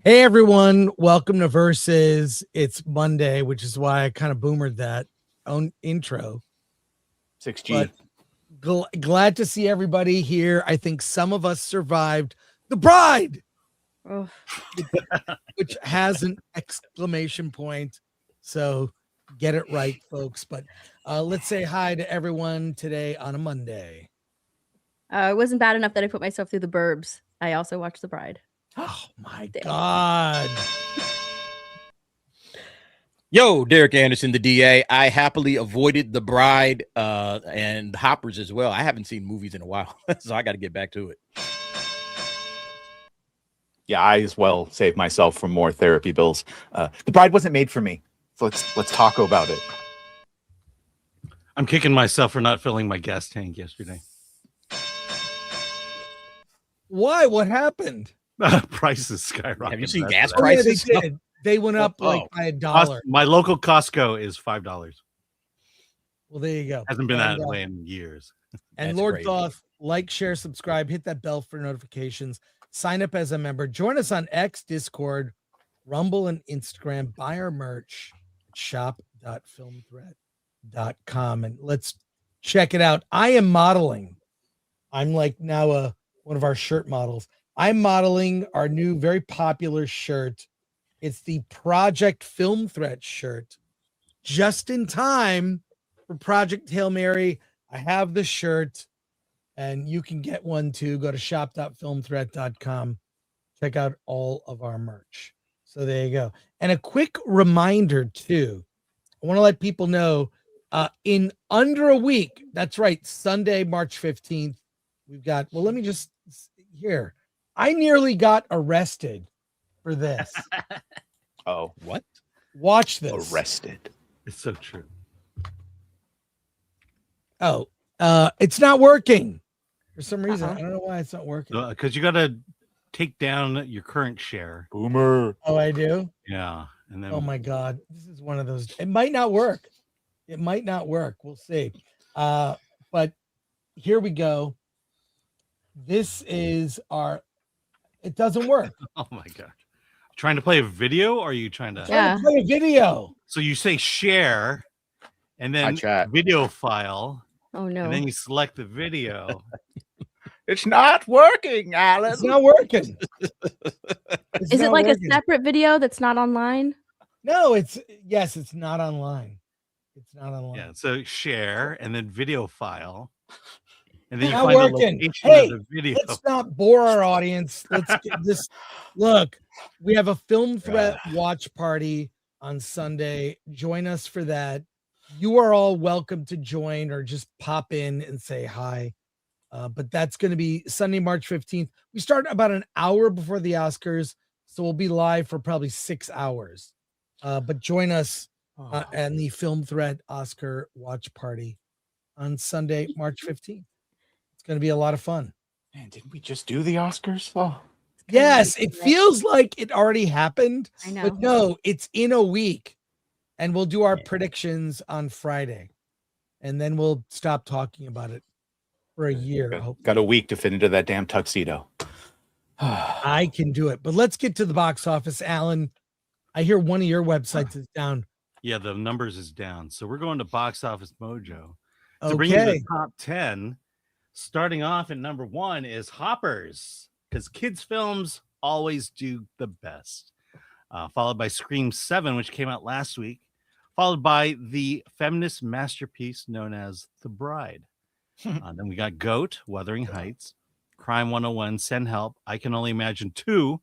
Hey everyone, welcome to Versus. It's Monday, which is why I kind of boomered that own intro. 6G. But glad to see everybody here. I think some of us survived The Bride, which has an exclamation point. So get it right, folks. But let's say hi to everyone today on a Monday. It wasn't bad enough that I put myself through The Burbs. I also watched The Bride. Oh my God. Yo, Derek Anderson, the DA. I happily avoided The Bride and Hoppers as well. I haven't seen movies in a while, so I got to get back to it. Yeah, I as well saved myself from more therapy bills. The Bride wasn't made for me. So let's talk about it. I'm kicking myself for not filling my gas tank yesterday. Why? What happened? Prices skyrocketed. Have you seen gas prices? Yeah, they did. They went up like by $1. My local Costco is $5. Well, there you go. Hasn't been that way in years. And That's Lord crazy. Thoth, like, share, subscribe, hit that bell for notifications, sign up as a member, join us on X, Discord, Rumble, and Instagram. Buy our merch at shop.filmthreat.com, and let's check it out. I am modeling. I'm like now one of our shirt models. I'm modeling our new very popular shirt. It's the Project Film Threat shirt. Just in time for Project Hail Mary. I have the shirt, and you can get one too. Go to shop.filmthreat.com. Check out all of our merch. So there you go. And a quick reminder too. I want to let people know in under a week, that's right, Sunday, March 15th, we've got, well, let me just here. I nearly got arrested for this. Oh, What? Watch this. arrested. It's so true. Oh, it's not working for some reason. I don't know why it's not working. Because you got to take down your current share. Boomer. Oh, I do. Yeah. And then Oh my God, this is one of those. It might not work. It might not work. We'll see. But here we go. This is our. It doesn't work. oh my God. Trying to play a video, or are you trying to? Yeah. Trying to play a video. So you say share, and Hi, then chat. video file, Oh no. and then you select the video. It's not working, Alan. It's not working. It's Is it not like working. a separate video that's not online? No, it's not online. It's not online. Yeah. So share, and then video file, and then you Not find the working. location Hey, of the video. Let's not bore our audience. Let's get this. Look, we have a Film Threat watch party on Sunday. Join us for that. You are all welcome to join or just pop in and say hi. But that's going to be Sunday, March 15th. We start about an hour before the Oscars, so we'll be live for probably 6 hours. But join us and the Film Threat Oscar watch party on Sunday, March 15th. It's going to be a lot of fun. Man, didn't we just do the Oscars? Oh, Yes, it feels like it already happened, I know. but no, it's in a week, and we'll do our predictions on Friday, and then we'll stop talking about it for a year. got a week to fit into that damn tuxedo. I can do it, but let's get to the box office, Alan. I hear one of your websites is down. Yeah, the numbers is down. So we're going to Box Office Mojo to bring you Okay, the top 10. Starting off at number 1 is Hoppers, because kids' films always do the best. Followed by Scream 7, which came out last week. Followed by the feminist masterpiece known as The Bride. Then we got Goat, Wuthering Heights, Crime 101, Send Help, I Can Only Imagine 2,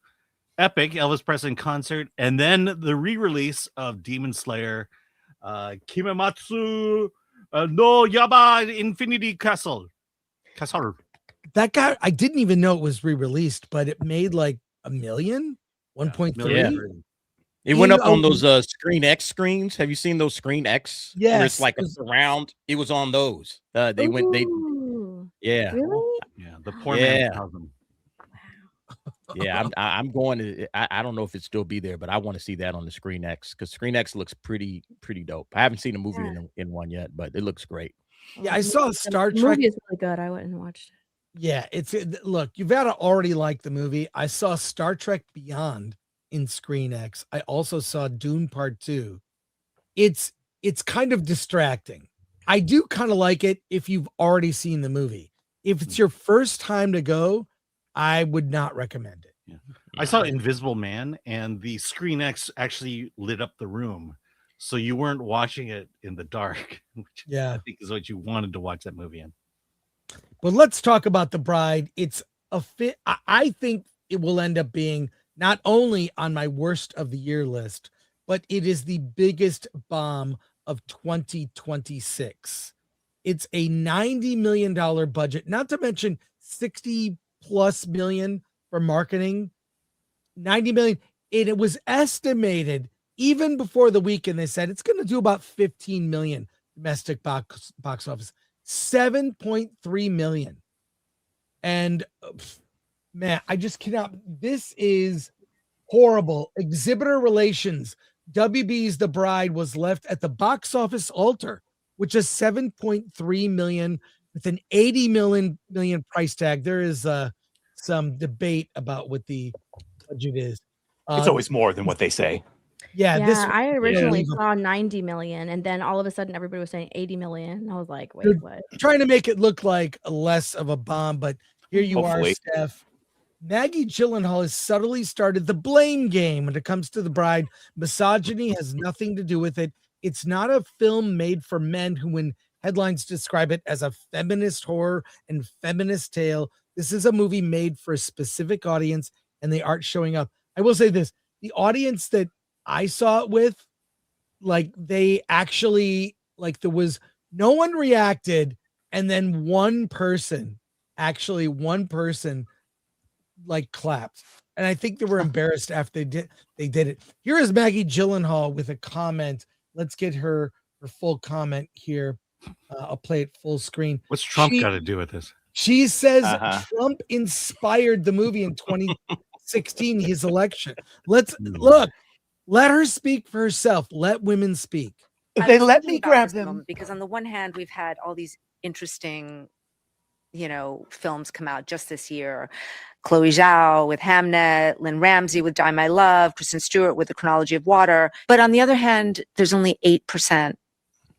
Epic, Elvis Presley in Concert, and then the re-release of Demon Slayer, Kimematsu no Yaba Infinity Castle. that guy. I didn't even know it was re-released, but it made like $1 million, 1.3. Yeah. It went up on those Screen X screens. Have you seen those Screen X? Where Yes, it's like a surround. It was on those. They Ooh, yeah. really? Yeah, the poor Yeah. man's album. Yeah, I'm going to. I don't know if it still be there, but I want to see that on the Screen X because Screen X looks pretty dope. I haven't seen a movie in one yet, but it looks great. Yeah, I saw Star The Trek. movie is really good. I went and watched it. Yeah, look, you've got to already like the movie. I saw Star Trek Beyond in Screen X. I also saw Dune Part 2. It's kind of distracting. I do kind of like it if you've already seen the movie. If it's your first time to go, I would not recommend it. Yeah. I saw Invisible Man, and the Screen X actually lit up the room, so you weren't watching it in the dark, which I think is what you wanted to watch that movie in. But let's talk about The Bride. It's a fit. I think it will end up being not only on my worst of the year list, but it is the biggest bomb of 2026. It's a $90 million budget, not to mention 60 plus million for marketing. 90 million. It was estimated even before the weekend. They said it's going to do about 15 million domestic box office, 7.3 million. And man, I just cannot. This is horrible. Exhibitor relations. WB's The Bride was left at the box office altar, which is 7.3 million with an 80 million price tag. There is some debate about what the budget is. It's always more than what they say. Yeah, I originally saw 90 million, and then all of a sudden everybody was saying 80 million. I was like, wait, what? Trying to make it look like less of a bomb, but here you are, Steph. Maggie Gyllenhaal has subtly started the blame game when it comes to The Bride. Misogyny has nothing to do with it. It's not a film made for men who, when headlines describe it as a feminist horror and feminist tale, this is a movie made for a specific audience, and they aren't showing up. I will say this, the audience that I saw it with, like, they actually, like, there was no one reacted, and then one person like clapped, and I think they were embarrassed after they did it. Here is Maggie Gyllenhaal with a comment. Let's get her full comment here. I'll play it full screen. What's Trump got to do with this? She says Trump inspired the movie in 2016, his election. Let's look. Let her speak for herself. Let women speak. If they let me grab them. Because on the one hand, we've had all these interesting, films come out just this year. Chloe Zhao with Hamnet, Lynn Ramsey with Die My Love, Kristen Stewart with The Chronology of Water. But on the other hand, there's only 8%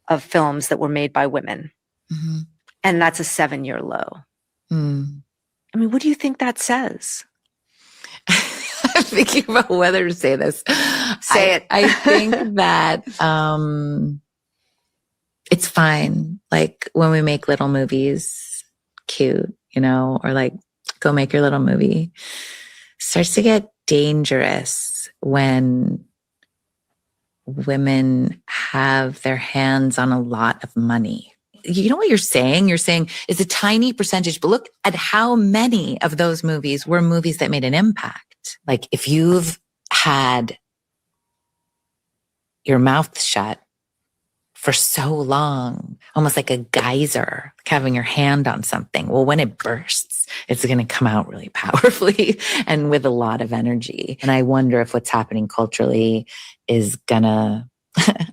of films that were made by women. Mm-hmm. And that's a 7-year low. Mm. I mean, what do you think that says? I'm thinking about whether to say this. Say it. I think that it's fine. Like when we make little movies, cute, or like go make your little movie. Starts to get dangerous when women have their hands on a lot of money. You know what you're saying? You're saying it's a tiny percentage, but look at how many of those movies were movies that made an impact. Like if you've had your mouth shut for so long, almost like a geyser, like having your hand on something. Well, when it bursts, it's going to come out really powerfully and with a lot of energy. And I wonder if what's happening culturally is gonna,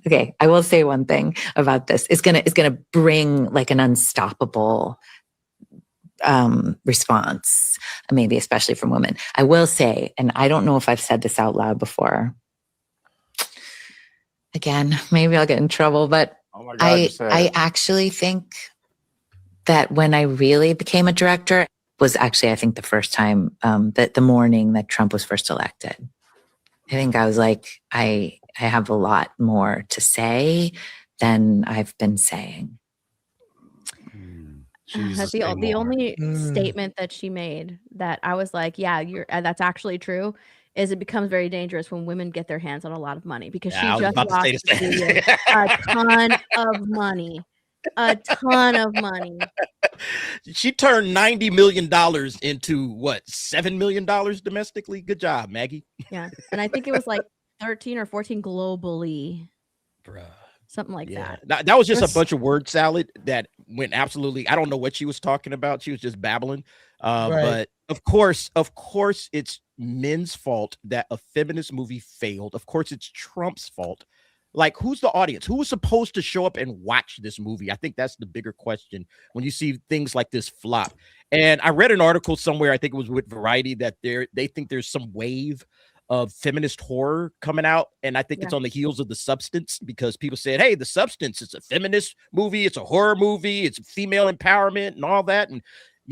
okay, I will say one thing about this. It's gonna bring like an unstoppable response, maybe especially from women. I will say, and I don't know if I've said this out loud before. Again, maybe I'll get in trouble, but oh my God, I actually think that when I really became a director was actually, I think the first time that the morning that Trump was first elected. I think I was like, I have a lot more to say than I've been saying. The only statement that she made that I was like, yeah, that's actually true, is it becomes very dangerous when women get their hands on a lot of money, because she just lost a ton of money. A ton of money. She turned $90 million into what, $7 million domestically? Good job, Maggie. Yeah. And I think it was like 13 or 14 globally. Bruh. Something like that. That was just a bunch of word salad that went absolutely, I don't know what she was talking about. She was just babbling. Right. But of course, it's men's fault that a feminist movie failed. Of course, it's Trump's fault. Like, who's the audience? Who was supposed to show up and watch this movie? I think that's the bigger question when you see things like this flop. And I read an article somewhere, I think it was with Variety, that they think there's some wave of feminist horror coming out, and I think it's on the heels of The Substance, because people said, hey, The Substance, it's a feminist movie, it's a horror movie, it's female empowerment and all that. And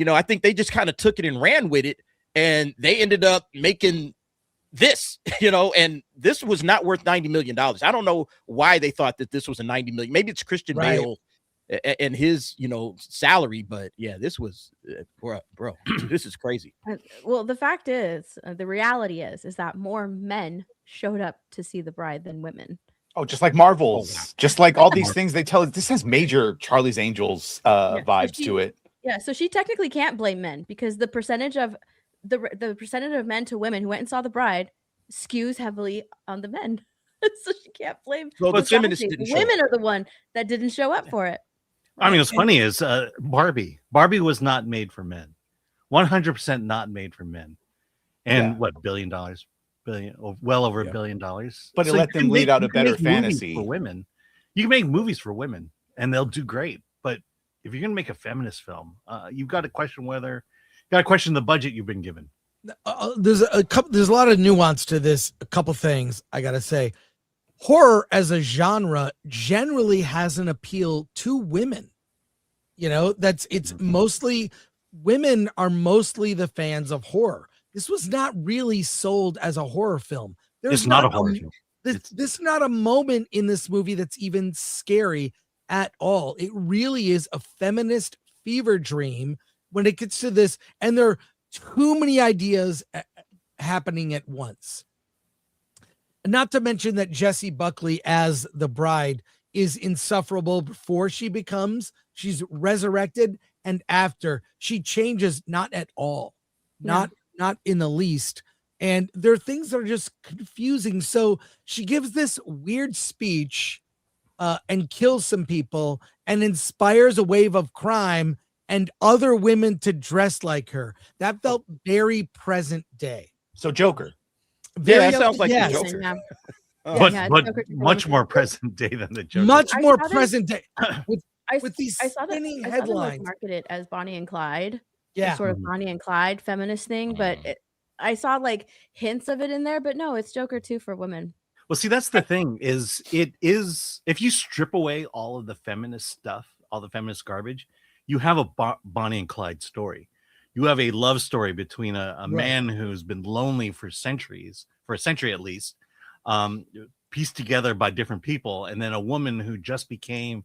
I think they just kind of took it and ran with it, and they ended up making this, and this was not worth $90 million. I don't know why they thought that this was a $90 million. Maybe it's Christian Bale and his, salary, but yeah, this was, bro, this is crazy. Well, the fact is, the reality is that more men showed up to see The Bride than women. Oh, just like Marvels, just like all these things they tell us. This has major Charlie's Angels vibes to it. Yeah, so she technically can't blame men, because the percentage of men to women who went and saw The Bride skews heavily on the men. So she can't blame. Well, the feminists didn't show women are the one that didn't show up for it. I mean, what's funny is Barbie was not made for men, 100% not made for men. And what, well over $1 billion. But it let them lead out a better fantasy for women. You can make movies for women and they'll do great. But if you're going to make a feminist film, you've got to question the budget you've been given. There's a lot of nuance to this. A couple things I got to say. Horror as a genre generally has an appeal to women. It's mostly women are mostly the fans of horror. This was not really sold as a horror film. It's not a horror film. This is not a moment in this movie that's even scary at all. It really is a feminist fever dream when it gets to this, and there are too many ideas happening at once. Not to mention that Jessie Buckley as the bride is insufferable before she's resurrected, and after she changes not at all, not in the least. And there are things that are just confusing. So she gives this weird speech and kills some people and inspires a wave of crime and other women to dress like her. That felt very present day. So Joker. That sounds like the Joker. Yeah. But much more present day than the Joker. Much more present day. With these spinning headlines. I saw them marketed as Bonnie and Clyde. Yeah. Sort of Bonnie and Clyde feminist thing, but I saw like hints of it in there, but no, it's Joker 2 for women. Well, see, that's the thing is if you strip away all of the feminist stuff, all the feminist garbage, you have a Bonnie and Clyde story. You have a love story between a man who's been lonely for a century at least, pieced together by different people, and then a woman who just became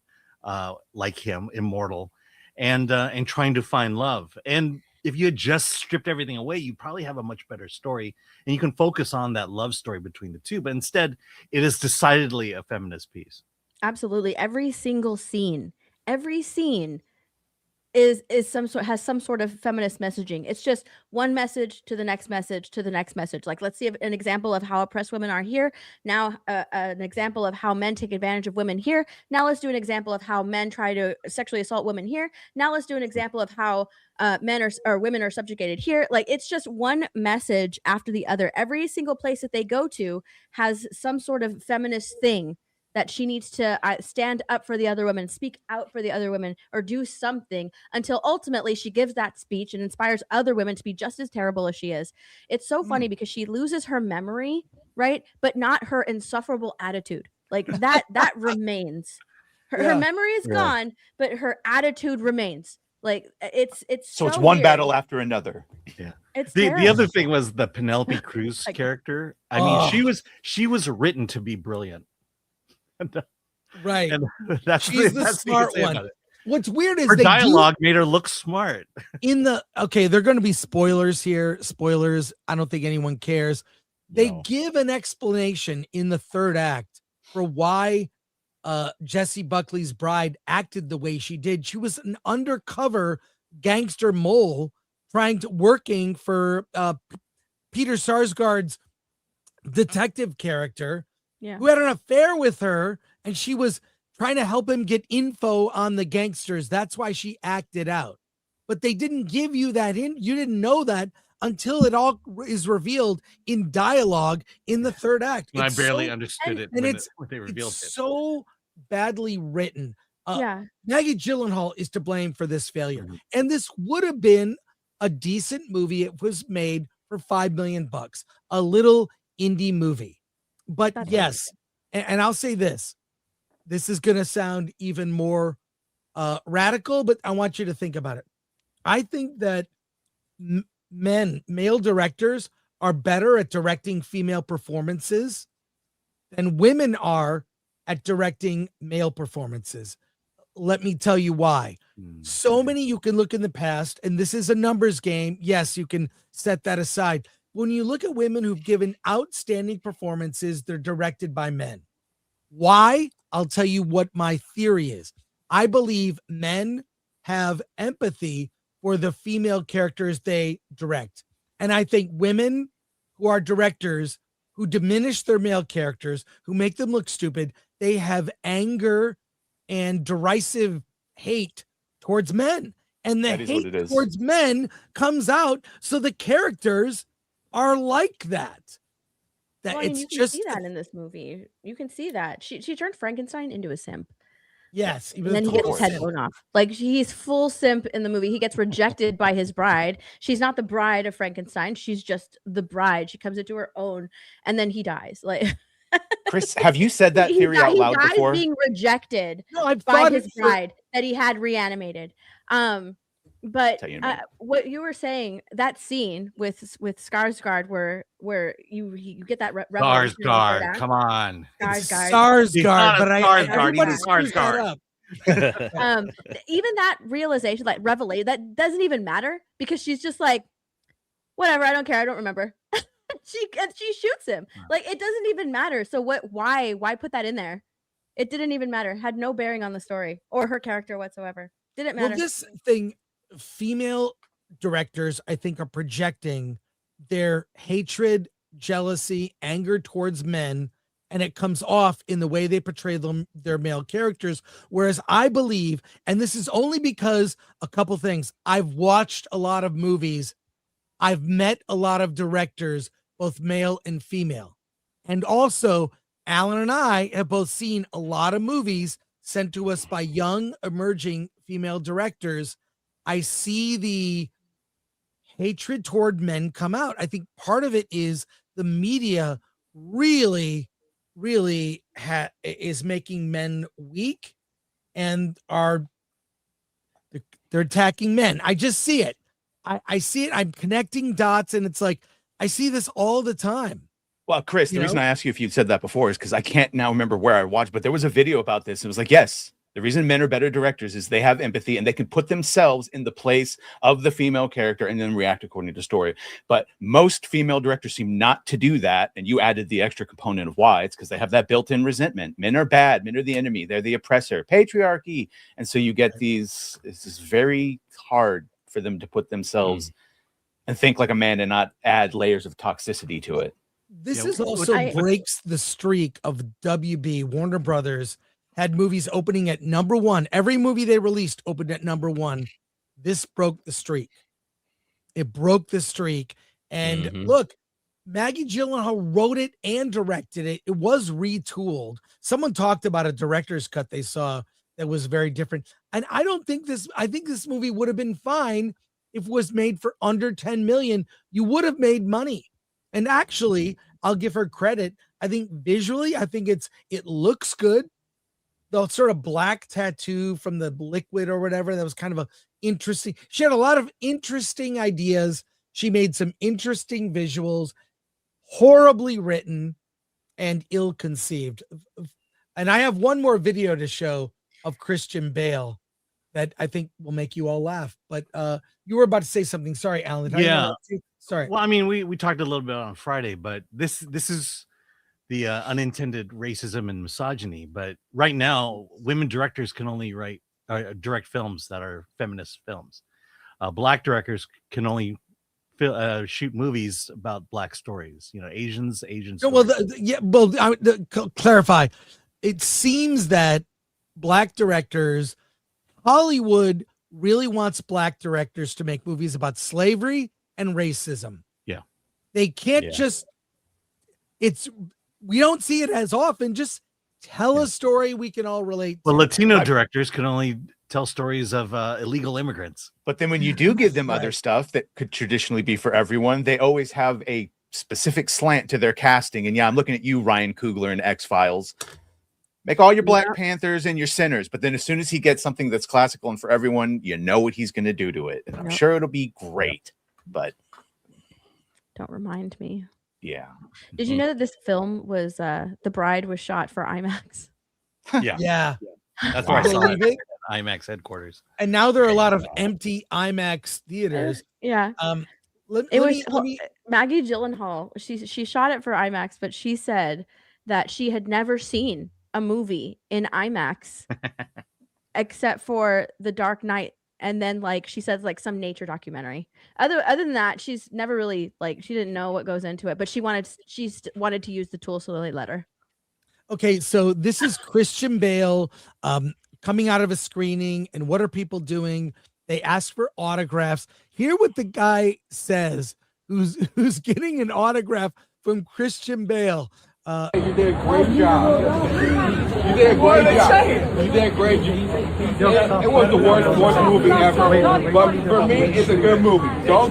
like him, immortal, and trying to find love. And if you had just stripped everything away, you probably have a much better story, and you can focus on that love story between the two. But instead, it is decidedly a feminist piece. Absolutely, every scene has some sort of feminist messaging. It's just one message to the next message to the next message. Like, let's see an example of how oppressed women are here. Now, an example of how men take advantage of women here. Now, let's do an example of how men try to sexually assault women here. Now, let's do an example of how men or women are subjugated here. Like, it's just one message after the other. Every single place that they go to has some sort of feminist thing that she needs to stand up for the other women, speak out for the other women, or do something until ultimately she gives that speech and inspires other women to be just as terrible as she is. It's so funny because she loses her memory, right? But not her insufferable attitude. Like that remains. Her memory is gone, but her attitude remains. Like it's so it's one battle after another. Yeah. The other thing was the Penelope Cruz character. I mean, she was written to be brilliant. Right. And she's the smart one. What's weird is her dialogue made her look smart. They're going to be spoilers here. Spoilers. I don't think anyone cares. They give an explanation in the third act for why Jessie Buckley's bride acted the way she did. She was an undercover gangster mole working for Peter Sarsgaard's detective character. Who had an affair with her, and she was trying to help him get info on the gangsters. That's why she acted out. But they didn't give you that you didn't know that until it all is revealed in dialogue in the third act. I barely understood it when they revealed it. So badly written. Maggie Gyllenhaal is to blame for this failure. And this would have been a decent movie. It was made for $5 million. A little indie movie. But That's yes, and I'll say this is going to sound even more radical, but I want you to think about it. I think that male directors are better at directing female performances than women are at directing male performances. Let me tell you why. So many you can look in the past, and this is a numbers game. Yes, you can set that aside. When you look at women who've given outstanding performances, they're directed by men. Why? I'll tell you what my theory is. I believe men have empathy for the female characters they direct. And I think women who are directors who diminish their male characters, who make them look stupid, they have anger and derisive hate towards men. And the hate towards men comes out, so the characters are like that. Well, I mean, you can see that in this movie. You can see that. She turned Frankenstein into a simp. Yes. And then he gets his head blown off. Like, he's full simp in the movie. He gets rejected by his bride. She's not the bride of Frankenstein. She's just the bride. She comes into her own, and then he dies. Like, Chris, have you said that theory out loud before? Being rejected by his bride that he had reanimated. But what you were saying, that scene with Skarsgård, where you get that Skarsgård, come on, Skarsgård, but everybody Skarsgård. Even that realization, like revelation, that doesn't even matter because she's just like, whatever, I don't care, I don't remember. she shoots him. Like, it doesn't even matter. So why put that in there? It didn't even matter. Had no bearing on the story or her character whatsoever. Didn't matter. Well, this thing, female directors, I think, are projecting their hatred, jealousy, anger towards men, and it comes off in the way they portray their male characters. Whereas I believe, and this is only because a couple things, I've watched a lot of movies, I've met a lot of directors, both male and female, and also Alan and I have both seen a lot of movies sent to us by young emerging female directors. I see the hatred toward men come out. I think part of it is the media really is making men weak, and they're attacking men. I just see it. I see it. I'm connecting dots, and it's like I see this all the time. Well, Chris, the reason I asked you if you'd said that before is because I can't now remember where I watched, but there was a video about this. It was like, yes, the reason men are better directors is they have empathy and they can put themselves in the place of the female character and then react according to story. But most female directors seem not to do that. And you added the extra component of why. It's because they have that built-in resentment. Men are bad. Men are the enemy. They're the oppressor. Patriarchy. And so you get this is very hard for them to put themselves and think like a man and not add layers of toxicity to it. This is also breaks the streak of WB. Warner Brothers had movies opening at number one. Every movie they released opened at number one. This broke the streak. It broke the streak. And look, Maggie Gyllenhaal wrote it and directed it. It was retooled. Someone talked about a director's cut they saw that was very different. And I think this movie would have been fine if it was made for under 10 million. You would have made money. And actually, I'll give her credit. I think visually, it looks good. The sort of black tattoo from the liquid or whatever, that was kind of a interesting. She had a lot of interesting ideas. She made some interesting visuals, horribly written and ill-conceived. And I have one more video to show of Christian Bale that I think will make you all laugh. But you were about to say something. Sorry, Alan. Sorry. Well, I mean, we talked a little bit on Friday, but this is the unintended racism and misogyny. But right now, women directors can only direct films that are feminist films. Black directors can only shoot movies about black stories. Asians. Clarify. It seems that black directors, Hollywood really wants black directors to make movies about slavery and racism. Yeah. They can't we don't see it as often. Just tell a story we can all relate to. Well, Latino directors can only tell stories of illegal immigrants. But then when you do give them other stuff that could traditionally be for everyone, they always have a specific slant to their casting. And yeah, I'm looking at you, Ryan Coogler in X-Files. Make all your Black Panthers and your sinners, but then as soon as he gets something that's classical and for everyone, you know what he's going to do to it. And I'm sure it'll be great, but don't remind me. Yeah. Did you know that this film was The Bride was shot for IMAX? Yeah. That's where I saw it. IMAX headquarters. And now there are a lot of empty IMAX theaters. Yeah. Maggie Gyllenhaal. She shot it for IMAX, but she said that she had never seen a movie in IMAX except for The Dark Knight, and then like she says like some nature documentary. Other than that, she's never really she didn't know what goes into it, but she wanted to use the tool, so they let her. Okay, so this is Christian Bale coming out of a screening, and what are people doing? They ask for autographs. Hear what the guy says, who's getting an autograph from Christian Bale. You did a great job. You did a great job. You did a great job. It was the worst movie ever. But for me, it's a good movie. Do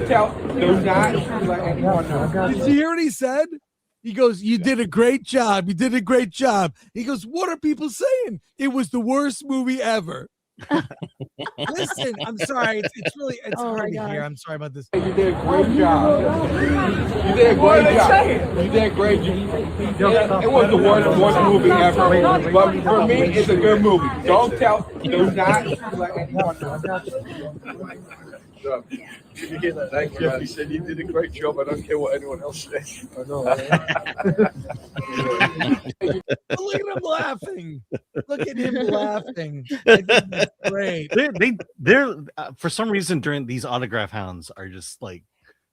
not let anyone know. Did you hear what he said? He goes, you did a great job. You did a great job. He goes, what are people saying? It was the worst movie ever. Listen, I'm sorry. It's really hard to hear. I'm sorry about this. You did a great job. You did a great job. You did a great job. It was the worst movie ever. But for me, it's a good movie. Do not let anyone know. Did you hear that? Thank you. He said you did a great job. I don't care what anyone else says. I know. Look at him laughing. Look at him laughing. That's great. They're for some reason during these autograph hounds are just like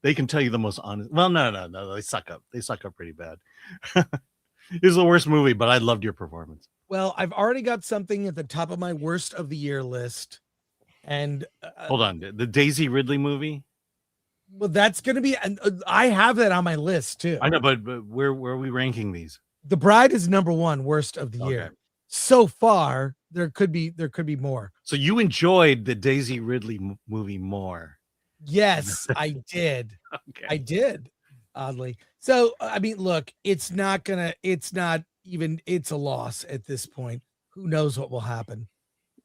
they can tell you the most honest. Well, no. They suck up. They suck up pretty bad. It was the worst movie, but I loved your performance. Well, I've already got something at the top of my worst of the year list. And hold on, the Daisy Ridley movie. Well, that's going to be. I have that on my list too. I know, but where are we ranking these? The Bride is number one worst of the year so far. There could be more. So you enjoyed the Daisy Ridley movie more? Yes, I did. Okay. I did. Oddly, so I mean, look, it's a loss at this point. Who knows what will happen?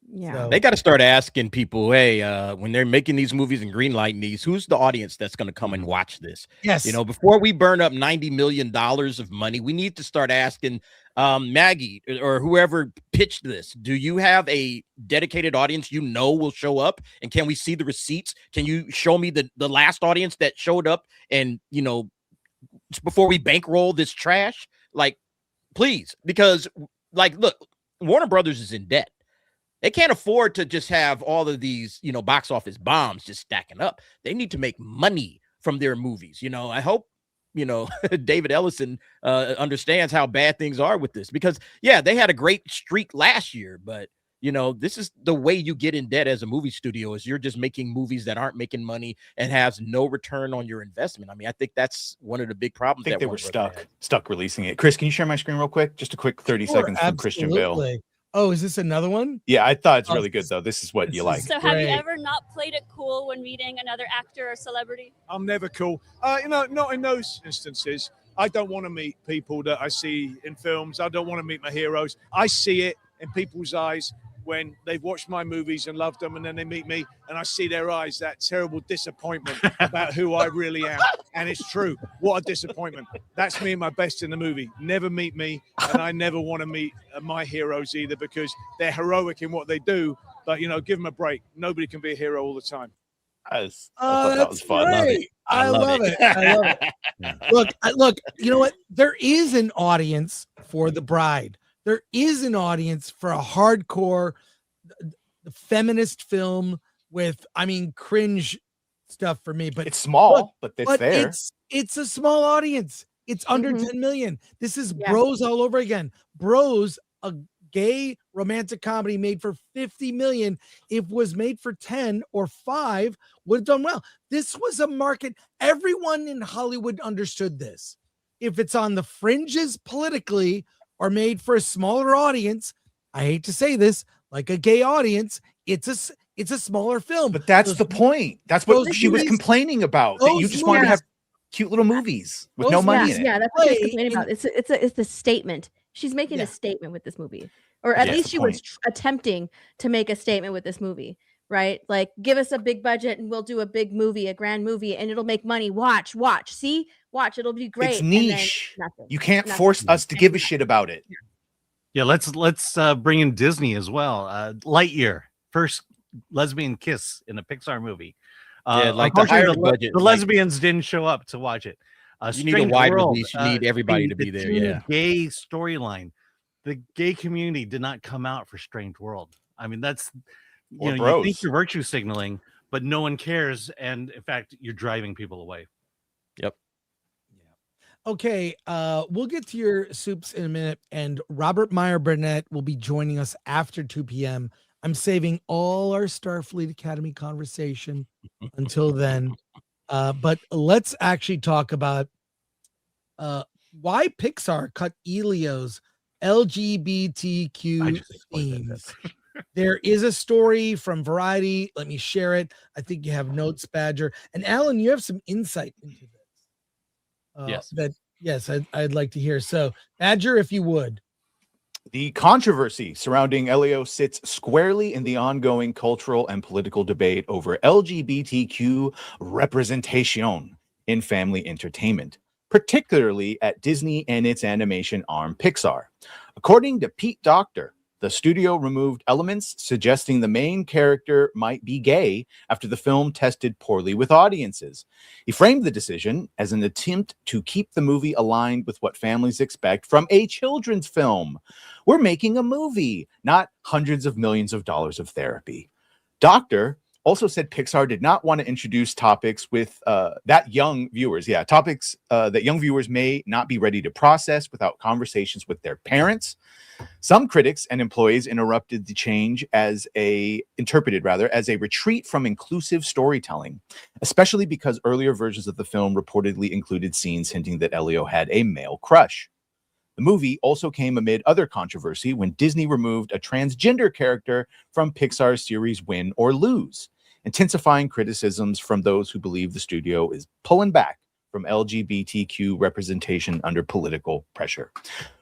Yeah, so, they got to start asking people, hey, when they're making these movies and greenlighting these, who's the audience that's going to come and watch this? Yes, before we burn up $90 million of money, we need to start asking Maggie or whoever pitched this. Do you have a dedicated audience will show up, and can we see the receipts? Can you show me the last audience that showed up and before we bankroll this trash? Like, please, because look, Warner Brothers is in debt. They can't afford to just have all of these, box office bombs just stacking up. They need to make money from their movies. I hope, David Ellison understands how bad things are with this, because they had a great streak last year, but this is the way you get in debt as a movie studio, is you're just making movies that aren't making money and has no return on your investment. I mean, I think that's one of the big problems. I think they were stuck releasing it. Chris, can you share my screen real quick? Just a quick 30 seconds from Christian Bale. Oh, is this another one? Yeah, I thought it's really good, though. This is what you like. So have you ever not played it cool when meeting another actor or celebrity? I'm never cool. Not in those instances. I don't want to meet people that I see in films. I don't want to meet my heroes. I see it in people's eyes when they've watched my movies and loved them, and then they meet me and I see their eyes, that terrible disappointment about who I really am. And it's true. What a disappointment. That's me and my best in the movie. Never meet me, and I never want to meet my heroes either, because they're heroic in what they do, but give them a break. Nobody can be a hero all the time. I thought that was fun. I love it. Look, you know what? There is an audience for The Bride. There is an audience for a hardcore feminist film with, cringe stuff for me. But it's small, but it's there. It's a small audience. It's under 10 million. This is Bros all over again. Bros, a gay romantic comedy made for 50 million. If it was made for 10 or 5, would have done well. This was a market. Everyone in Hollywood understood this. If it's on the fringes politically, or made for a smaller audience, I hate to say this, like a gay audience, it's a smaller film. But that's the point. That's what she was complaining about. That you just wanted to have. cute little movies with no money in it. Yeah, that's what she's complaining about. It's a statement. She's making a statement with this movie, or at least she was attempting to make a statement with this movie, right? Like, give us a big budget and we'll do a big movie, a grand movie, and it'll make money. Watch, see, watch, it'll be great. It's niche. You can't force us to give a shit about it. Yeah, let's bring in Disney as well. Lightyear, first lesbian kiss in a Pixar movie. Like the lesbians didn't show up to watch it. You need a wide release. You need everybody to be there. Yeah, gay storyline. The gay community did not come out for Strange World. I mean, that's you think you're virtue signaling, but no one cares, and in fact, you're driving people away. Yep. Okay, we'll get to your soups in a minute, and Robert Meyer Burnett will be joining us after 2 p.m. I'm saving all our Starfleet Academy conversation until then. But let's actually talk about why Pixar cut Elio's LGBTQ themes. There is a story from Variety. Let me share it. I think you have notes, Badger. And Alan, you have some insight into this. Yes. I'd like to hear. So, Badger, if you would. The controversy surrounding Elio sits squarely in the ongoing cultural and political debate over LGBTQ representation in family entertainment, particularly at Disney and its animation arm Pixar. According to Pete Docter, the studio removed elements suggesting the main character might be gay after the film tested poorly with audiences. He framed the decision as an attempt to keep the movie aligned with what families expect from a children's film. We're making a movie, not hundreds of millions of dollars of therapy. Docter also said Pixar did not want to introduce topics with that young viewers may not be ready to process without conversations with their parents. Some critics and employees interpreted the change as a retreat from inclusive storytelling, especially because earlier versions of the film reportedly included scenes hinting that Elio had a male crush. The movie also came amid other controversy when Disney removed a transgender character from Pixar's series Win or Lose, intensifying criticisms from those who believe the studio is pulling back from LGBTQ representation under political pressure.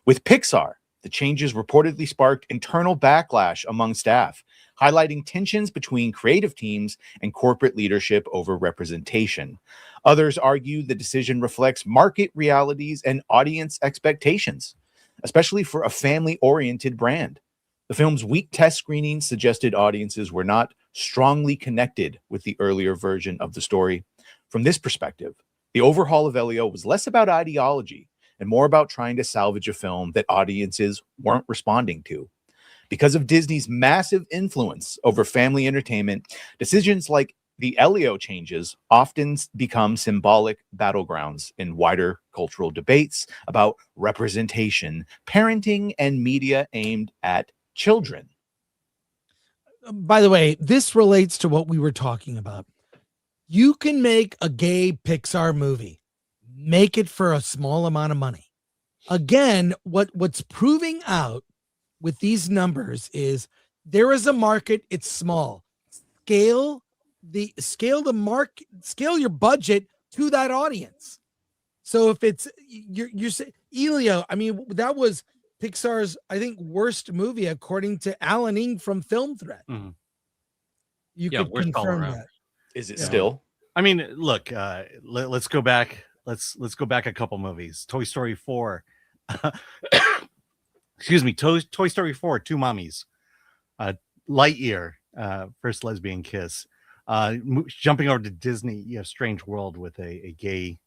With Pixar, the changes reportedly sparked internal backlash among staff, highlighting tensions between creative teams and corporate leadership over representation. Others argue the decision reflects market realities and audience expectations, especially for a family-oriented brand. The film's weak test screenings suggested audiences were not strongly connected with the earlier version of the story. From this perspective, the overhaul of Elio was less about ideology and more about trying to salvage a film that audiences weren't responding to. Because of Disney's massive influence over family entertainment, decisions like the Elio changes often become symbolic battlegrounds in wider cultural debates about representation, parenting, and media aimed at children. By the way, this relates to what we were talking about. You can make a gay Pixar movie, make it for a small amount of money. Again, what's proving out with these numbers is there is a market. It's small. Scale your budget to that audience. So if it's you're saying Elio, I mean, that was Pixar's, I think, worst movie according to Alan Ng from Film Threat. Mm-hmm. You could confirm that. Is it still? I mean, look, let's go back. Let's go back a couple movies. Toy Story 4. Excuse me. Toy Story 4, Two Mommies. Lightyear, first lesbian kiss. Jumping over to Disney, you have Strange World with a gay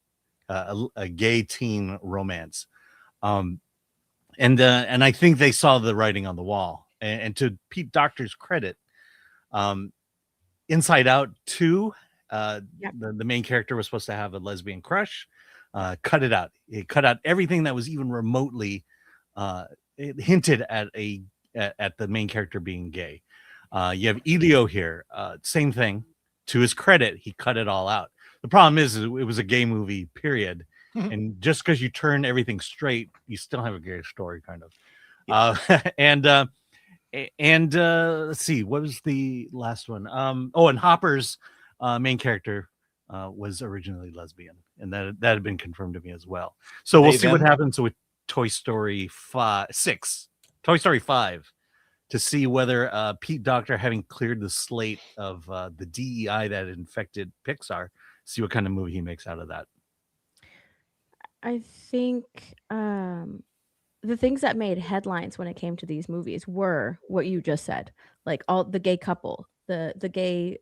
teen romance. And I think they saw the writing on the wall. And to Pete Docter's credit, Inside Out 2, the main character was supposed to have a lesbian crush. Cut it out. It cut out everything that was even remotely hinted at the main character being gay. You have Elio here. Same thing. To his credit, he cut it all out. The problem is it was a gay movie, period. And just because you turn everything straight, you still have a gay story, kind of. And let's see, what was the last one? And Hopper's main character was originally lesbian, and that had been confirmed to me as well. So we'll see what happens with Toy Story 5, to see whether Pete Docter, having cleared the slate of the DEI that infected Pixar, see what kind of movie he makes out of that. I think the things that made headlines when it came to these movies were what you just said, like all the gay couple, the gay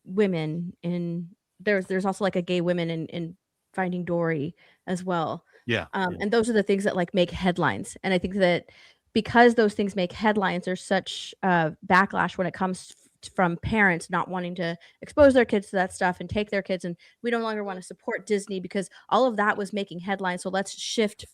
women in there's also like a gay women in Finding Dory as well. Yeah. And those are the things that like make headlines. And I think that because those things make headlines, there's such backlash when it comes from parents not wanting to expose their kids to that stuff and take their kids, and we no longer want to support Disney because all of that was making headlines. So let's shift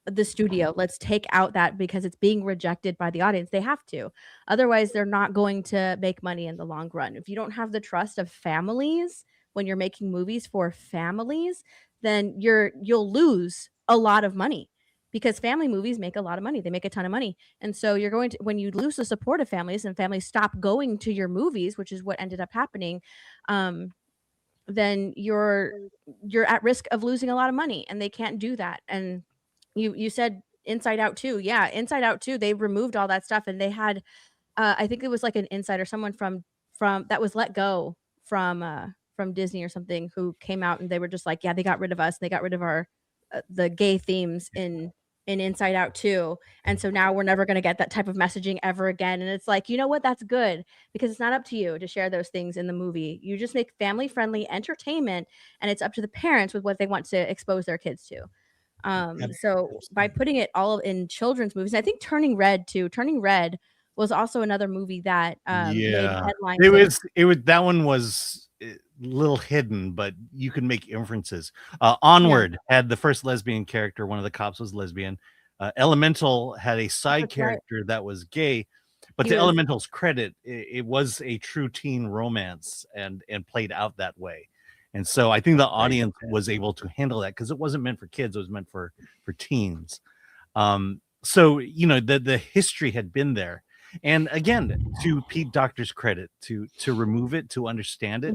the studio. Let's take out that because it's being rejected by the audience. They have to. Otherwise, they're not going to make money in the long run. If you don't have the trust of families when you're making movies for families, then you'll lose a lot of money because family movies make a lot of money. They make a ton of money. And so you're going to, when you lose the support of families and families stop going to your movies, which is what ended up happening, then you're at risk of losing a lot of money, and they can't do that. And you said Inside Out 2. Yeah, Inside Out 2, they removed all that stuff, and they had I think it was like an insider, someone from that was let go from Disney or something, who came out and they were just like, yeah, they got rid of us. They got rid of our the gay themes in Inside Out 2. And so now we're never going to get that type of messaging ever again. And it's like, you know what? That's good, because it's not up to you to share those things in the movie. You just make family friendly entertainment, and it's up to the parents with what they want to expose their kids to. So by putting it all in children's movies, and I think Turning Red was also another movie that made headlines. It was that one was a little hidden, but you can make inferences. Onward had the first lesbian character. One of the cops was lesbian. Elemental had a side character that was gay, but to Elemental's credit, it was a true teen romance and played out that way. And so I think the audience was able to handle that because it wasn't meant for kids; it was meant for teens. So you know the history had been there. And again, to Pete Docter's credit, to remove it, to understand it,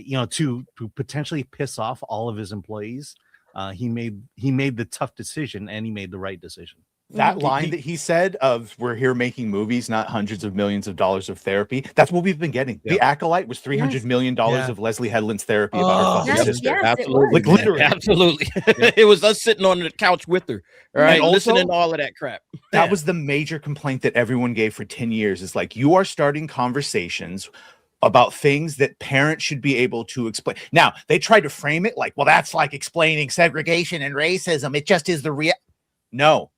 you know, to potentially piss off all of his employees, he made the tough decision, and he made the right decision. That line that he said of "we're here making movies, not hundreds of millions of dollars of therapy," that's what we've been getting. The Acolyte was $300 million of Leslie Headland's therapy about her fucking sister. Absolutely. Like literally. Absolutely. It was us sitting on the couch with her, right? Also, listening to all of that crap. That was the major complaint that everyone gave for 10 years. Is like, you are starting conversations about things that parents should be able to explain. Now, they tried to frame it like, well, that's like explaining segregation and racism. It just is the real. No.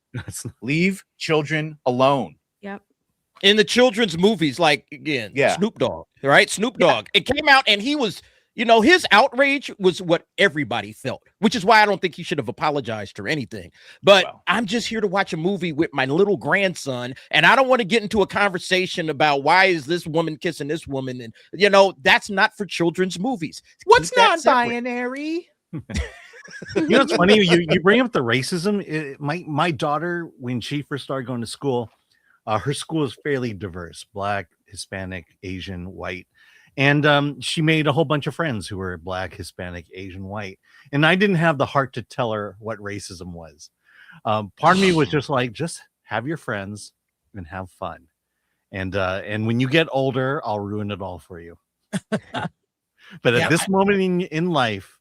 Leave children alone. Yep. In the children's movies, like again, Snoop Dogg, right? Snoop Dogg. It came out, and he was, you know, his outrage was what everybody felt, which is why I don't think he should have apologized or anything. But I'm just here to watch a movie with my little grandson, and I don't want to get into a conversation about why is this woman kissing this woman, and you know, that's not for children's movies. What's non-binary? You know, it's funny you bring up the racism. My daughter, when she first started going to school, her school is fairly diverse: Black, Hispanic, Asian, white, and she made a whole bunch of friends who were Black, Hispanic, Asian, white. And I didn't have the heart to tell her what racism was. Part of me was just like, just have your friends and have fun, and when you get older, I'll ruin it all for you. But at this moment in life,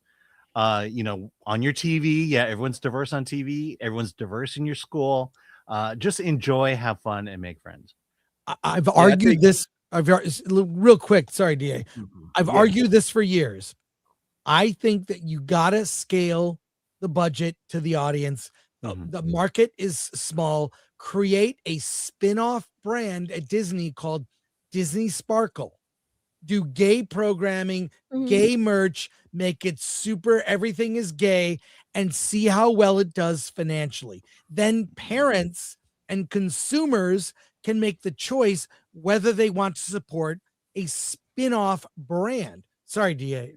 you know, on your TV, everyone's diverse on TV, everyone's diverse in your school. Just enjoy, have fun, and make friends. I've argued this. Real quick. Sorry, DA. I've argued this for years. I think that you gotta scale the budget to the audience. The market is small. Create a spin-off brand at Disney called Disney Sparkle. Do gay programming, gay merch, make it super, everything is gay, and see how well it does financially. Then parents and consumers can make the choice whether they want to support a spin-off brand. Sorry, DA.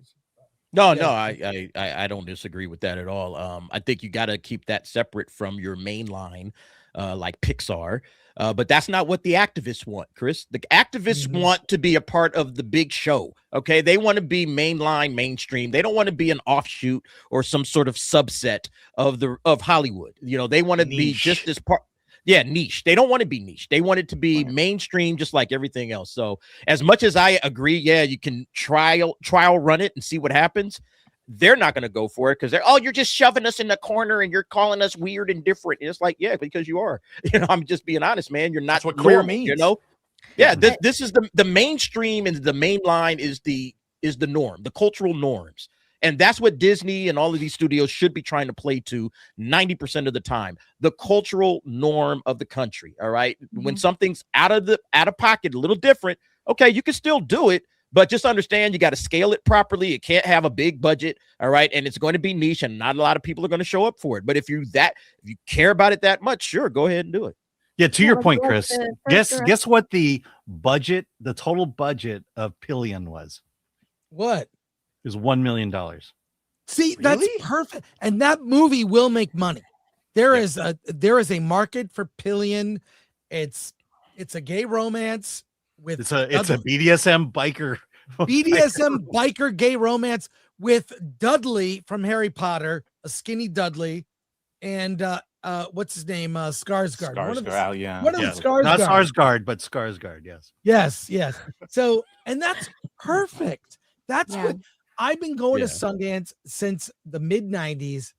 No, I don't disagree with that at all. I think you got to keep that separate from your main line. like Pixar. But that's not what the activists want, Chris. The activists want to be a part of the big show. Okay. They want to be mainline, mainstream. They don't want to be an offshoot or some sort of subset of Hollywood. You know, they want to be just as part. Yeah, niche. They don't want to be niche. They want it to be mainstream, just like everything else. So as much as I agree, yeah, you can trial run it and see what happens. They're not going to go for it because you're just shoving us in the corner and you're calling us weird and different. And it's like, yeah, because you are. You know, I'm just being honest, man. You're not. That's what queer means. You know. Yeah, this is the mainstream and the main line is the norm, the cultural norms. And that's what Disney and all of these studios should be trying to play to 90% of the time. The cultural norm of the country. All right. When something's out of pocket, a little different, okay, you can still do it. But just understand you got to scale it properly. It can't have a big budget. All right. And it's going to be niche and not a lot of people are going to show up for it. But if you care about it that much, sure, go ahead and do it. Yeah, to your point, Chris. Guess what the total budget of Pillion was? What? It was $1 million. See, that's perfect. And that movie will make money. There is a market for Pillion. It's a gay romance. It's a BDSM biker biker gay romance with Dudley from Harry Potter, a skinny Dudley, and what's his name? Skarsgård. One of the Skarsgård. Not Skarsgård, but Skarsgård. Yes. Yes. So, and that's perfect. That's what I've been going to Sundance since the mid '90s.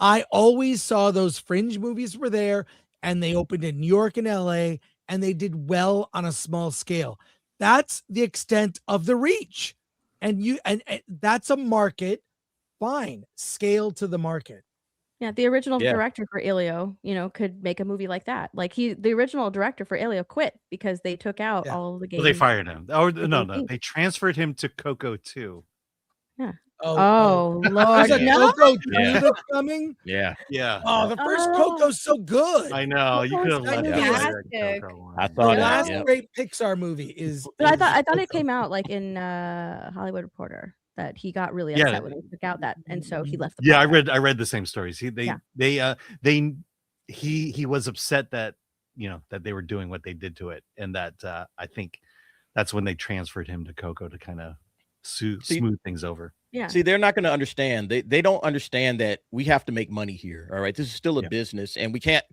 I always saw those fringe movies were there, and they opened in New York and LA. And they did well on a small scale. That's the extent of the reach. And that's a market. Fine. Scale to the market. Yeah, the original director for Elio, could make a movie like that. Like the original director for Elio quit because they took out all of the games. Well, they fired him. Oh no, they transferred him to Coco 2. Yeah. Oh Lord, no. Coco 2 that's coming. Yeah. Oh, the first Coco's so good. I know. You could have let that. I thought the last great Pixar movie is. But I thought it came out like in Hollywood Reporter that he got really upset when they took out that, and so he left. I read the same stories. He was upset that that they were doing what they did to it, and that I think that's when they transferred him to Coco to kind of smooth things over. Yeah. See, they're not going to understand. They don't understand that we have to make money here. All right. This is still a business, and we can't,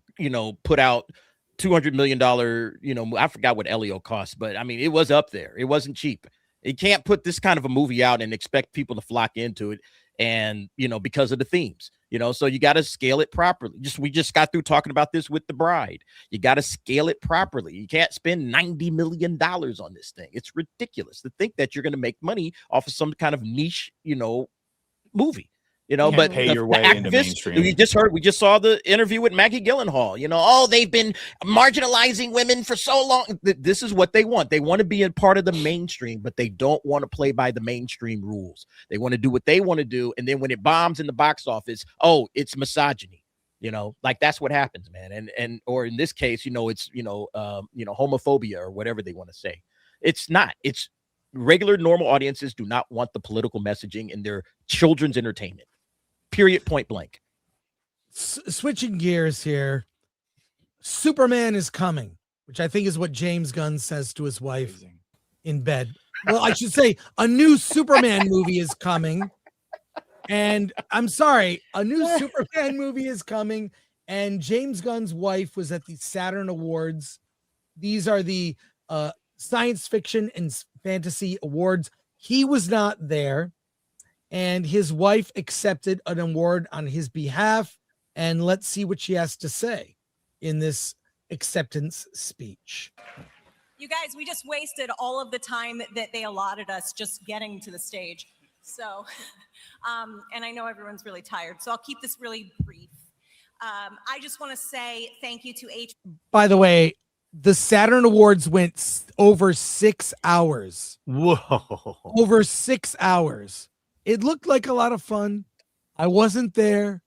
put out $200 million, I forgot what Elio cost, but I mean, it was up there. It wasn't cheap. You can't put this kind of a movie out and expect people to flock into it. And, because of the themes, so you got to scale it properly. We just got through talking about this with The Bride. You got to scale it properly. You can't spend $90 million on this thing. It's ridiculous to think that you're going to make money off of some kind of niche, movie. But pay your way into mainstream. We just saw the interview with Maggie Gyllenhaal. They've been marginalizing women for so long. This is what they want. They want to be a part of the mainstream, but they don't want to play by the mainstream rules. They want to do what they want to do. And then when it bombs in the box office, it's misogyny. Like that's what happens, man. And or in this case, it's homophobia or whatever they want to say. It's not. It's regular, normal audiences do not want the political messaging in their children's entertainment. Period. Point blank. Switching gears here. Superman is coming, which I think is what James Gunn says to his wife in bed. Well, I should say a new Superman movie is coming. And I'm sorry, a new Superman movie is coming. And James Gunn's wife was at the Saturn Awards. These are the science fiction and fantasy awards. He was not there. And his wife accepted an award on his behalf. And let's see what she has to say in this acceptance speech. You guys, we just wasted all of the time that they allotted us just getting to the stage. So, and I know everyone's really tired, so I'll keep this really brief. I just want to say thank you to By the way, the Saturn Awards went over 6 hours. Whoa. Over 6 hours. It looked like a lot of fun. I wasn't there.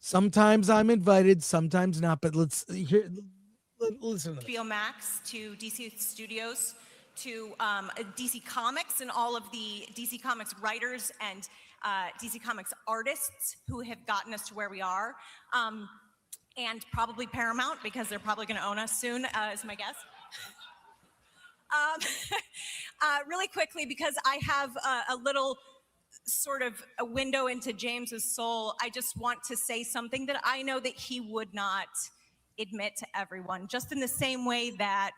Sometimes I'm invited, sometimes not, but listen to HBO Max, to DC Studios, to DC Comics and all of the DC Comics writers and DC Comics artists who have gotten us to where we are. and probably Paramount, because they're probably going to own us soon, is my guess. Really quickly, because I have a little sort of a window into James's soul, I just want to say something that I know that he would not admit to everyone, just in the same way that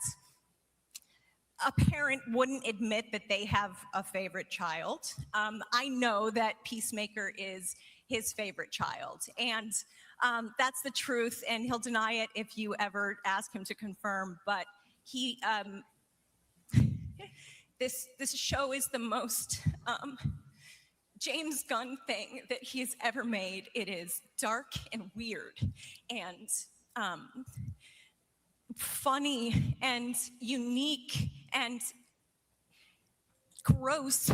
a parent wouldn't admit that they have a favorite child. I know that Peacemaker is his favorite child, and that's the truth, and he'll deny it if you ever ask him to confirm, but he this show is the most James Gunn thing that he has ever made. It is dark and weird and funny and unique and gross.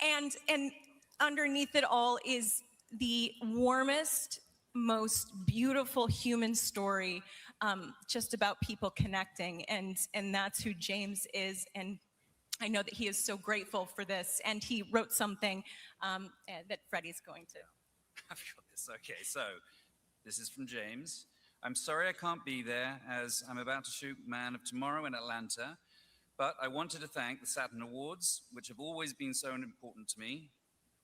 and underneath it all is the warmest, most beautiful human story, just about people connecting, and that's who James is. And I know that he is so grateful for this, and he wrote something that Freddie's going to. I've got this. Okay, so this is from James. I'm sorry I can't be there, as I'm about to shoot Man of Tomorrow in Atlanta, but I wanted to thank the Saturn Awards, which have always been so important to me,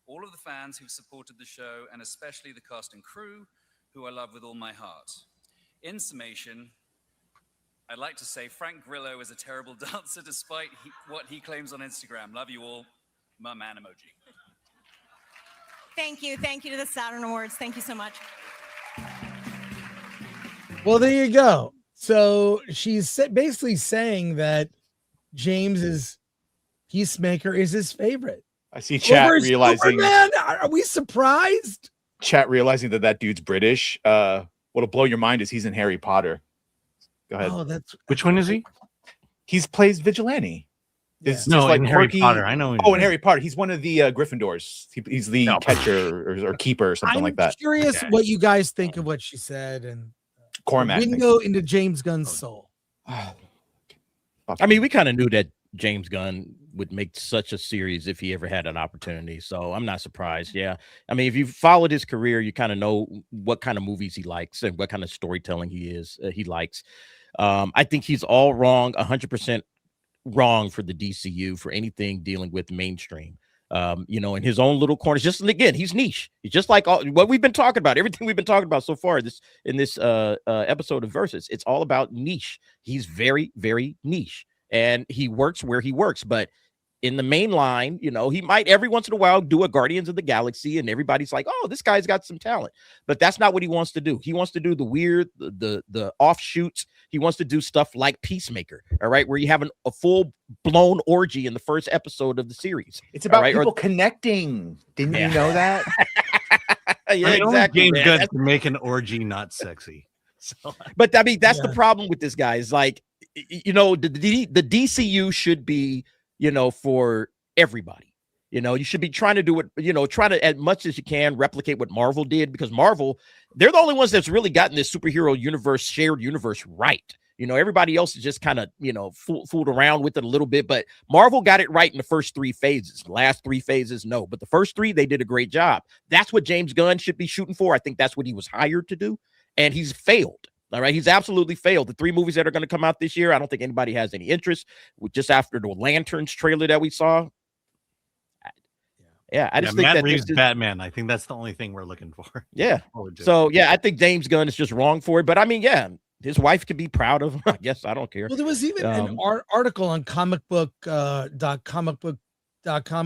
all of the fans who've supported the show, and especially the cast and crew, who I love with all my heart. In summation, I'd like to say Frank Grillo is a terrible dancer despite what he claims on Instagram. Love you all. My man emoji. Thank you. Thank you to the Saturn Awards. Thank you so much. Well, there you go. So she's basically saying that James's Peacemaker is his favorite. I see chat realizing. Superman? Are we surprised? Chat realizing that dude's British. What'll blow your mind is he's in Harry Potter. Go ahead. Oh, which one is he? He's plays Vigilante. Yeah. It's No, just like in quirky. Harry Potter. I know. Oh, in Harry Potter, he's one of the Gryffindors. He's the catcher or keeper or something like that. I'm curious what you guys think of what she said and Cormac. window into James Gunn's soul. I mean, we kind of knew that James Gunn would make such a series if he ever had an opportunity. So I'm not surprised. Yeah. I mean, if you followed his career, you kind of know what kind of movies he likes and what kind of storytelling he likes. I think he's all wrong, 100% wrong for the DCU for anything dealing with mainstream. In his own little corner. Just again, he's niche. He's just like all what we've been talking about, everything we've been talking about so far in this episode of Versus. It's all about niche. He's very, very niche, and he works where he works. But in the main line, he might every once in a while do a Guardians of the Galaxy, and everybody's like, "Oh, this guy's got some talent." But that's not what he wants to do. He wants to do the weird, the offshoots. He wants to do stuff like Peacemaker, all right, where you have a full-blown orgy in the first episode of the series. It's about people connecting. Didn't you know that? Yeah, exactly. James Gunn to make an orgy not sexy. So, but I mean, that's the problem with this guy. Is like, the DCU should be, for everybody. You should be trying to do it, try to, as much as you can, replicate what Marvel did, because Marvel, they're the only ones that's really gotten this superhero universe, shared universe right. Everybody else is just kind of, fooled around with it a little bit, but Marvel got it right in the first 3 phases. The last 3 phases, no. But the first 3, they did a great job. That's what James Gunn should be shooting for. I think that's what he was hired to do, and he's failed. All right, he's absolutely failed. The 3 movies that are going to come out this year, I don't think anybody has any interest. Just after the Lanterns trailer that we saw, I just think Matt that Reeves Batman. I think that's the only thing we're looking for. Yeah. So I think James Gunn is just wrong for it. But I mean, his wife could be proud of him. I guess I don't care. Well, there was even an article on comicbook.com.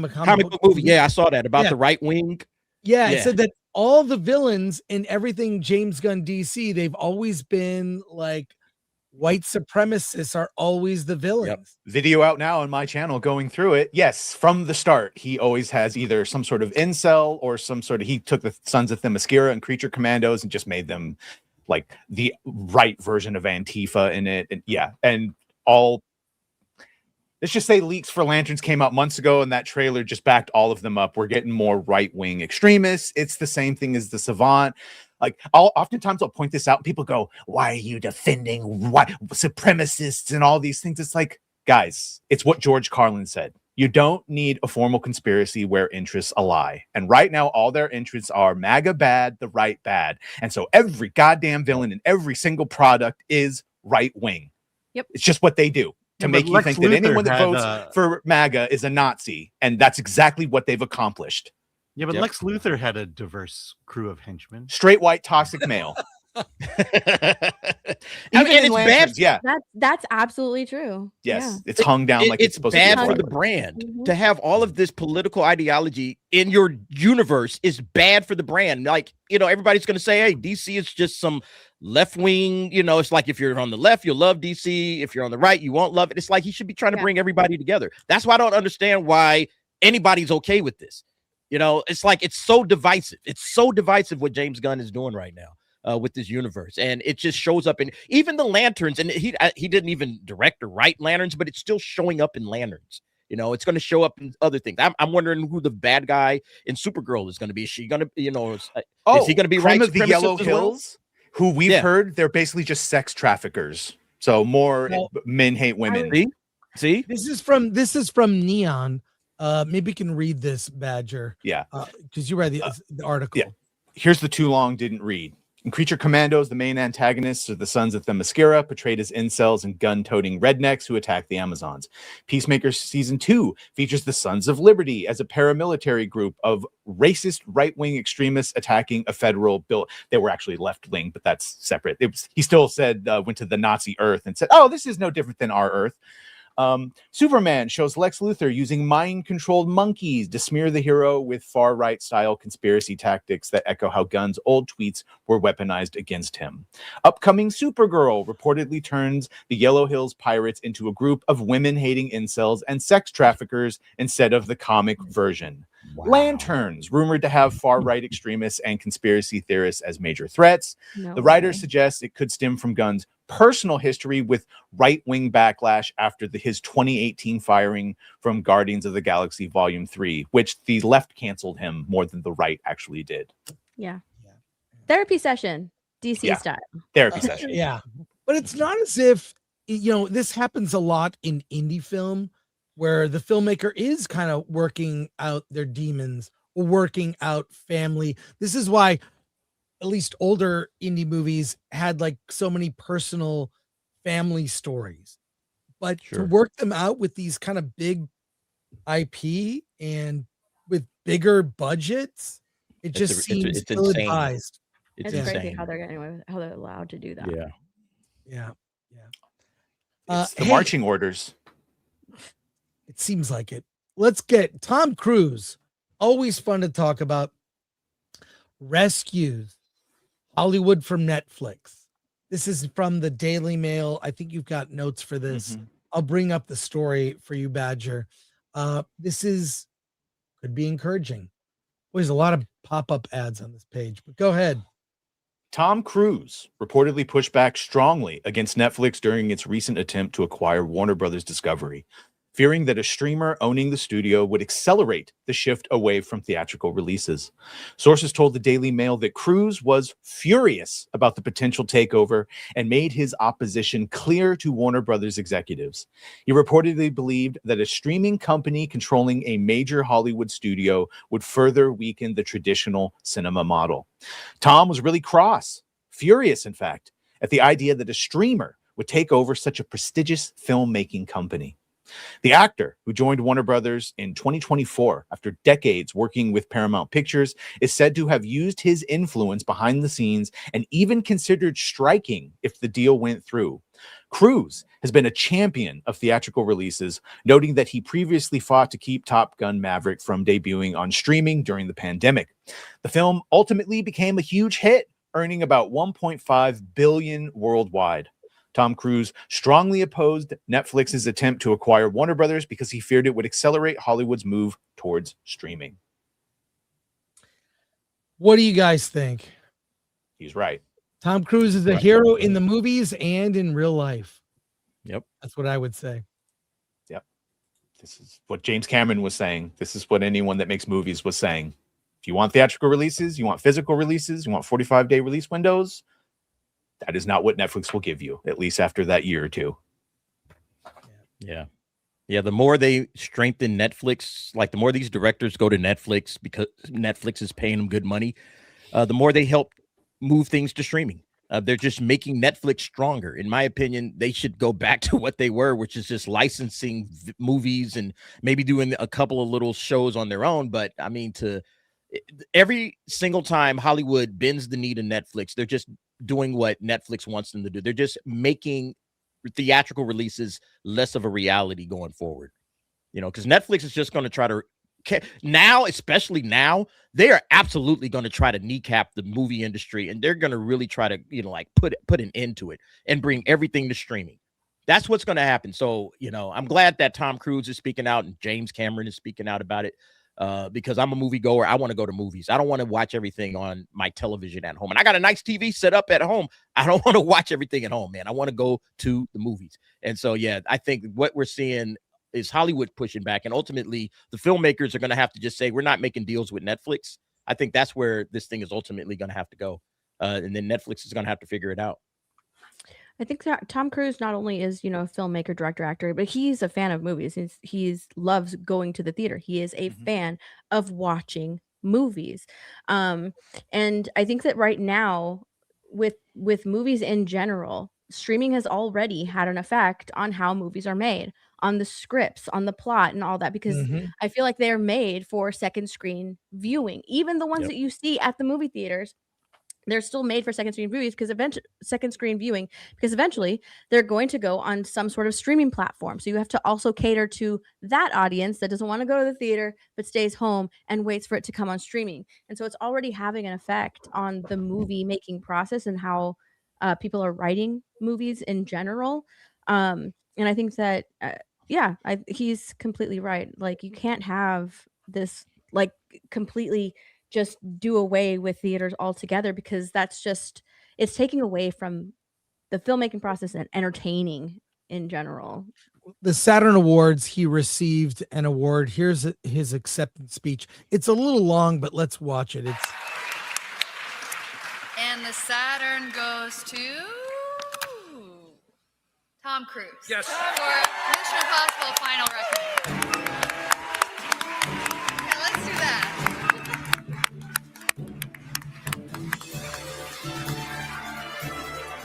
Comic book movie. Yeah, I saw that about the right wing. Yeah, it said that all the villains in everything James Gunn DC, they've always been like white supremacists are always the villains. Yep. Video out now on my channel going through it. Yes, from the start, he always has either some sort of incel or some sort of, he took the Sons of Themyscira and Creature Commandos and just made them like the right version of Antifa in it. And and all, let's just say leaks for Lanterns came out months ago and that trailer just backed all of them up. We're getting more right-wing extremists. It's the same thing as the Savant. Like, oftentimes I'll point this out and people go, why are you defending white supremacists and all these things? It's like, guys, it's what George Carlin said. You don't need a formal conspiracy where interests ally. And right now, all their interests are MAGA bad, the right bad. And so every goddamn villain in every single product is right wing. Yep. It's just what they do to make you think that anyone that votes for MAGA is a Nazi. And that's exactly what they've accomplished. Yeah, but Lex Luthor had a diverse crew of henchmen. Straight white toxic male. Even in Lanterns, yeah, that's absolutely true. Yes, yeah. it's hung down like it's supposed bad to be for the brand to have all of this political ideology in your universe is bad for the brand. Like, everybody's going to say, hey, DC is just some left wing, it's like if you're on the left, you'll love DC. If you're on the right, you won't love it. It's like he should be trying to bring everybody together. That's why I don't understand why anybody's okay with this. It's like it's so divisive. It's so divisive what James Gunn is doing right now. With this universe, and it just shows up in even the Lanterns, and he didn't even direct or write Lanterns, but it's still showing up in Lanterns. It's going to show up in other things. I'm wondering who the bad guy in Supergirl is going to be. Is she going to, is he going to be right of the Yellow Hills? Who we've heard they're basically just sex traffickers. So more men hate women. See, this is from Neon. Maybe you can read this, Badger. Yeah, because you read the article. Yeah. Here's the too long didn't read. In Creature Commandos, the main antagonists are the sons of Themyscira, portrayed as incels and gun-toting rednecks who attack the Amazons. Peacemaker Season 2 features the Sons of Liberty as a paramilitary group of racist right-wing extremists attacking a federal bill. They were actually left-wing, but that's separate. He still said, went to the Nazi Earth and said, oh, this is no different than our Earth. Superman shows Lex Luthor using mind-controlled monkeys to smear the hero with far-right style conspiracy tactics that echo how Gunn's old tweets were weaponized against him. Upcoming Supergirl reportedly turns the Yellow Hills Pirates into a group of women-hating incels and sex traffickers instead of the comic version. Wow. Lanterns, rumored to have far-right extremists and conspiracy theorists as major threats. The writer suggests it could stem from Gunn's personal history with right-wing backlash after his 2018 firing from Guardians of the Galaxy Volume 3, which the left canceled him more than the right actually did. Yeah. Therapy session, DC style. Therapy session. Yeah. But it's not as if, this happens a lot in indie film where the filmmaker is kind of working out their demons or working out family. This is why at least older indie movies had like so many personal family stories, but to work them out with these kind of big IP and with bigger budgets, it just seems ill-advised. It's crazy how they're getting away with, how they're allowed to do that. Yeah. It's the marching orders. It seems like it. Let's get Tom Cruise. Always fun to talk about. Rescues Hollywood from Netflix. This is from the Daily Mail. I think you've got notes for this. I'll bring up the story for you, Badger. This could be encouraging. There's a lot of pop-up ads on this page, but go ahead. Tom Cruise reportedly pushed back strongly against Netflix during its recent attempt to acquire Warner Brothers Discovery, fearing that a streamer owning the studio would accelerate the shift away from theatrical releases. Sources told the Daily Mail that Cruise was furious about the potential takeover and made his opposition clear to Warner Brothers executives. He reportedly believed that a streaming company controlling a major Hollywood studio would further weaken the traditional cinema model. Tom was really cross, furious, in fact, at the idea that a streamer would take over such a prestigious filmmaking company. The actor, who joined Warner Brothers in 2024 after decades working with Paramount Pictures, is said to have used his influence behind the scenes and even considered striking if the deal went through. Cruise has been a champion of theatrical releases, noting that he previously fought to keep Top Gun Maverick from debuting on streaming during the pandemic. The film ultimately became a huge hit, earning about $1.5 billion worldwide. Tom Cruise strongly opposed Netflix's attempt to acquire Warner Brothers because he feared it would accelerate Hollywood's move towards streaming. What do you guys think? He's right. Tom Cruise is a hero in the movies and in real life. Yep. That's what I would say. Yep. This is what James Cameron was saying. This is what anyone that makes movies was saying. If you want theatrical releases, you want physical releases, you want 45-day release windows, that is not what Netflix will give you, at least after that year or two. Yeah. Yeah, the more they strengthen Netflix, like the more these directors go to Netflix because Netflix is paying them good money, the more they help move things to streaming. They're just making Netflix stronger. In my opinion, they should go back to what they were, which is just licensing movies and maybe doing a couple of little shows on their own. But I mean, every single time Hollywood bends the knee to Netflix, they're just doing what Netflix wants them to do. They're just making theatrical releases less of a reality going forward, because Netflix is just going to try to now, especially now, they are absolutely going to try to kneecap the movie industry, and they're going to really try to, put an end to it and bring everything to streaming. That's what's going to happen. So, I'm glad that Tom Cruise is speaking out and James Cameron is speaking out about it. Because I'm a moviegoer. I want to go to movies. I don't want to watch everything on my television at home. And I got a nice TV set up at home. I don't want to watch everything at home, man. I want to go to the movies. And so, yeah, I think what we're seeing is Hollywood pushing back. And ultimately, the filmmakers are going to have to just say, we're not making deals with Netflix. I think that's where this thing is ultimately going to have to go. And then Netflix is going to have to figure it out. I think that Tom Cruise not only is, a filmmaker, director, actor, but he's a fan of movies. He's loves going to the theater. He is a fan of watching movies. And I think that right now with movies in general, streaming has already had an effect on how movies are made, on the scripts, on the plot and all that, because I feel like they're made for second screen viewing. Even the ones that you see at the movie theaters, they're still made for second screen viewing because eventually they're going to go on some sort of streaming platform. So you have to also cater to that audience that doesn't want to go to the theater but stays home and waits for it to come on streaming. And so it's already having an effect on the movie making process and how people are writing movies in general. And I think that he's completely right. Like, you can't have this like completely just do away with theaters altogether, because it's taking away from the filmmaking process and entertaining in general. The Saturn Awards, he received an award. Here's his acceptance speech. It's a little long, but let's watch it. And the Saturn goes to Tom Cruise. Yes. For Mission Impossible Final Reckoning. Okay, let's do that.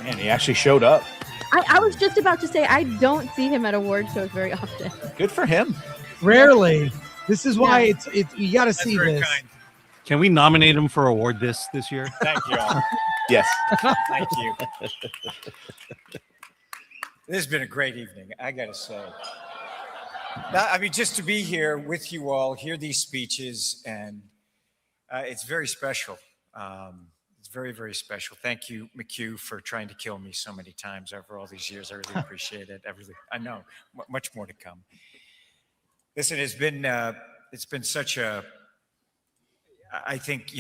Man, he actually showed up. I was just about to say, I don't see him at award shows very often. Good for him. Rarely. This is why it's you got to see this. Kind. Can we nominate him for award this year? Thank you all. Yes. Thank you. This has been a great evening, I got to say. I mean, just to be here with you all, hear these speeches, and it's very special. It's very, very special. Thank you, McHugh, for trying to kill me so many times over all these years. I really appreciate it. I know much more to come. Listen, it's been such a, I think,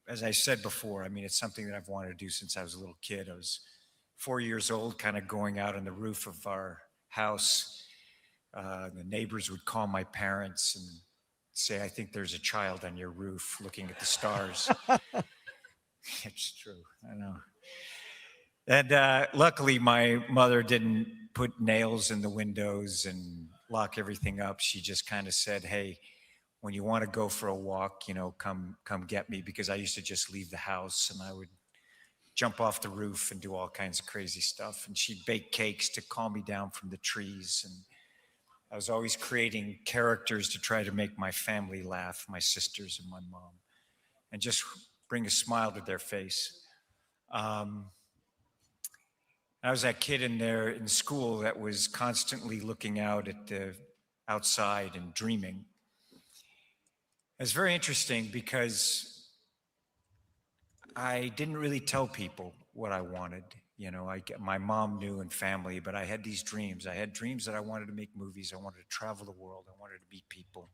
as I said before, I mean, it's something that I've wanted to do since I was a little kid. I was 4 years old, kind of going out on the roof of our house. The neighbors would call my parents and say, I think there's a child on your roof looking at the stars. It's true, I know. And luckily, my mother didn't put nails in the windows and lock everything up. She just kind of said, hey, when you want to go for a walk, come get me, because I used to just leave the house and I would jump off the roof and do all kinds of crazy stuff. And she'd bake cakes to calm me down from the trees. And I was always creating characters to try to make my family laugh, my sisters and my mom, and just bring a smile to their face. I was that kid in school that was constantly looking out at the outside and dreaming. It's very interesting because I didn't really tell people what I wanted. My mom knew and family, but I had these dreams. I had dreams that I wanted to make movies. I wanted to travel the world. I wanted to meet people.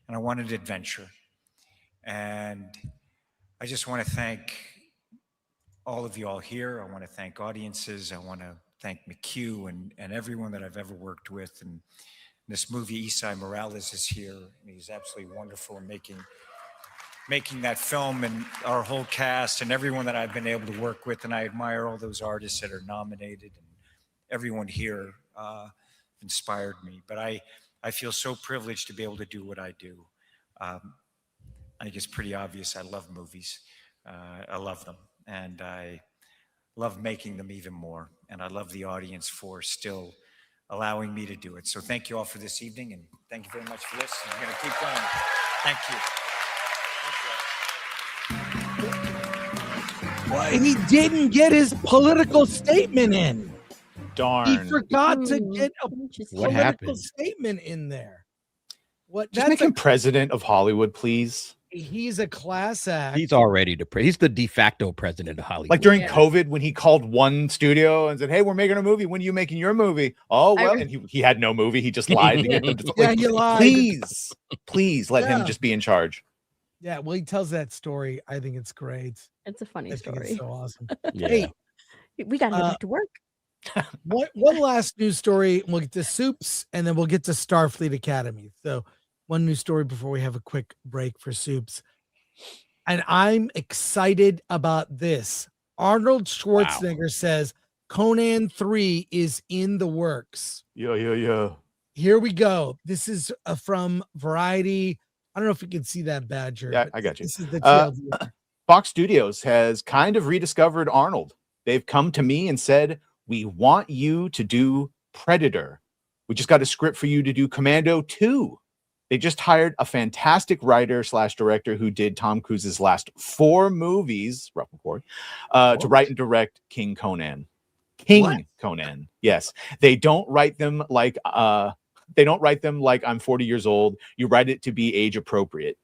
And I wanted adventure. And I just want to thank all of you all here. I want to thank audiences. I want to thank McHugh and everyone that I've ever worked with. And this movie, Isai Morales is here. And he's absolutely wonderful in making that film, and our whole cast and everyone that I've been able to work with. And I admire all those artists that are nominated and everyone here. inspired me. But I feel so privileged to be able to do what I do. I think it's pretty obvious. I love movies. I love them. And I love making them even more. And I love the audience for still allowing me to do it. So thank you all for this evening. And thank you very much for this. I'm going to keep going. Thank you. Well, he didn't get his political statement in. Darn. He forgot to get a political happened? statement in there. What? Just make him president of Hollywood, please. He's a class act. He's already he's the de facto president of Hollywood. Like during COVID, when he called one studio and said, "Hey, we're making a movie. When are you making your movie?" Oh well, and he had no movie. He just lied to get them to he lied. Please let him just be in charge. Yeah, well, he tells that story. I think it's great. It's a funny story. It's so awesome. Yeah. Hey, we got to get back to work. one last news story. We'll get to Soups, and then we'll get to Starfleet Academy. So one news story before we have a quick break for Soups. And I'm excited about this. Arnold Schwarzenegger says Conan 3 is in the works. Yeah. Here we go. This is from Variety. I don't know if you can see that badger. Yeah, I got you. This is the TLDR. Fox Studios has kind of rediscovered Arnold. They've come to me and said, "We want you to do Predator. We just got a script for you to do Commando 2. They just hired a fantastic writer/director who did Tom Cruise's last 4 movies, rough report, to write and direct King Conan. Conan. Yes. They don't write them like I'm 40 years old. You write it to be age appropriate.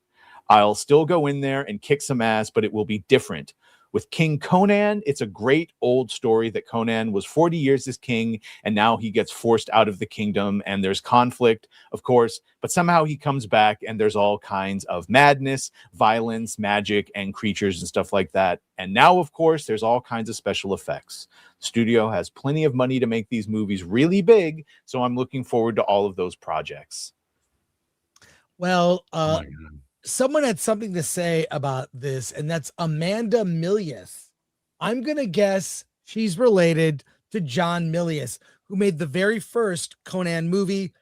I'll still go in there and kick some ass, but it will be different. With King Conan, it's a great old story that Conan was 40 years as king, and now he gets forced out of the kingdom, and there's conflict, of course, but somehow he comes back, and there's all kinds of madness, violence, magic, and creatures and stuff like that. And now, of course, there's all kinds of special effects. The studio has plenty of money to make these movies really big, so I'm looking forward to all of those projects. Well, someone had something to say about this, and that's Amanda Milius. I'm going to guess she's related to John Milius, who made the very first Conan movie.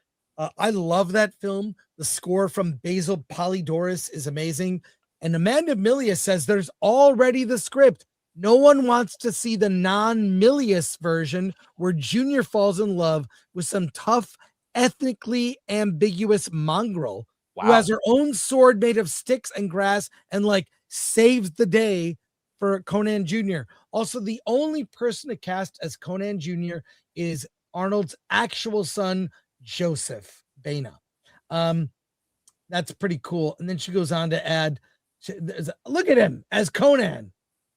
I love that film. The score from Basil Polydoros is amazing. And Amanda Milius says there's already the script. No one wants to see the non-Milius version where Junior falls in love with some tough, ethnically ambiguous mongrel who has her own sword made of sticks and grass and saves the day for Conan Jr. Also, the only person to cast as Conan Jr. is Arnold's actual son, Joseph Baena. That's pretty cool. And then she goes on to add, look at him as Conan.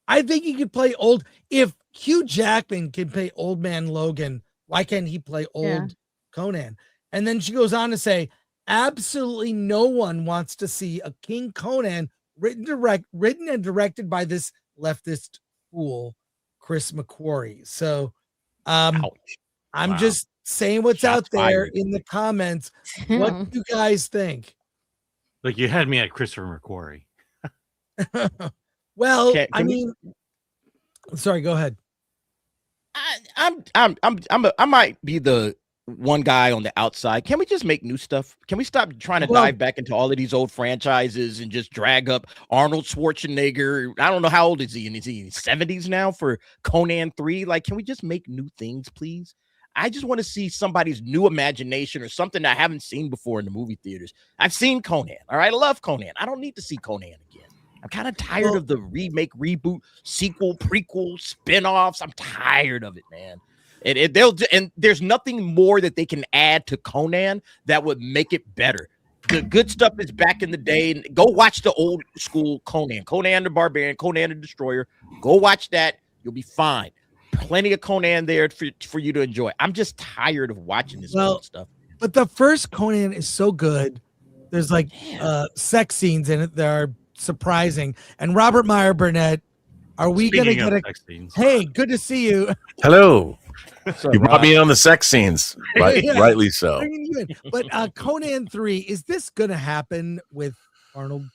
I think he could play old. If Hugh Jackman can play old man Logan, why can't he play old Conan? And then she goes on to say, absolutely no one wants to see a King Conan written and directed by this leftist fool, Chris McQuarrie. So I'm just saying what's out there in the comments. What do you guys think? Like, you had me at Christopher McQuarrie. Well, sorry, go ahead. I might be the one guy on the outside. Can we just make new stuff? Can we stop trying to dive back into all of these old franchises and just drag up Arnold Schwarzenegger? I don't know, how old is he? And is he in his 70s now for Conan 3? Like, can we just make new things, please? I just want to see somebody's new imagination or something I haven't seen before in the movie theaters. I've seen Conan. All right, I love Conan. I don't need to see Conan again. I'm kind of tired of the remake, reboot, sequel, prequel, spinoffs. I'm tired of it, man. And there's nothing more that they can add to Conan that would make it better. The good stuff is back in the day. Go watch the old school Conan the Barbarian, Conan the Destroyer. Go watch that. You'll be fine. Plenty of Conan there for you to enjoy. I'm just tired of watching this old stuff. But the first Conan is so good. There's sex scenes in it that are surprising. And Robert Meyer Burnett, are we going to get a hey, good to see you. Hello. You brought me on the sex scenes, right? Yeah. Rightly so. But Conan 3, is this going to happen with Arnold?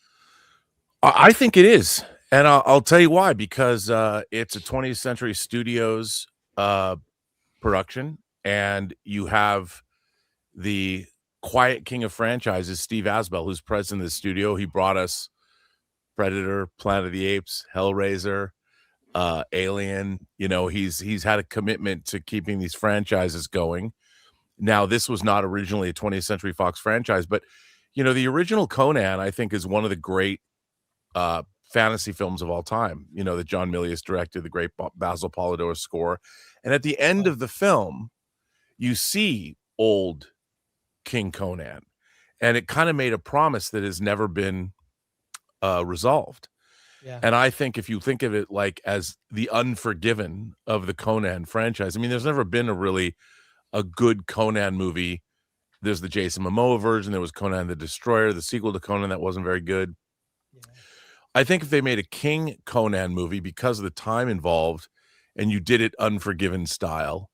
I think it is, and I'll tell you why. Because it's a 20th Century Studios production, and you have the quiet king of franchises, Steve Asbell, who's president of the studio. He brought us Predator, Planet of the Apes, Hellraiser, Alien. You know, he's had a commitment to keeping these franchises going. Now, this was not originally a 20th Century Fox franchise, but you know, the original Conan, I think, is one of the great fantasy films of all time. You know, that John Milius directed, the great Basil Polidor score. And at the end of the film, you see old King Conan, and it kind of made a promise that has never been resolved. Yeah. And I think if you think of it like as the Unforgiven of the Conan franchise, I mean, there's never been a good Conan movie. There's the Jason Momoa version. There was Conan the Destroyer, the sequel to Conan that wasn't very good. Yeah. I think if they made a King Conan movie, because of the time involved, and you did it Unforgiven style,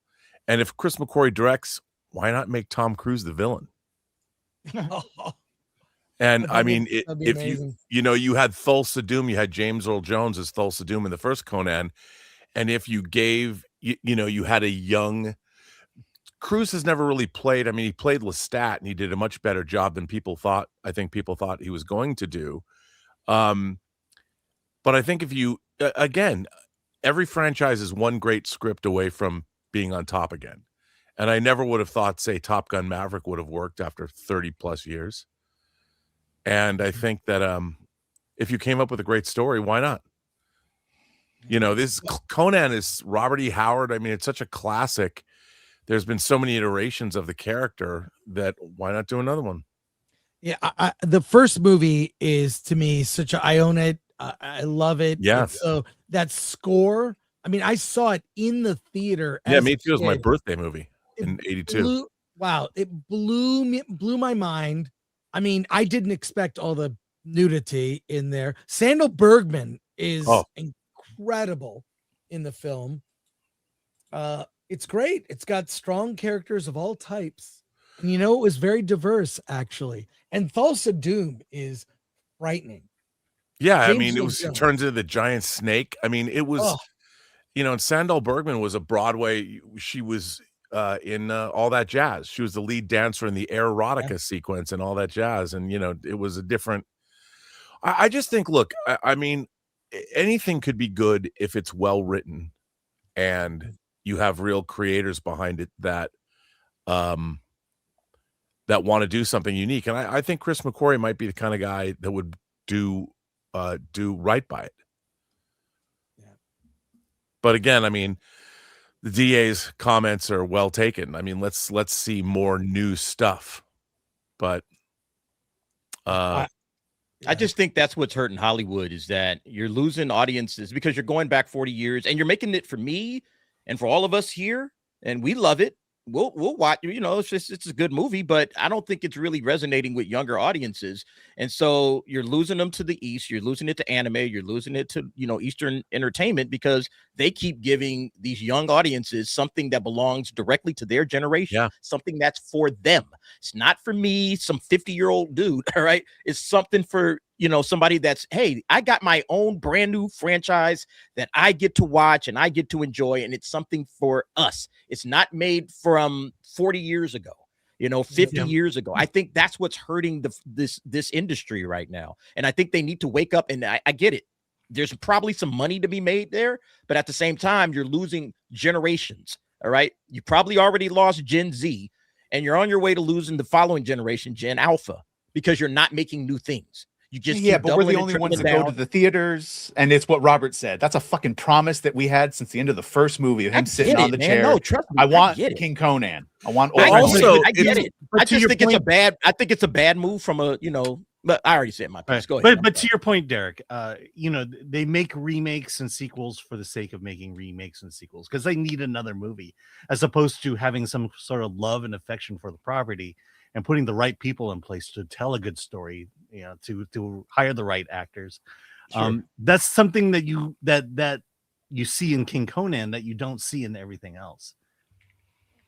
and if Chris McQuarrie directs, why not make Tom Cruise the villain? And I mean, if you had Thulsa Doom, you had James Earl Jones as Thulsa Doom in the first Conan, and if you gave, you had a young Cruise has never really played. I mean, he played Lestat, and he did a much better job than people thought. I think people thought he was going to do. But I think if you again, every franchise is one great script away from being on top again. And I never would have thought, say, Top Gun Maverick would have worked after 30 plus years. And I think that if you came up with a great story, why not? You know, this Conan is Robert E. Howard. I mean, it's such a classic. There's been so many iterations of the character that why not do another one? Yeah, the first movie is, to me, I own it. I love it. Yeah. So that score, I mean, I saw it in the theater. Yeah, me too. It was my birthday movie in 82. It blew my mind. I mean, I didn't expect all the nudity in there. Sandal Bergman is incredible in the film. It's great. It's got strong characters of all types. And it was very diverse, actually. And Thulsa Doom is frightening. Yeah, James, I mean, it turns into the giant snake. I mean, it was, and Sandal Bergman was a Broadway. She was in All That Jazz. She was the lead dancer in the erotica sequence and All That Jazz. And, it was a different. I just think, look, I mean, anything could be good if it's well written and you have real creators behind it that want to do something unique. And I think Chris McQuarrie might be the kind of guy that would do right by it. Yeah. But again, I mean, the DA's comments are well taken. I mean, let's see more new stuff. But I just think that's what's hurting Hollywood, is that you're losing audiences because you're going back 40 years and you're making it for me and for all of us here, and we love it. We'll watch, it's a good movie, but I don't think it's really resonating with younger audiences. And so you're losing them to the East, you're losing it to anime, you're losing it to, Eastern entertainment, because they keep giving these young audiences something that belongs directly to their generation, something that's for them. It's not for me, some 50-year-old dude. All right. It's something for, somebody that's, hey, I got my own brand new franchise that I get to watch and I get to enjoy. And it's something for us. It's not made from 40 years ago, 50 years ago. I think that's what's hurting this industry right now. And I think they need to wake up, and I get it. There's probably some money to be made there, but at the same time, you're losing generations. All right. You probably already lost Gen Z, and you're on your way to losing the following generation, Gen Alpha, because you're not making new things. You just but we're the only ones that go to the theaters, and it's what Robert said. That's a fucking promise that we had since the end of the first movie of him sitting on the chair. No, trust me, I want King Conan. I want. I get it. I just think it's a bad. I think it's a bad move from a. But I already said my piece. Go ahead. But to your point, Derek, they make remakes and sequels for the sake of making remakes and sequels because they need another movie, as opposed to having some sort of love and affection for the property and putting the right people in place to tell a good story, to hire the right actors. Sure. That's something that you see in King Conan that you don't see in everything else.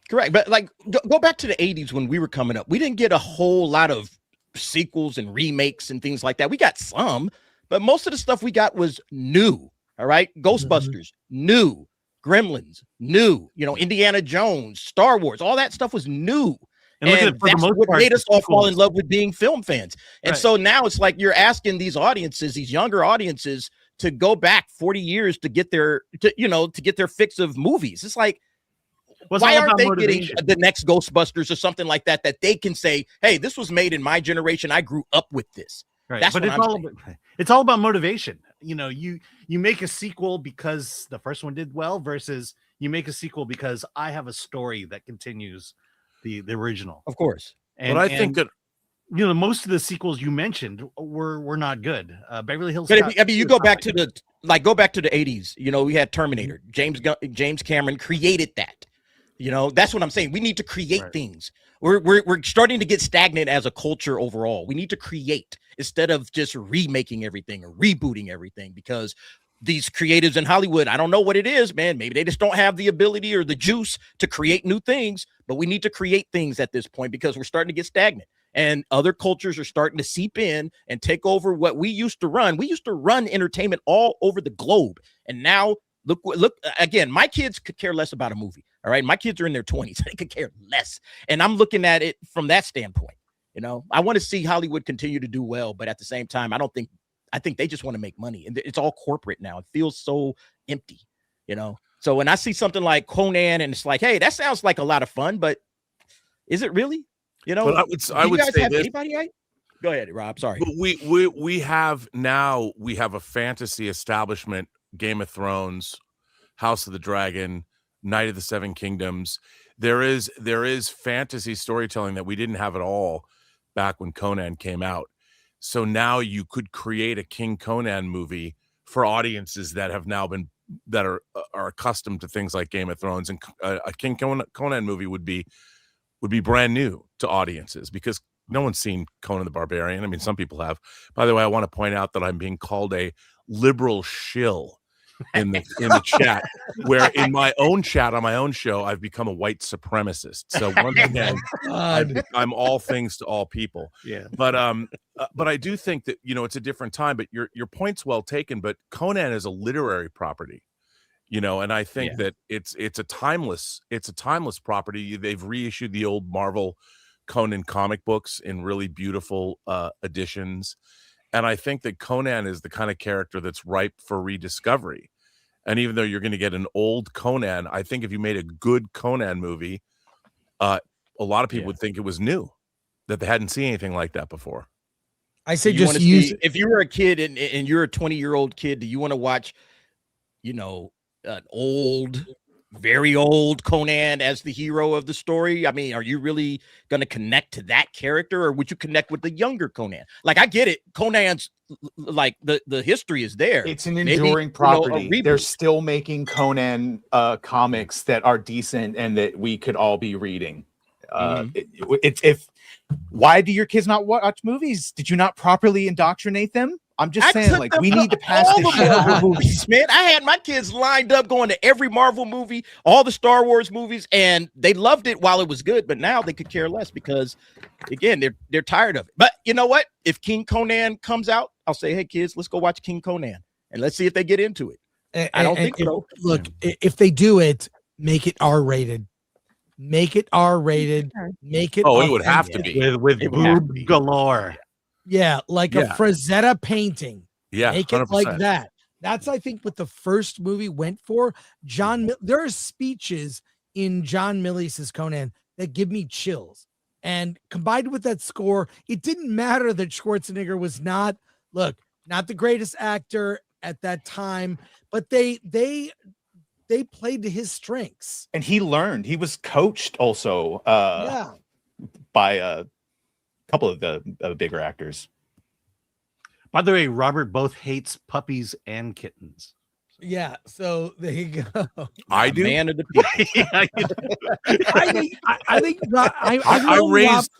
Correct. But like, go back to the 80s when we were coming up. We didn't get a whole lot of sequels and remakes and things like that. We got some, but most of the stuff we got was new. All right. Ghostbusters, new. Gremlins, new. Indiana Jones, Star Wars, all that stuff was new. And that's what made us all fall in love with being film fans. And so now it's like you're asking these audiences, these younger audiences, to go back 40 years to get their, to get their fix of movies. It's like, why aren't they getting the next Ghostbusters or something like that, that they can say, hey, this was made in my generation. I grew up with this. Right. That's but it's all about motivation. You make a sequel because the first one did well versus you make a sequel because I have a story that continues the original. Of course. And I think that most of the sequels you mentioned were not good. Beverly Hills. But you go back to the 80s. We had Terminator. James Cameron created that. That's what I'm saying. We need to create things. We're starting to get stagnant as a culture overall. We need to create instead of just remaking everything or rebooting everything, because these creatives in Hollywood, I don't know what it is, man. Maybe they just don't have the ability or the juice to create new things, but we need to create things at this point because we're starting to get stagnant. And other cultures are starting to seep in and take over what we used to run. We used to run entertainment all over the globe. And now look again, my kids could care less about a movie. All right. My kids are in their 20s. They could care less. And I'm looking at it from that standpoint. I want to see Hollywood continue to do well, but at the same time, I think they just want to make money, and it's all corporate now. It feels so empty, So when I see something like Conan and it's like, hey, that sounds like a lot of fun, but is it really? But I would say this. Anybody? Go ahead, Rob. Sorry. But we have a fantasy establishment, Game of Thrones, House of the Dragon, Night of the Seven Kingdoms. There is fantasy storytelling that we didn't have at all back when Conan came out. So now you could create a King Conan movie for audiences that are accustomed to things like Game of Thrones, and a King Conan movie would be brand new to audiences because no one's seen Conan the Barbarian. I mean, some people have. By the way, I want to point out that I'm being called a liberal shill in the chat, where in my own chat on my own show, I've become a white supremacist. So once again, I'm all things to all people. Yeah. But I do think that, it's a different time, but your point's well taken, but Conan is a literary property, and I think that it's a timeless property. They've reissued the old Marvel Conan comic books in really beautiful editions. And I think that Conan is the kind of character that's ripe for rediscovery. And even though you're going to get an old Conan, I think if you made a good Conan movie, a lot of people would think it was new, that they hadn't seen anything like that before. I say if you were a kid and you're a 20-year-old kid, do you want to watch, an old, very old Conan as the hero of the story? I mean, are you really going to connect to that character, or would you connect with the younger Conan? Like, I get it. Conan's like the history is there. It's an enduring property. They're still making Conan comics that are decent and that we could all be reading. Why do your kids not watch movies? Did you not properly indoctrinate them? I'm just saying, like, we need to pass this shit out. Movies, man. I had my kids lined up going to every Marvel movie, all the Star Wars movies, and they loved it while it was good. But now they could care less because, again, they're tired of it. But you know what? If King Conan comes out, I'll say, hey, kids, let's go watch King Conan, and let's see if they get into it. I don't think so. Look, if they do it, make it R-rated. Make it R-rated. Make it. Oh, it would have to be with boob galore. Yeah, like a Frazetta painting. Yeah, make it 100%. like that. That's, I think, what the first movie went for. There are speeches in John Milius's Conan that give me chills. And combined with that score, it didn't matter that Schwarzenegger was not the greatest actor at that time, but they played to his strengths. And he learned. He was coached also by a couple of the bigger actors. By the way, Robert both hates puppies and kittens. Yeah, so there you go. I do. Man of the people.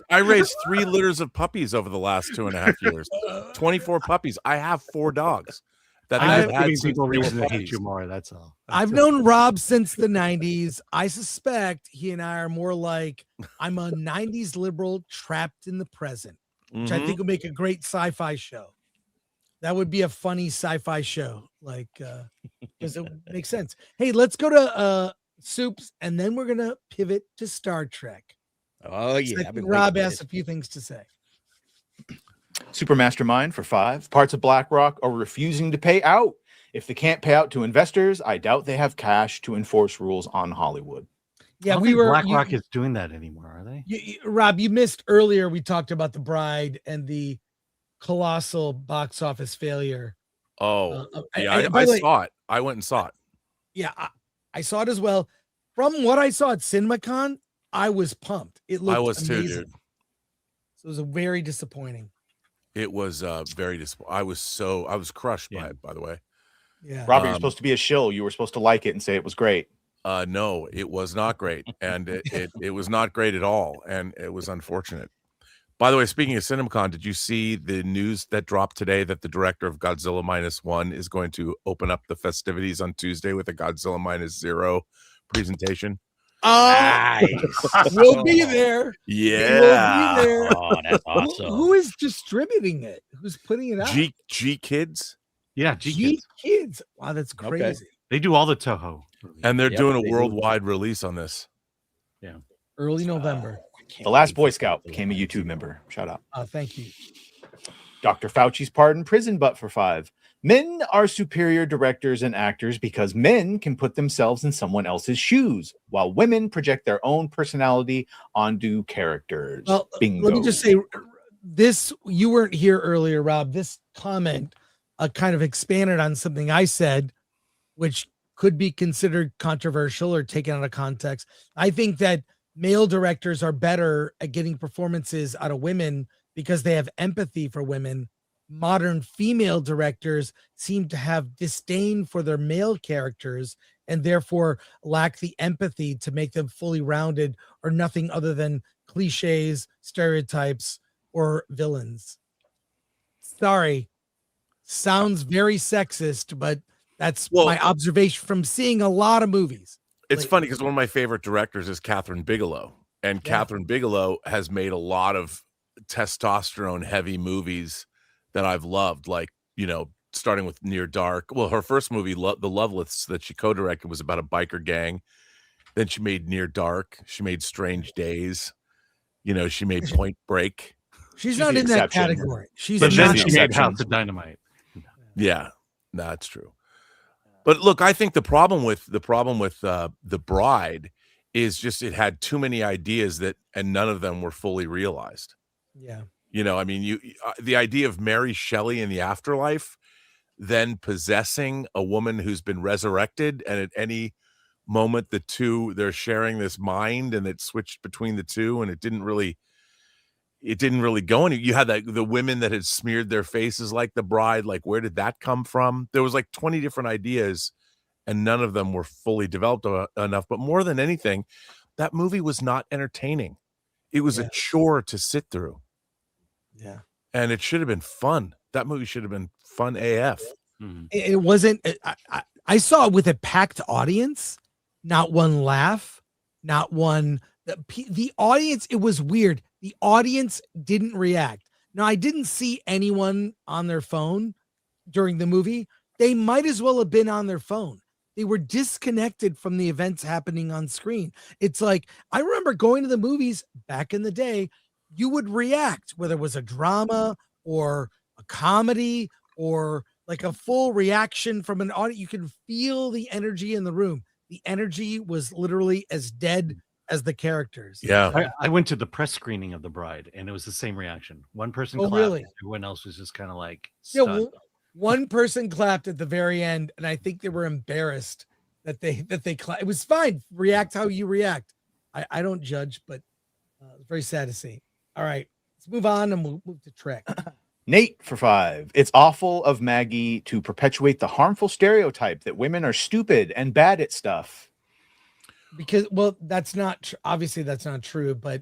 I raised 3 litters of puppies over the last 2.5 years. 24 puppies. I have 4 dogs. I've had people reason to hate you more. That's all. I've known Rob since the 90s. I suspect he and I are more like, I'm a 90s liberal trapped in the present, which I think would make a great sci-fi show. That would be a funny sci-fi show, like, because it makes sense. Hey, let's go to Soups, and then we're gonna pivot to Star Trek. Oh yeah, I think Rob has a few things to say. Super Mastermind for 5. Parts of BlackRock are refusing to pay out. If they can't pay out to investors, I doubt they have cash to enforce rules on Hollywood. Yeah, BlackRock is doing that anymore, are they? Rob, you missed earlier. We talked about The Bride and the colossal box office failure. Oh, I saw it. I went and saw it. Yeah, I saw it as well. From what I saw at CinemaCon, I was pumped. It looked amazing. Too, dude. So it was very disappointing. It was very disappointing. I was crushed by it, by the way. Yeah. Robert, you're supposed to be a shill. You were supposed to like it and say it was great. No, it was not great. And it was not great at all. And it was unfortunate. By the way, speaking of CinemaCon, did you see the news that dropped today that the director of Godzilla -1 is going to open up the festivities on Tuesday with a Godzilla -0 presentation? Nice. We'll be there. Yeah. We'll be there. Oh, that's awesome. Who is distributing it? Who's putting it out? G Kids? Yeah, G Kids. Wow, that's crazy. Okay. They do all the Toho. And they're doing a worldwide release on this. Yeah. Early November. The last Boy Scout became a YouTube member. Shout out. Thank you. Dr. Fauci's pardon prison butt for 5. Men are superior directors and actors because men can put themselves in someone else's shoes, while women project their own personality onto characters. Well, Bingo. let me just say this. You weren't here earlier, Rob. This comment kind of expanded on something I said, which could be considered controversial or taken out of context. I think that male directors are better at getting performances out of women because they have empathy for women. Modern female directors seem to have disdain for their male characters and therefore lack the empathy to make them fully rounded or nothing other than cliches, stereotypes, or villains. Sorry, sounds very sexist, but that's my observation from seeing a lot of movies. It's funny because one of my favorite directors is Catherine Bigelow, and Catherine Bigelow has made a lot of testosterone heavy movies that I've loved, like, starting with Near Dark. Well, her first movie, The Loveless, that she co-directed, was about a biker gang. Then she made Near Dark. She made Strange Days. She made Point Break. She's not in that category. But then she made House of Dynamite. Yeah, that's true. But look, I think the problem with The Bride is just it had too many ideas and none of them were fully realized. Yeah. The idea of Mary Shelley in the afterlife, then possessing a woman who's been resurrected, and at any moment they're sharing this mind, and it switched between the two, and it didn't really go any. You had the women that had smeared their faces like the bride. Like, where did that come from? There was like 20 different ideas, and none of them were fully developed enough. But more than anything, that movie was not entertaining. It was a chore to sit through. Yeah. And it should have been fun. That movie should have been fun AF. Mm-hmm. It wasn't. I saw it with a packed audience, not one laugh, not one. The audience, it was weird. The audience didn't react. Now, I didn't see anyone on their phone during the movie. They might as well have been on their phone. They were disconnected from the events happening on screen. It's like, I remember going to the movies back in the day. You would react, whether it was a drama or a comedy or like a full reaction from an audience. You can feel the energy in the room. The energy was literally as dead as the characters. Yeah. I went to the press screening of The Bride, and it was the same reaction. One person clapped, really? Everyone else was just kind of like Yeah, stunned. one person clapped at the very end, and I think they were embarrassed that they clapped. It was fine. React how you react. I don't judge, but it's very sad to see. All right, let's move on and we'll move to Trek. Nate for 5. It's awful of Maggie to perpetuate the harmful stereotype that women are stupid and bad at stuff. Because, that's not obviously that's not true, but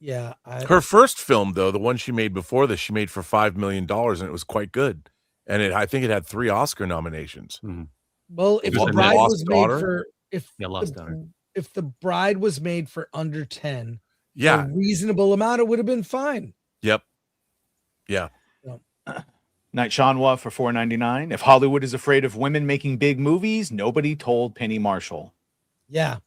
yeah. Her first film, though, the one she made before this, she made for $5 million, and it was quite good. And I think it had 3 Oscar nominations. Mm-hmm. Well, if the bride was made for if the bride was made for under 10, a reasonable amount, it would have been fine. Yep. Yeah. Night Shanwa for $4.99. If Hollywood is afraid of women making big movies, nobody told Penny Marshall. Yeah.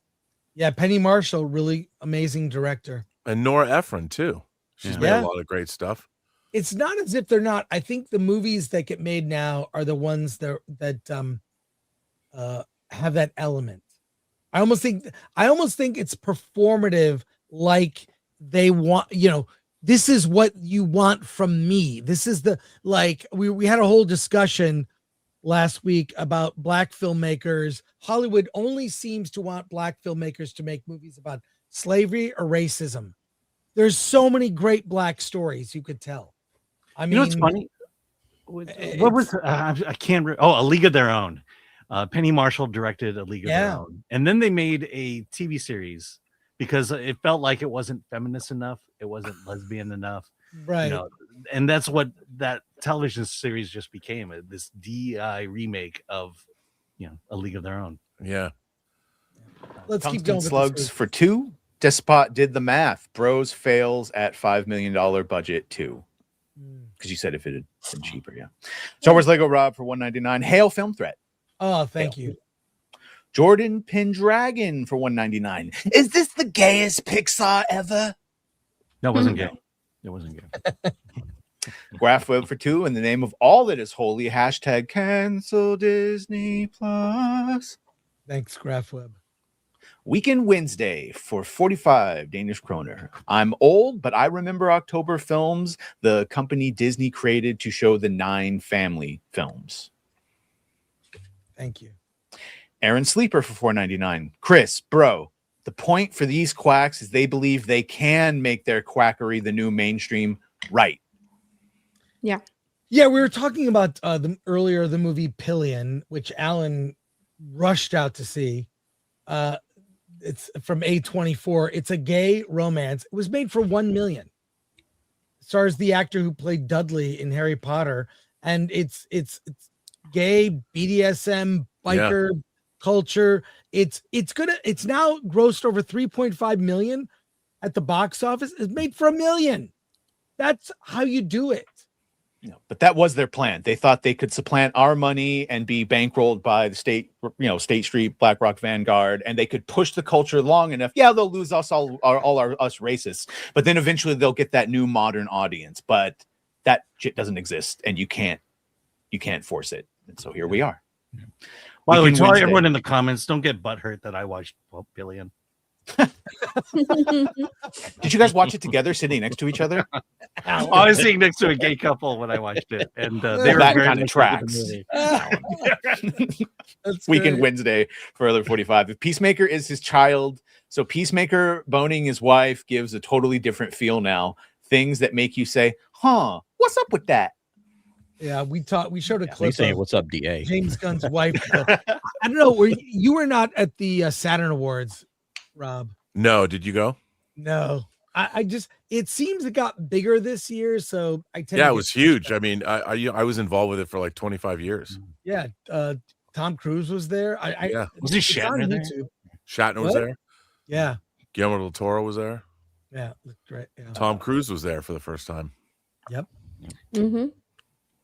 Penny Marshall, really amazing director. And Nora Ephron too. She's made a lot of great stuff. It's not as if they're not. I think the movies that get made now are the ones that have that element. I almost think it's performative, like they want, this is what you want from me. This is we had a whole discussion last week about Black filmmakers. Hollywood only seems to want Black filmmakers to make movies about slavery or racism. There's so many great Black stories you could tell. I mean, it's funny. What was I can't. A League of Their Own. Penny Marshall directed A League of Their Own, and then they made a TV series because it felt like it wasn't feminist enough, it wasn't lesbian enough, right? And that's what that television series just became, this DEI remake of A League of Their Own. Yeah. Let's keep going. Slugs for 2. Despot did the math. Bros fails at $5 million budget too. Because you said if it had been cheaper, Star Wars Lego Rob for $199. Hail Film Threat. Oh, thank you. Jordan Pendragon for $199. Is this the gayest Pixar ever? No, it wasn't gay. It wasn't gay. Graphweb for 2. In the name of all that is holy, hashtag cancel Disney Plus. Thanks, Graphweb. Weekend Wednesday for 45 Danish kroner. I'm old, but I remember October films, the company Disney created to show the 9 family films. Thank you. Aaron Sleeper for $4.99. Chris, bro, the point for these quacks is they believe they can make their quackery the new mainstream, right? Yeah. Yeah, we were talking about the movie Pillion, which Alan rushed out to see. It's from A24. It's a gay romance. It was made for $1 million. It stars the actor who played Dudley in Harry Potter, and it's gay BDSM biker culture. It's now grossed over 3.5 million at the box office. It's made for $1 million. That's how you do it. But that was their plan. They thought they could supplant our money and be bankrolled by the State Street, BlackRock, Vanguard, and they could push the culture long enough. Yeah, they'll lose us us racists, but then eventually they'll get that new modern audience. But that shit doesn't exist, and you can't force it. And so here we are. By the way, tell everyone in the comments, don't get butthurt that I watched Billion. Did you guys watch it together, sitting next to each other? I was sitting next to a gay couple when I watched it, and they were that very kind of tracks. Weekend Wednesday for other 45. If Peacemaker is his child, so Peacemaker boning his wife gives a totally different feel now. Things that make you say, "Huh, what's up with that?" Yeah, we showed a clip. Saying, "What's up, DA?" James Gunn's wife. I don't know. You were not at the Saturn Awards, Rob? No, did you go? No, I just, it seems it got bigger this year, so I tend it was huge. I mean, I was involved with it for like 25 years. Yeah, Tom Cruise was there. Was he Shatner there? Shatner was there. Yeah, Guillermo del Toro was there. Yeah, looked great. Yeah. Tom Cruise was there for the first time. Yep. Mm-hmm.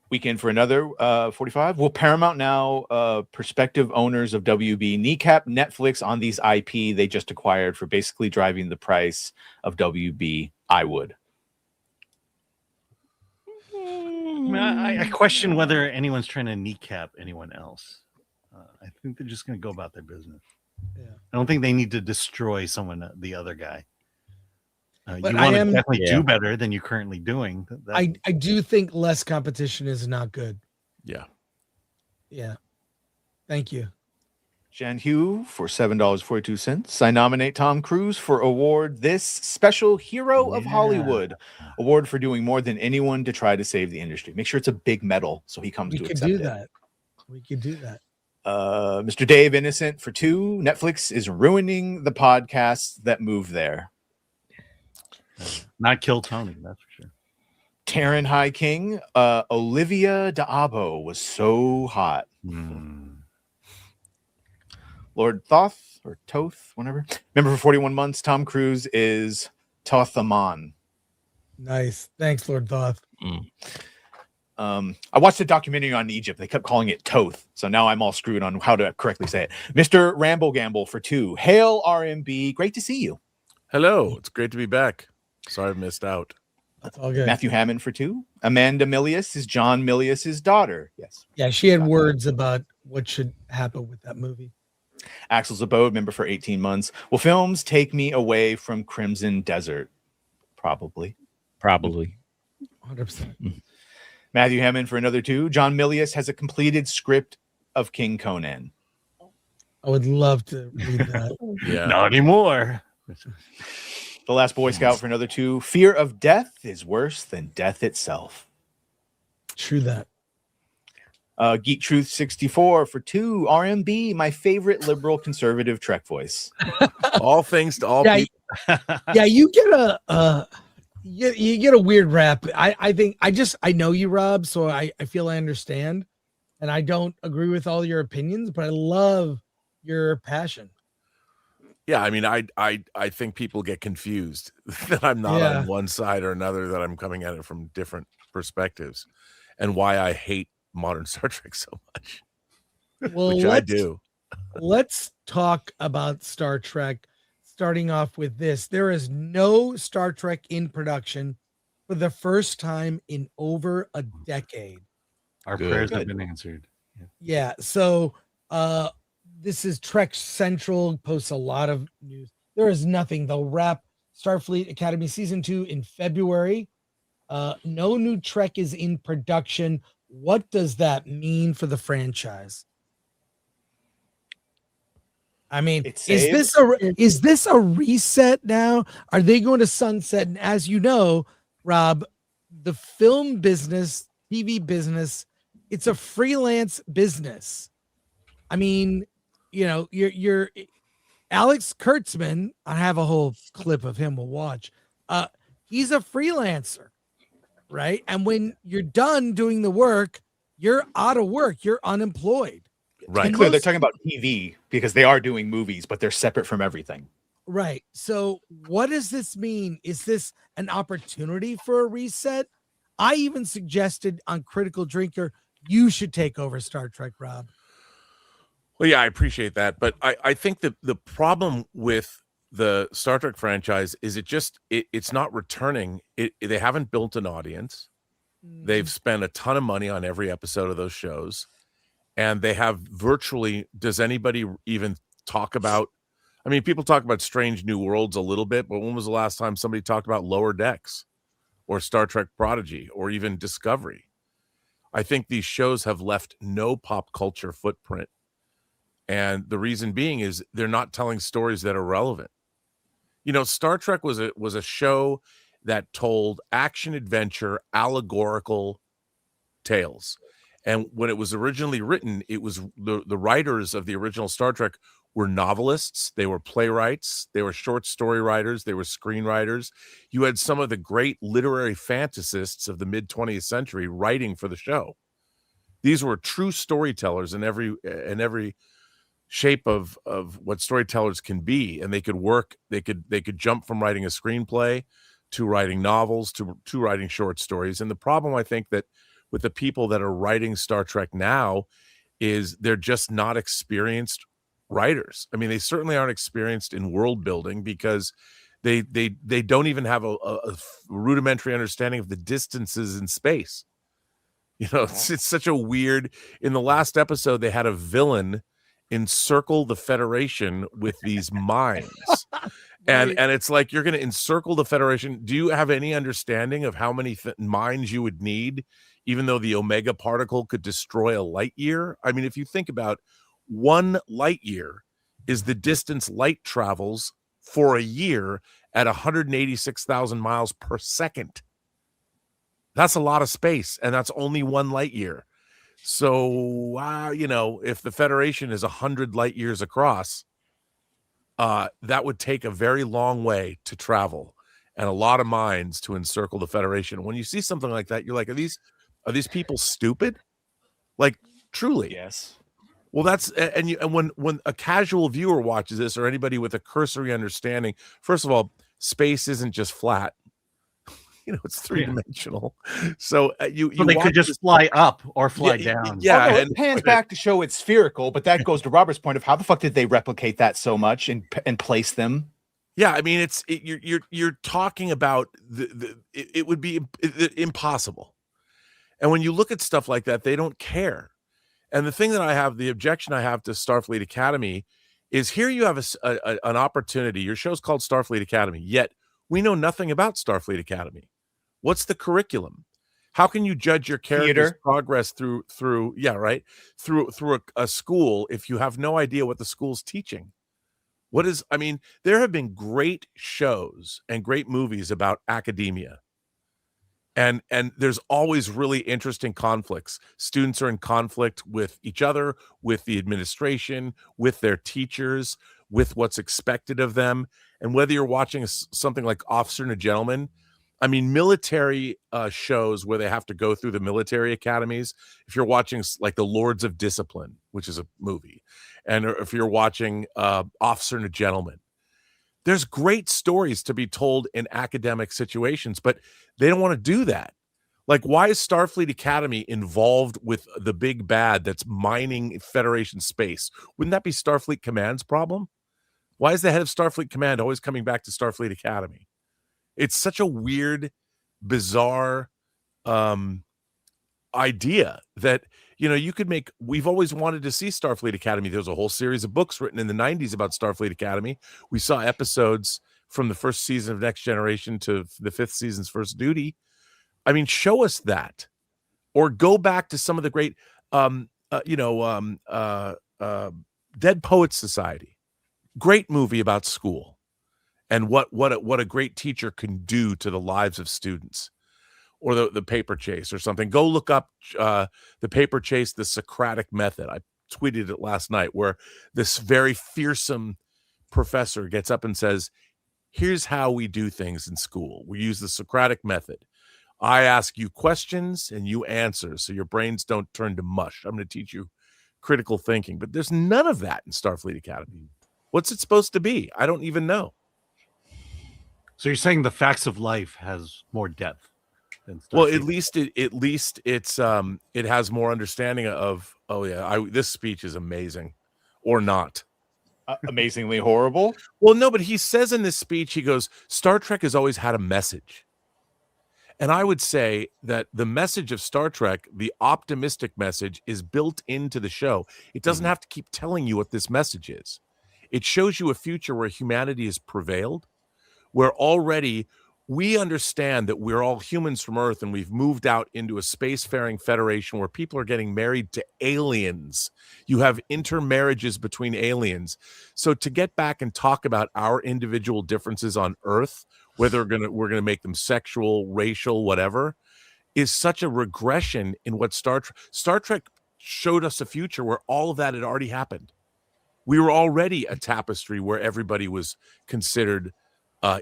Weekend for another 45. Will Paramount now prospective owners of WB kneecap Netflix on these IP they just acquired for basically driving the price of WB? I would. I question whether anyone's trying to kneecap anyone else. I think they're just going to go about their business. Yeah. I don't think they need to destroy the other guy. You But want I to am- definitely do better than you're currently doing. I do think less competition is not good. Yeah. Yeah. Thank you. Jan Hugh for $7.42. I nominate Tom Cruise for award this special Hero of Hollywood award for doing more than anyone to try to save the industry. Make sure it's a big medal so he comes We to could accept do it. that. We could do that. Mr. Dave Innocent for 2. Netflix is ruining the podcasts that move there. Not Kill Tony, that's for sure. Taryn High King, Olivia D'Abo was so hot. Lord Thoth or Toth, whatever. Remember, for 41 months, Tom Cruise is Tothamon. Nice. Thanks, Lord Thoth. I watched a documentary on Egypt. They kept calling it Toth, so now I'm all screwed on how to correctly say it. Mr. Ramble Gamble for 2. Hail RMB. Great to see you. Hello. It's great to be back. Sorry I missed out. That's all good. Matthew Hammond for 2. Amanda Milius is John Milius's daughter. Yes. Yeah, she had words about what should happen with that movie. Axel's Abode, member for 18 months. Will films take me away from Crimson Desert? Probably. 100%. Matthew Hammond for another 2. John Milius has a completed script of King Conan. I would love to read that. Yeah. Not anymore. The Last Boy Scout for another 2. Fear of death is worse than death itself. True that. Geek Truth 64 for 2. RMB, my favorite liberal conservative Trek voice. All things to all people. Yeah, you get you get a weird rap. I think I know you, Rob, so I feel I understand, and I don't agree with all your opinions, but I love your passion. Yeah, I mean, I think people get confused that I'm not on one side or another, that I'm coming at it from different perspectives, and why I hate modern Star Trek so much. Well, which I do. Let's talk about Star Trek, starting off with this. There is no Star Trek in production for the first time in over a decade. Our prayers have been answered. Yeah, so this is Trek Central, posts a lot of news. There is nothing. They'll wrap Starfleet Academy Season 2 in February. No new Trek is in production. What does that mean for the franchise? I mean, is this a reset now? Are they going to sunset? And as you know, Rob, the film business, TV business, it's a freelance business. I mean, you know, you're Alex Kurtzman. I have a whole clip of him. We'll watch. He's a freelancer, right? And when you're done doing the work, you're out of work. You're unemployed. Right. Clearly, they're talking about TV because they are doing movies, but they're separate from everything. Right. So what does this mean? Is this an opportunity for a reset? I even suggested on Critical Drinker, you should take over Star Trek, Rob. Well, yeah, I appreciate that. But I think that the problem with the Star Trek franchise is it's not returning. They haven't built an audience. They've spent a ton of money on every episode of those shows. And they have virtually, does anybody even talk about, I mean, people talk about Strange New Worlds a little bit, but when was the last time somebody talked about Lower Decks or Star Trek Prodigy or even Discovery? I think these shows have left no pop culture footprint. And the reason being is they're not telling stories that are relevant. You know, Star Trek was a show that told action adventure allegorical tales. And when it was originally written, it was the writers of the original Star Trek were novelists, they were playwrights, they were short story writers, they were screenwriters. You had some of the great literary fantasists of the mid 20th century writing for the show. These were true storytellers in every shape of what storytellers can be, and they could work. They could jump from writing a screenplay to writing novels to writing short stories. And the problem, I think, that with the people that are writing Star Trek now is they're just not experienced writers. I mean, they certainly aren't experienced in world building because they don't even have a rudimentary understanding of the distances in space. You know, it's such a weird. In the last episode, they had a villain encircle the Federation with these mines. And it's like, you're going to encircle the Federation. Do you have any understanding of how many mines you would need, even though the Omega particle could destroy a light year? I mean, if you think about 1 light year is the distance light travels for a year at 186,000 miles per second. That's a lot of space, and that's only 1 light year. So, you know, if the Federation is 100 light years across, that would take a very long way to travel and a lot of mines to encircle the Federation. When you see something like that, you're like, are these people stupid? Like, truly? Yes. Well, that's and when a casual viewer watches this, or anybody with a cursory understanding, first of all, space isn't just flat. You know, it's 3-dimensional. So so they could just fly up or fly down. Yeah, and it pans back to show it's spherical, but that goes to Robert's point of how the fuck did they replicate that so much and place them? Yeah, I mean, you're talking about it would be impossible. And when you look at stuff like that, they don't care. And the objection I have to Starfleet Academy is here you have an opportunity. Your show's called Starfleet Academy, yet we know nothing about Starfleet Academy. What's the curriculum? How can you judge your character's progress through a school if you have no idea what the school's teaching? There have been great shows and great movies about academia. And there's always really interesting conflicts. Students are in conflict with each other, with the administration, with their teachers, with what's expected of them. And whether you're watching something like Officer and a Gentleman, I mean, military shows where they have to go through the military academies. If you're watching like The Lords of Discipline, which is a movie, and if you're watching Officer and a Gentleman, there's great stories to be told in academic situations, but they don't want to do that. Like, why is Starfleet Academy involved with the big bad that's mining Federation space? Wouldn't that be Starfleet Command's problem? Why is the head of Starfleet Command always coming back to Starfleet Academy? It's such a weird, bizarre idea that, we've always wanted to see Starfleet Academy. There's a whole series of books written in the 90s about Starfleet Academy. We saw episodes from the first season of Next Generation to the 5th season's First Duty. I mean, show us that, or go back to some of the great, Dead Poets Society, great movie about school and what a great teacher can do to the lives of students. Or the paper chase or something. Go look up the paper chase, the Socratic method. I tweeted it last night, where this very fearsome professor gets up and says, here's how we do things in school. We use the Socratic method. I ask you questions and you answer so your brains don't turn to mush. I'm going to teach you critical thinking. But there's none of that in Starfleet Academy. What's it supposed to be? I don't even know. So you're saying the facts of life has more depth? Well, at least it has more understanding of, this speech is amazing, or not. Amazingly horrible. Well, no, but he says in this speech, he goes, Star Trek has always had a message. And I would say that the message of Star Trek, the optimistic message, is built into the show. It doesn't have to keep telling you what this message is. It shows you a future where humanity has prevailed, where already we understand that we're all humans from Earth and we've moved out into a spacefaring federation where people are getting married to aliens. You have intermarriages between aliens. So to get back and talk about our individual differences on Earth, whether we're gonna make them sexual, racial, whatever, is such a regression in what Star Trek showed us a future where all of that had already happened. We were already a tapestry where everybody was considered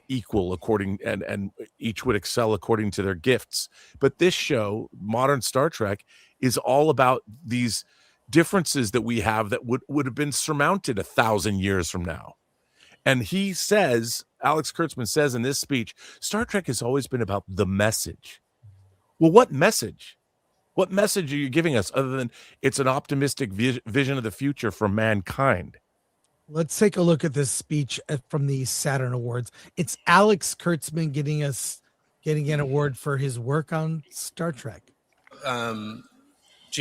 equal according, and each would excel according to their gifts. But this show, modern Star Trek, is all about these differences that we have that would have been surmounted 1,000 years from now. And he says, Alex Kurtzman says in this speech, Star Trek has always been about the message. Well, what message? What message are you giving us other than it's an optimistic vision of the future for mankind? Let's take a look at this speech from the Saturn Awards. It's Alex Kurtzman getting an award for his work on Star Trek. Gene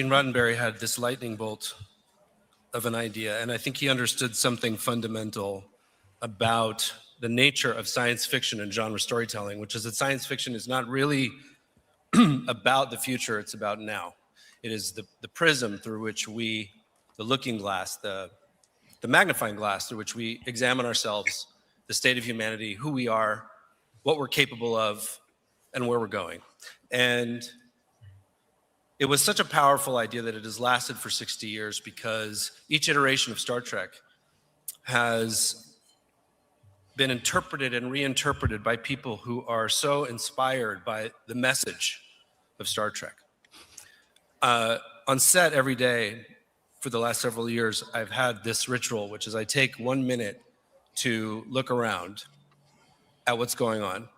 Roddenberry had this lightning bolt of an idea, and I think he understood something fundamental about the nature of science fiction and genre storytelling, which is that science fiction is not really about the future, it's about now. It is the prism through which the looking glass, the magnifying glass through which we examine ourselves, the state of humanity, who we are, what we're capable of, and where we're going. And it was such a powerful idea that it has lasted for 60 years because each iteration of Star Trek has been interpreted and reinterpreted by people who are so inspired by the message of Star Trek. On set every day, for the last several years, I've had this ritual, which is I take 1 minute to look around at what's going on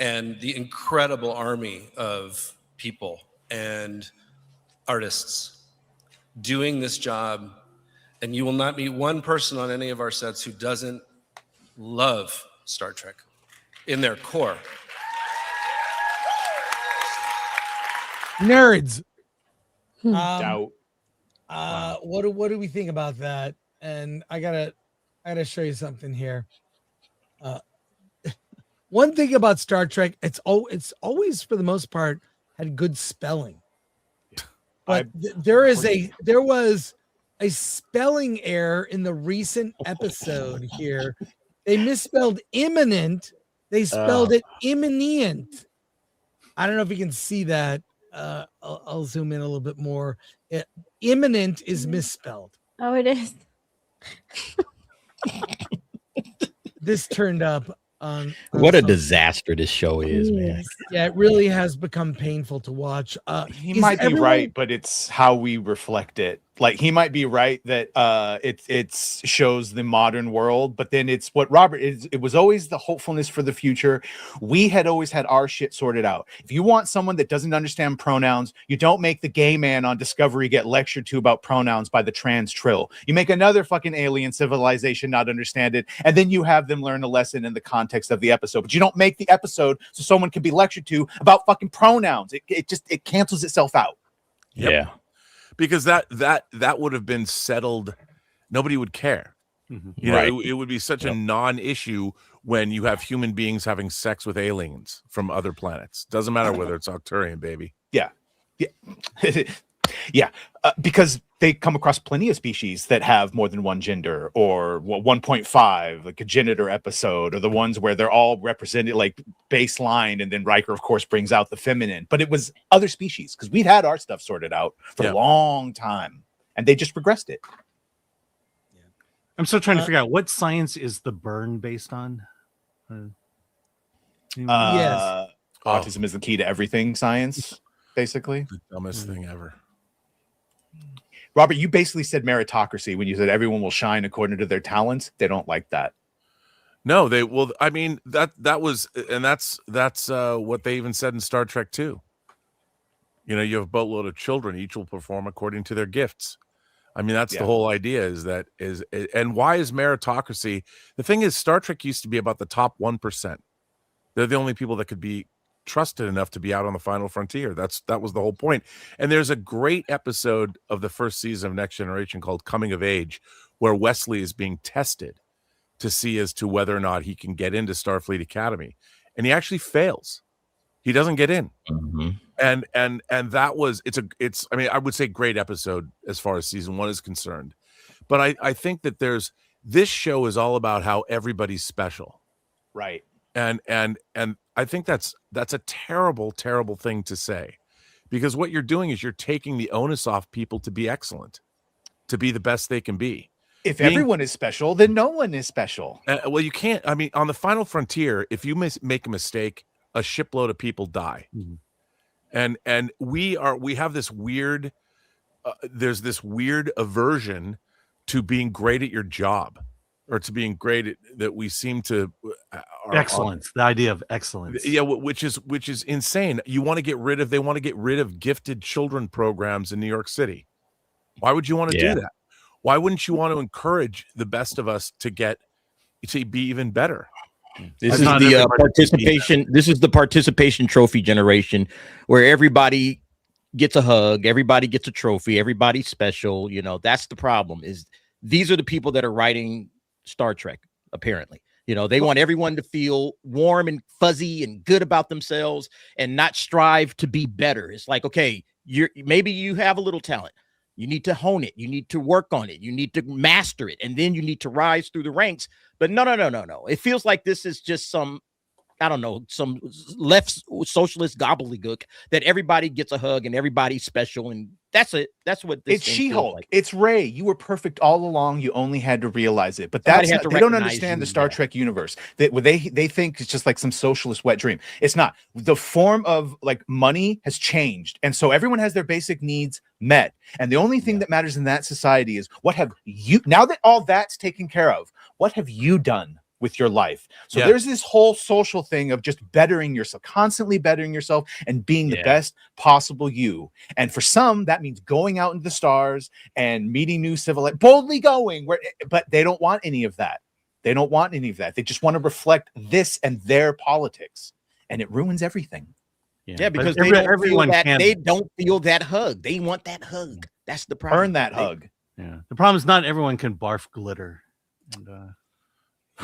and the incredible army of people and artists doing this job. And you will not meet one person on any of our sets who doesn't love Star Trek in their core. Nerds. Doubt. What do we think about that? And I gotta show you something here. One thing about Star Trek, it's always for the most part had good spelling. But there was a spelling error in the recent episode here. They misspelled imminent. They spelled it imminent. I don't know if you can see that. I'll zoom in a little bit more. Imminent is misspelled. Oh, it is. This turned up on what a disaster this show is, man. Yeah, it really has become painful to watch. He might be right, but it's how we reflect it. Like, he might be right that it shows the modern world, but then it's what Robert is. It was always the hopefulness for the future. We had always had our shit sorted out. If you want someone that doesn't understand pronouns, you don't make the gay man on Discovery get lectured to about pronouns by the trans trill. You make another fucking alien civilization not understand it, and then you have them learn a lesson in the context of the episode. But you don't make the episode so someone can be lectured to about fucking pronouns. It cancels itself out. Yep. Yeah. Because that would have been settled. Nobody would care. You know, it would be such a non-issue when you have human beings having sex with aliens from other planets. Doesn't matter whether it's Arcturian, baby. Yeah. Yeah. Because they come across plenty of species that have more than one gender, or 1.5, like a genitor episode, or the ones where they're all represented like baseline, and then Riker, of course, brings out the feminine. But it was other species, because we'd had our stuff sorted out for a long time, and they just regressed it. I'm still trying to figure out what science is the burn based on. Yes. Autism is the key to everything science, basically. The dumbest thing ever. Robert, you basically said meritocracy when you said everyone will shine according to their talents. They don't like that. No, they will. I mean, that's what they even said in Star Trek 2. You know, you have a boatload of children, each will perform according to their gifts. I mean, that's the whole idea and why is meritocracy? The thing is, Star Trek used to be about the top 1%. They're the only people that could be trusted enough to be out on the final frontier. That was the whole point. And there's a great episode of the first season of Next Generation called Coming of Age, where Wesley is being tested to see as to whether or not he can get into Starfleet Academy, and he actually fails. He doesn't get in. And that was I mean, I would say great episode as far as season 1 is concerned. But I think that this show is all about how everybody's special. Right. And I think that's a terrible, terrible thing to say, because what you're doing is you're taking the onus off people to be excellent, to be the best they can be. If everyone is special, then no one is special. Well, you can't. I mean, on the final frontier, if you make a mistake, a shipload of people die. And we have this weird, there's this weird aversion to being great at your job, or to being great at that. We seem to excellence, the idea of excellence. Yeah, which is insane. They want to get rid of gifted children programs in New York City. Why would you want to do that? Why wouldn't you want to encourage the best of us to be even better? This is the participation. This is the participation trophy generation, where everybody gets a hug, everybody gets a trophy, everybody's special. You know, that's the problem. Is these are the people that are writing Star Trek, apparently. You know, they want everyone to feel warm and fuzzy and good about themselves and not strive to be better. It's like, okay, maybe you have a little talent. You need to hone it. You need to work on it. You need to master it. And then you need to rise through the ranks. But no. It feels like this is just some left socialist gobbledygook that everybody gets a hug and everybody's special. And that's it. That's what this It's She-Hulk. Like. It's Ray. You were perfect all along. You only had to realize it. But they don't understand the Star Trek universe. They think it's just like some socialist wet dream. It's not. The form of like money has changed. And so everyone has their basic needs met. And the only thing that matters in that society is what have you, now that all that's taken care of, what have you done with your life? So there's this whole social thing of just bettering yourself, constantly bettering yourself and being the best possible you. And for some, that means going out into the stars and meeting new boldly going but they don't want any of that. They don't want any of that. They just want to reflect this and their politics, and it ruins everything. Yeah, because they don't feel that hug. They want that hug. That's the problem. Earn that hug. Yeah. The problem is not everyone can barf glitter. And,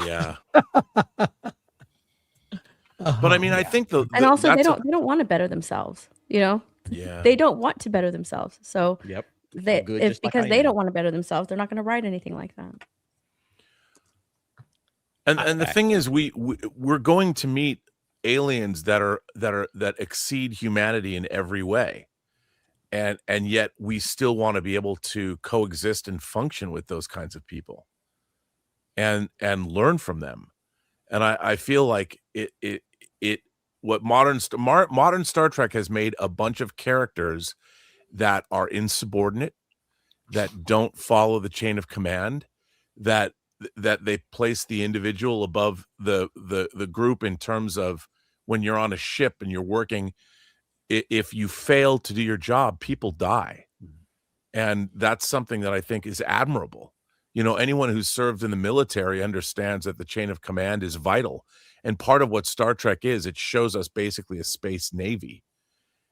yeah. But I mean, I think and also they don't want to better themselves. You know. Yeah. They don't want to better themselves. So yep. Because they don't want to better themselves, they're not going to write anything like that. And the thing is, we're going to meet aliens that exceed humanity in every way, and yet we still want to be able to coexist and function with those kinds of people, and learn from them. And I feel like what modern Star Trek has made a bunch of characters that are insubordinate, that don't follow the chain of command, that they place the individual above the group in terms of when you're on a ship and you're working, if you fail to do your job, people die. And that's something that I think is admirable. You know, anyone who's served in the military understands that the chain of command is vital. And part of what Star Trek is, it shows us basically a space navy.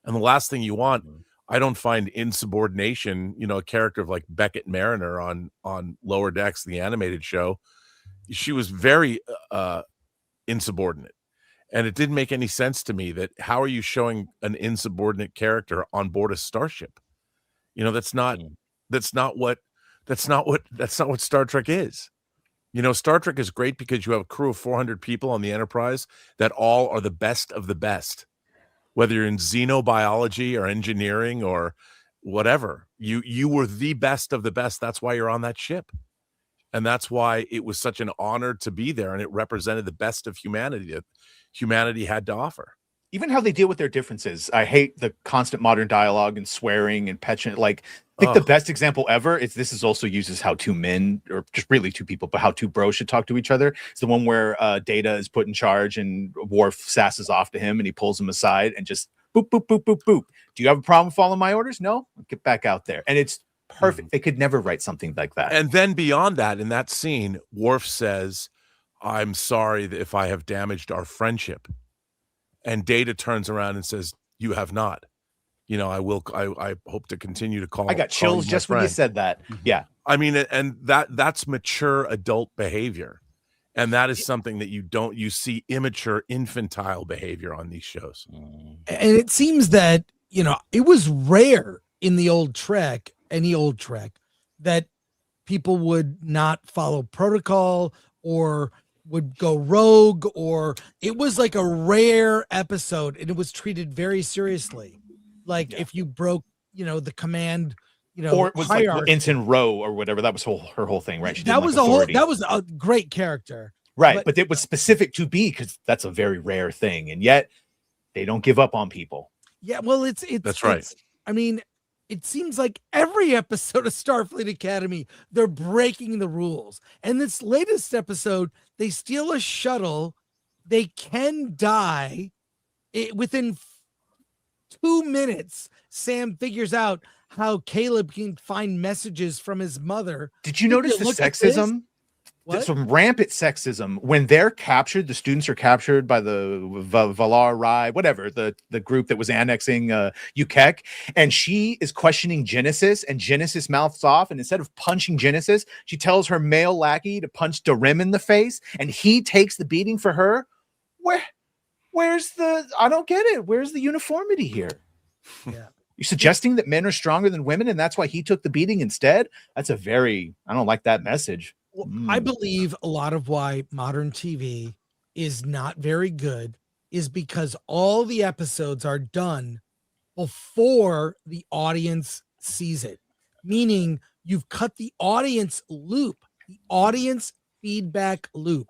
And the last thing you want, I don't find insubordination, you know, a character of like Beckett Mariner on Lower Decks, the animated show, she was very insubordinate. And it didn't make any sense to me that how are you showing an insubordinate character on board a starship? You know, that's not what Star Trek is. You know, Star Trek is great because you have a crew of 400 people on the Enterprise that all are the best of the best. Whether you're in xenobiology or engineering or whatever, you were the best of the best. That's why you're on that ship. And that's why it was such an honor to be there. And it represented the best of humanity that humanity had to offer. Even how they deal with their differences. I hate the constant modern dialogue and swearing and petulant. Like, I think the best example ever is this is also used as how two men, or just really two people, but how two bros should talk to each other. It's the one where Data is put in charge and Worf sasses off to him and he pulls him aside and just boop, boop, boop, boop, boop. Do you have a problem following my orders? No? Get back out there. And it's perfect. They could never write something like that. And then beyond that, in that scene, Worf says, I'm sorry if I have damaged our friendship. And Data turns around and says, you have not. You know, I hope to continue to call. I got chills just when you said that. Yeah. I mean, and that's mature adult behavior. And that is something that you see immature, infantile behavior on these shows. And it seems that, you know, it was rare in the old Trek, any old Trek, that people would not follow protocol or would go rogue, or it was like a rare episode and it was treated very seriously. Like if you broke, you know, the command, you know, or it was hierarchy. Like Ensign Rowe or whatever. That was her whole thing, right? That was a great character. Right. But it was specific to B because that's a very rare thing. And yet they don't give up on people. Yeah. Well, that's right. I mean, it seems like every episode of Starfleet Academy, they're breaking the rules. And this latest episode, they steal a shuttle. They can die. Within 2 minutes, Sam figures out how Caleb can find messages from his mother. Did you notice the sexism? Some rampant sexism when they're captured. The students are captured by the Valar Rai, whatever, the group that was annexing Ukek, and she is questioning Genesis, and Genesis mouths off, and instead of punching Genesis, she tells her male lackey to punch Darim in the face, and he takes the beating for her. Where's the? I don't get it. Where's the uniformity here? Yeah. You're suggesting that men are stronger than women, and that's why he took the beating instead? That's I don't like that message. Well, I believe a lot of why modern TV is not very good is because all the episodes are done before the audience sees it. Meaning you've cut the audience loop, the audience feedback loop.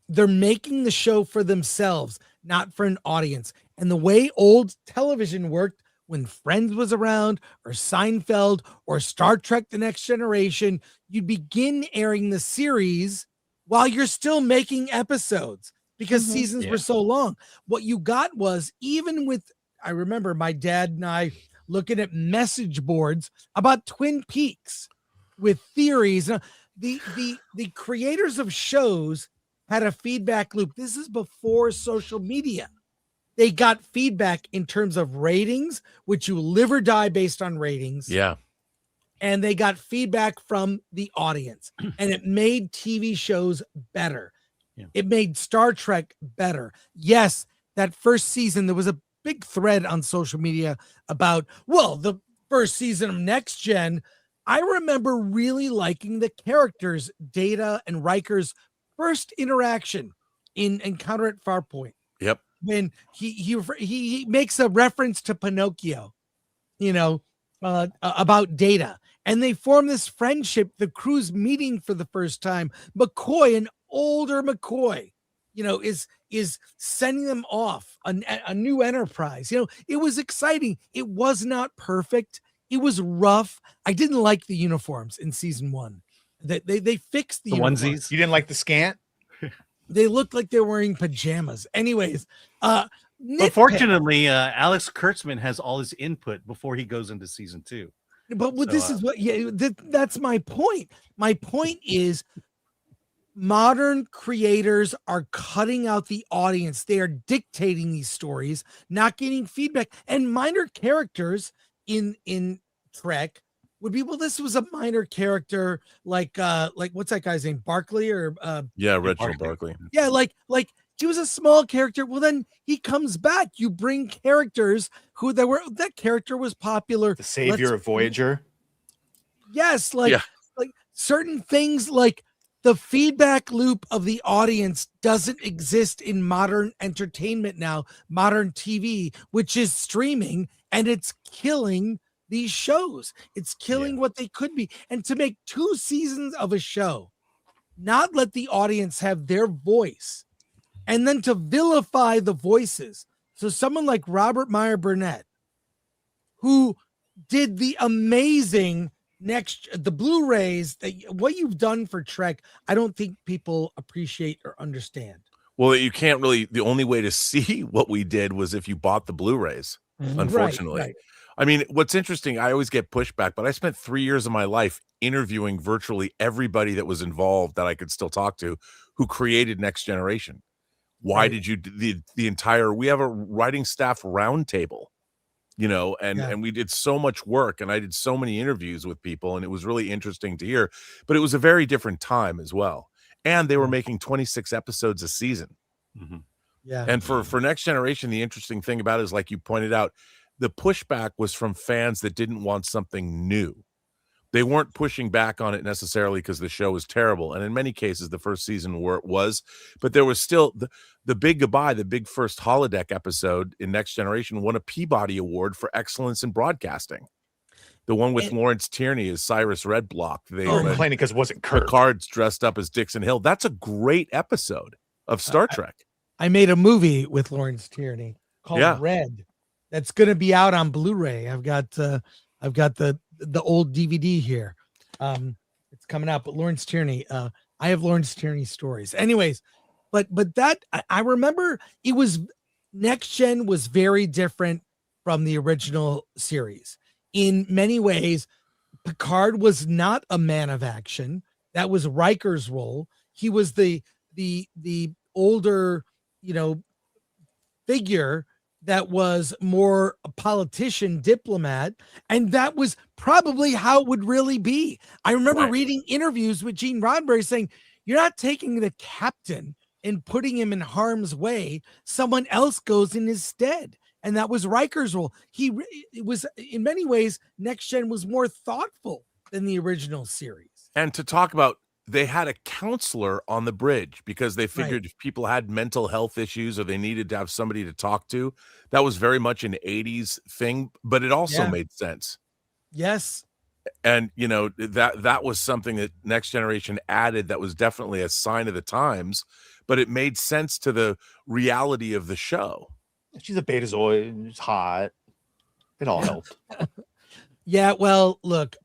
They're making the show for themselves, not for an audience. And the way old television worked when Friends was around, or Seinfeld, or Star Trek The Next Generation, you'd begin airing the series while you're still making episodes because seasons were so long. What you got was, even with, I remember my dad and I looking at message boards about Twin Peaks with theories. the creators of shows had a feedback loop. This is before social media. They got feedback in terms of ratings, which you live or die based on ratings. Yeah. And they got feedback from the audience, and it made TV shows better. Yeah. It made Star Trek better. Yes, that first season, there was a big thread on social media about, well, the first season of Next Gen. I remember really liking the characters, Data and Riker's first interaction in Encounter at Farpoint. Yep. When he makes a reference to Pinocchio, about Data, and they form this friendship. The crew's meeting for the first time. McCoy, an older McCoy, is sending them off a new Enterprise. It was exciting. It was not perfect. It was rough. I didn't like the uniforms in season 1. They fixed the uniforms. onesies. You didn't like the scant? They looked like they were wearing pajamas. Anyways, but fortunately, Alex Kurtzman has all his input before he goes into season 2. But this is what, that's my point. My point is, modern creators are cutting out the audience. They are dictating these stories, not getting feedback. And minor characters in Trek would be, well, this was a minor character, like what's that guy's name? Barkley or Reginald Barkley. Yeah, like he was a small character. Well, then he comes back. You bring characters that character was popular. The savior of Voyager. Yes, like certain things, like the feedback loop of the audience doesn't exist in modern entertainment now, modern TV, which is streaming, and it's killing these shows. It's killing what they could be. And to make 2 seasons of a show, not let the audience have their voice, and then to vilify the voices. So someone like Robert Meyer Burnett, who did the amazing the Blu-rays, what you've done for Trek, I don't think people appreciate or understand. Well, you can't really, the only way to see what we did was if you bought the Blu-rays, unfortunately. Right. I mean, what's interesting, I always get pushback, but I spent 3 years of my life interviewing virtually everybody that was involved that I could still talk to who created Next Generation. Why did you the entire, we have a writing staff roundtable, and we did so much work, and I did so many interviews with people, and it was really interesting to hear, but it was a very different time as well. And they were making 26 episodes a season. Mm-hmm. Yeah. And for Next Generation, the interesting thing about it is, like you pointed out, the pushback was from fans that didn't want something new. They weren't pushing back on it necessarily because the show was terrible. And in many cases, the first season was, but there was still the big goodbye, the big first holodeck episode in Next Generation won a Peabody Award for excellence in broadcasting. The one with Lawrence Tierney as Cyrus Redblock. They were complaining because it wasn't Kirk. Picard's dressed up as Dixon Hill. That's a great episode of Star Trek. I made a movie with Lawrence Tierney called Red. That's going to be out on Blu-ray. I've got the old DVD here. It's coming out, but Lawrence Tierney, I have Lawrence Tierney stories. Anyways, but that I remember it was Next Gen was very different from the original series. In many ways, Picard was not a man of action. That was Riker's role. He was the older, figure that was more a politician, diplomat, and that was probably how it would really be. I remember reading interviews with Gene Roddenberry saying, you're not taking the captain and putting him in harm's way. Someone else goes in his stead. And that was Riker's role. It was, in many ways, Next Gen was more thoughtful than the original series. And to talk about, they had a counselor on the bridge because they figured if people had mental health issues or they needed to have somebody to talk to, that was very much an 80s thing, but it also made sense. Yes. And, that was something that Next Generation added that was definitely a sign of the times, but it made sense to the reality of the show. She's a Betazoid. It's hot. It all helped. Yeah. Well, look,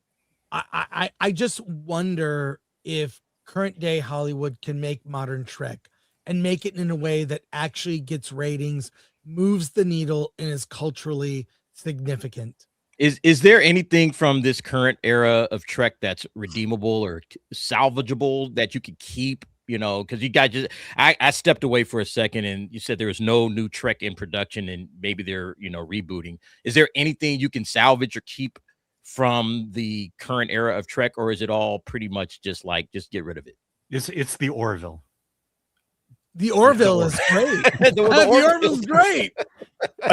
I just wonder if current day Hollywood can make modern Trek and make it in a way that actually gets ratings, moves the needle, and is culturally significant. Is there anything from this current era of Trek that's redeemable or salvageable that you could keep? You know, because you guys just I stepped away for a second, and you said there was no new Trek in production, and maybe they're rebooting. Is there anything you can salvage or keep from the current era of Trek, or is it all pretty much just get rid of it? It's the Orville. The Orville is great. The Orville is great.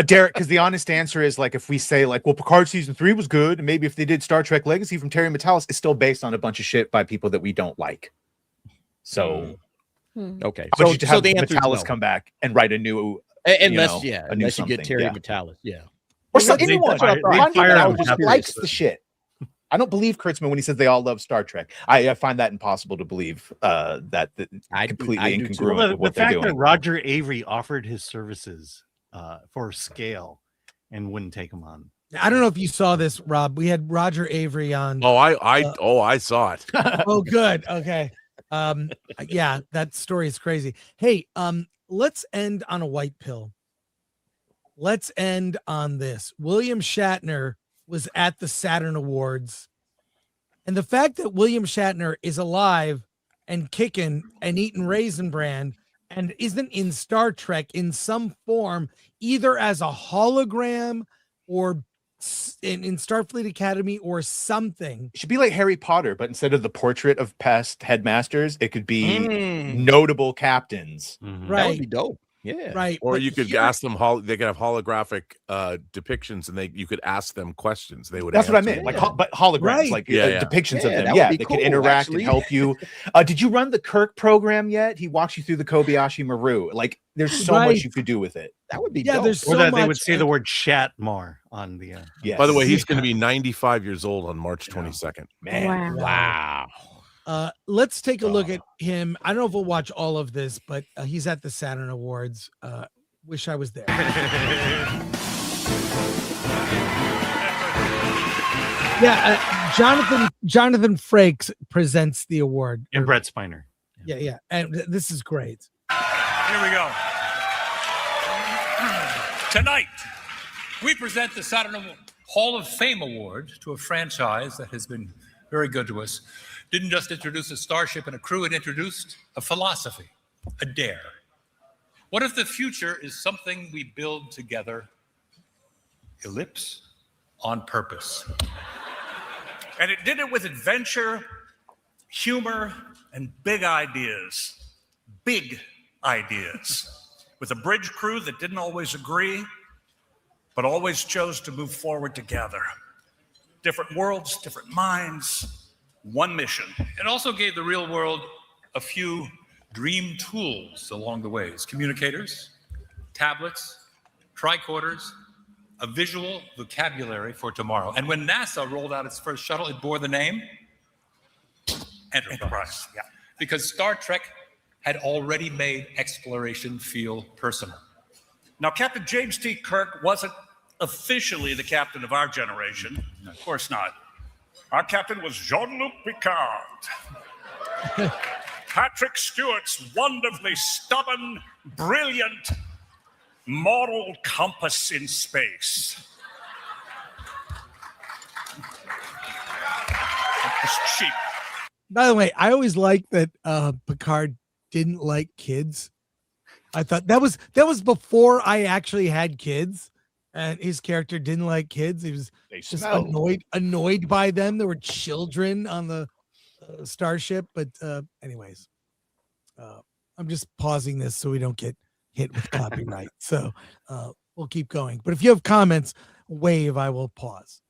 Derek, because the honest answer is if we say well, Picard season 3 was good, and maybe if they did Star Trek Legacy from Terry Matalas, it's still based on a bunch of shit by people that we don't like. So okay, so the answer Matalas is no. come back and write a new, unless you get Terry Matalas, or anyone who just likes the shit. I don't believe Kurtzman when he says they all love Star Trek. I find that impossible to believe. That completely incongruent with what they're doing. The fact that Roger Avery offered his services for scale and wouldn't take him on. I don't know if you saw this, Rob. We had Roger Avery on. Oh, I saw it. Oh, good. Okay. Yeah, that story is crazy. Hey, let's end on a white pill. Let's end on this. William Shatner was at the Saturn Awards, and the fact that William Shatner is alive and kicking and eating Raisin Bran and isn't in Star Trek in some form, either as a hologram or in Starfleet Academy or something. It should be like Harry Potter, but instead of the portrait of past headmasters, it could be notable captains. Right. That would be dope. Yeah. Right. Or you could ask them, they could have holographic depictions, and you could ask them questions. They would. That's what I meant. But holograms, depictions of them. Yeah, they could interact and help you. Did you run the Kirk program yet? He walks you through the Kobayashi Maru. There's so much you could do with it. That would be dope. There's so or that much, they would say the word "chat" more on the. Yes. By the way, he's going to be 95 years old on March 22nd. Man, wow. Let's take a look at him. I don't know if we'll watch all of this, but he's at the Saturn Awards. Wish I was there. Jonathan Frakes presents the award. And Brett Spiner. Yeah. And this is great. Here we go. Tonight, we present the Saturn Hall of Fame Award to a franchise that has been very good to us. Didn't just introduce a starship and a crew, it introduced a philosophy, a dare. What if the future is something we build together, ellipse, on purpose? And it did it with adventure, humor, and big ideas. Big ideas. With a bridge crew that didn't always agree, but always chose to move forward together. Different worlds, different minds, one mission. It also gave the real world a few dream tools along the ways. Communicators, tablets, tricorders, a visual vocabulary for tomorrow. And when NASA rolled out its first shuttle, it bore the name Enterprise. Yeah. Because Star Trek had already made exploration feel personal. Now, Captain James T. Kirk wasn't officially the captain of our generation. Of course not. Our captain was Jean-Luc Picard. Patrick Stewart's wonderfully stubborn, brilliant, moral compass in space. It's cheap. By the way, I always liked that Picard didn't like kids. I thought that was before I actually had kids, and his character didn't like kids. He was just annoyed by them. There were children on the starship, but anyways, I'm just pausing this so we don't get hit with copyright. So we'll keep going. But if you have comments, wave. I will pause.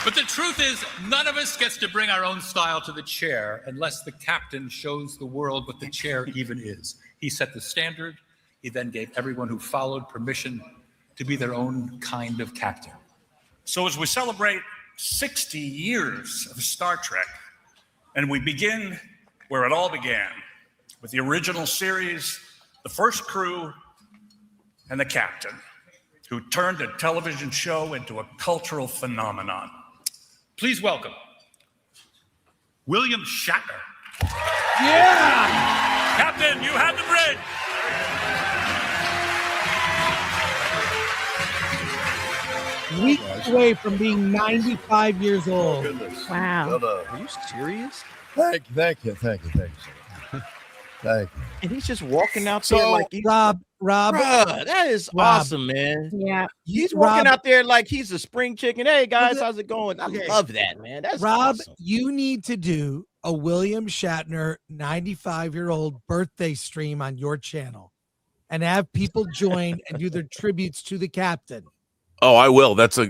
But the truth is, none of us gets to bring our own style to the chair unless the captain shows the world what the chair even is. He set the standard. He then gave everyone who followed permission to be their own kind of captain. So as we celebrate 60 years of Star Trek, and we begin where it all began, with the original series, the first crew, and the captain, who turned a television show into a cultural phenomenon. Please welcome William Shatner. Yeah! Captain, you have the bridge. weeks away from being 95 years old. Wow. Are you serious? Thank you. Thank you. And he's just walking out So, there like he's, Rob, Bruh, that is awesome, man. Yeah. He's walking Rob- out there like he's a spring chicken. Hey guys, Well, how's it going? I okay. love that, man. That's Rob, awesome. you need to do a William Shatner 95-year-old birthday stream on your channel and have people join and do their tributes to the captain. Oh, I will. That's a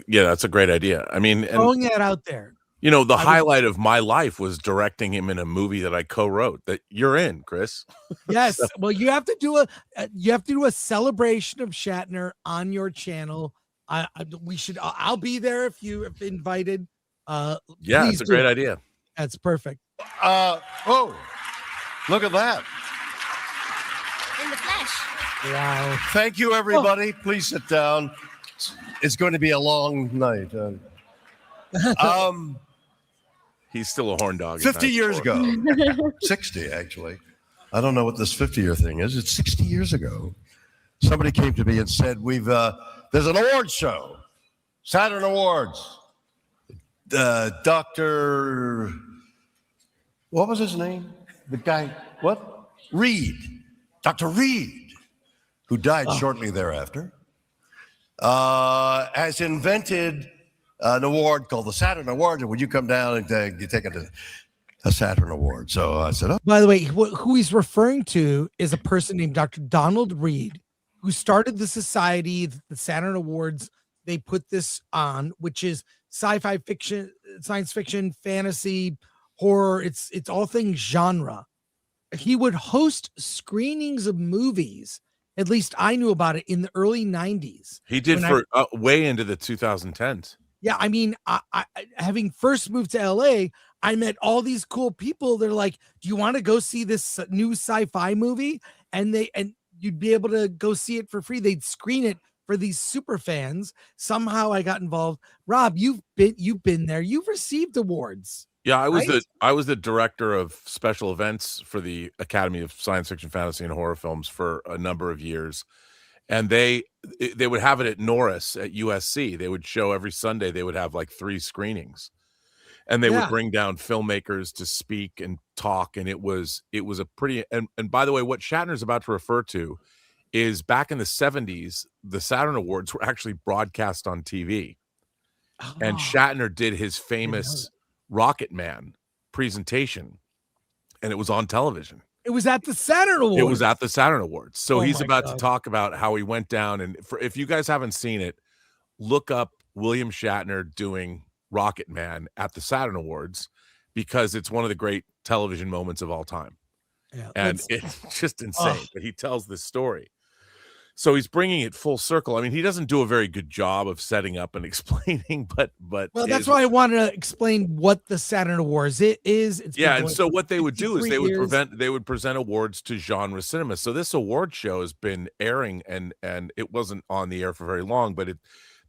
great idea. I mean, Throwing that out there. You know, the highlight of my life was directing him in a movie that I co-wrote that you're in, Chris. Yes. Well, you have to do a celebration of Shatner on your channel. I'll be there if you have invited. Yeah, please it's a do. great idea. That's perfect. Oh, look at that. In the flesh. Wow. Thank you, everybody. Please sit down. It's going to be a long night. He's still a horn dog. 50 years ago. 60, actually. I don't know what this 50-year thing is. It's 60 years ago. Somebody came to me and said, there's an award show, Saturn Awards. Dr. What was his name? The guy, what? Reed. Dr. Reed, who died shortly thereafter, has invented an award called the Saturn Award. And would you come down and you take a Saturn Award? So I said, By the way, who he's referring to is a person named Dr. Donald Reed, who started the society, the Saturn Awards. They put this on, which is sci-fi fiction, science fiction, fantasy, horror. It's all things genre. He would host screenings of movies. At least I knew about it in the early 90s. He did for way into the 2010s. Yeah, I mean, I having first moved to LA, I met all these cool people. They're like, "Do you want to go see this new sci-fi movie?" And you'd be able to go see it for free. They'd screen it for these super fans. Somehow I got involved. Rob, you've been there. You've received awards. Yeah, I was right? I was the director of special events for the Academy of Science Fiction, Fantasy, and Horror Films for a number of years. And they would have it at Norris at USC. They would show every Sunday. They would have like 3 screenings, and they would bring down filmmakers to speak and talk. And it was a pretty. And by the way, what Shatner's about to refer to is back in the 70s, the Saturn Awards were actually broadcast on TV, and Shatner did his famous Rocket Man presentation, and it was on television. It was at the Saturn Awards. It was at the Saturn Awards. So he's my about God. to talk about how he went down. And if you guys haven't seen it, look up William Shatner doing Rocket Man at the Saturn Awards, because it's one of the great television moments of all time. Yeah, and it's just insane. But he tells this story. So he's bringing it full circle. I mean, he doesn't do a very good job of setting up and explaining, but well, that's why I wanted to explain what the Saturn Awards is. It's been yeah, and going so for what they would do is 53 years. they would present awards to genre cinema. So this award show has been airing, and it wasn't on the air for very long, but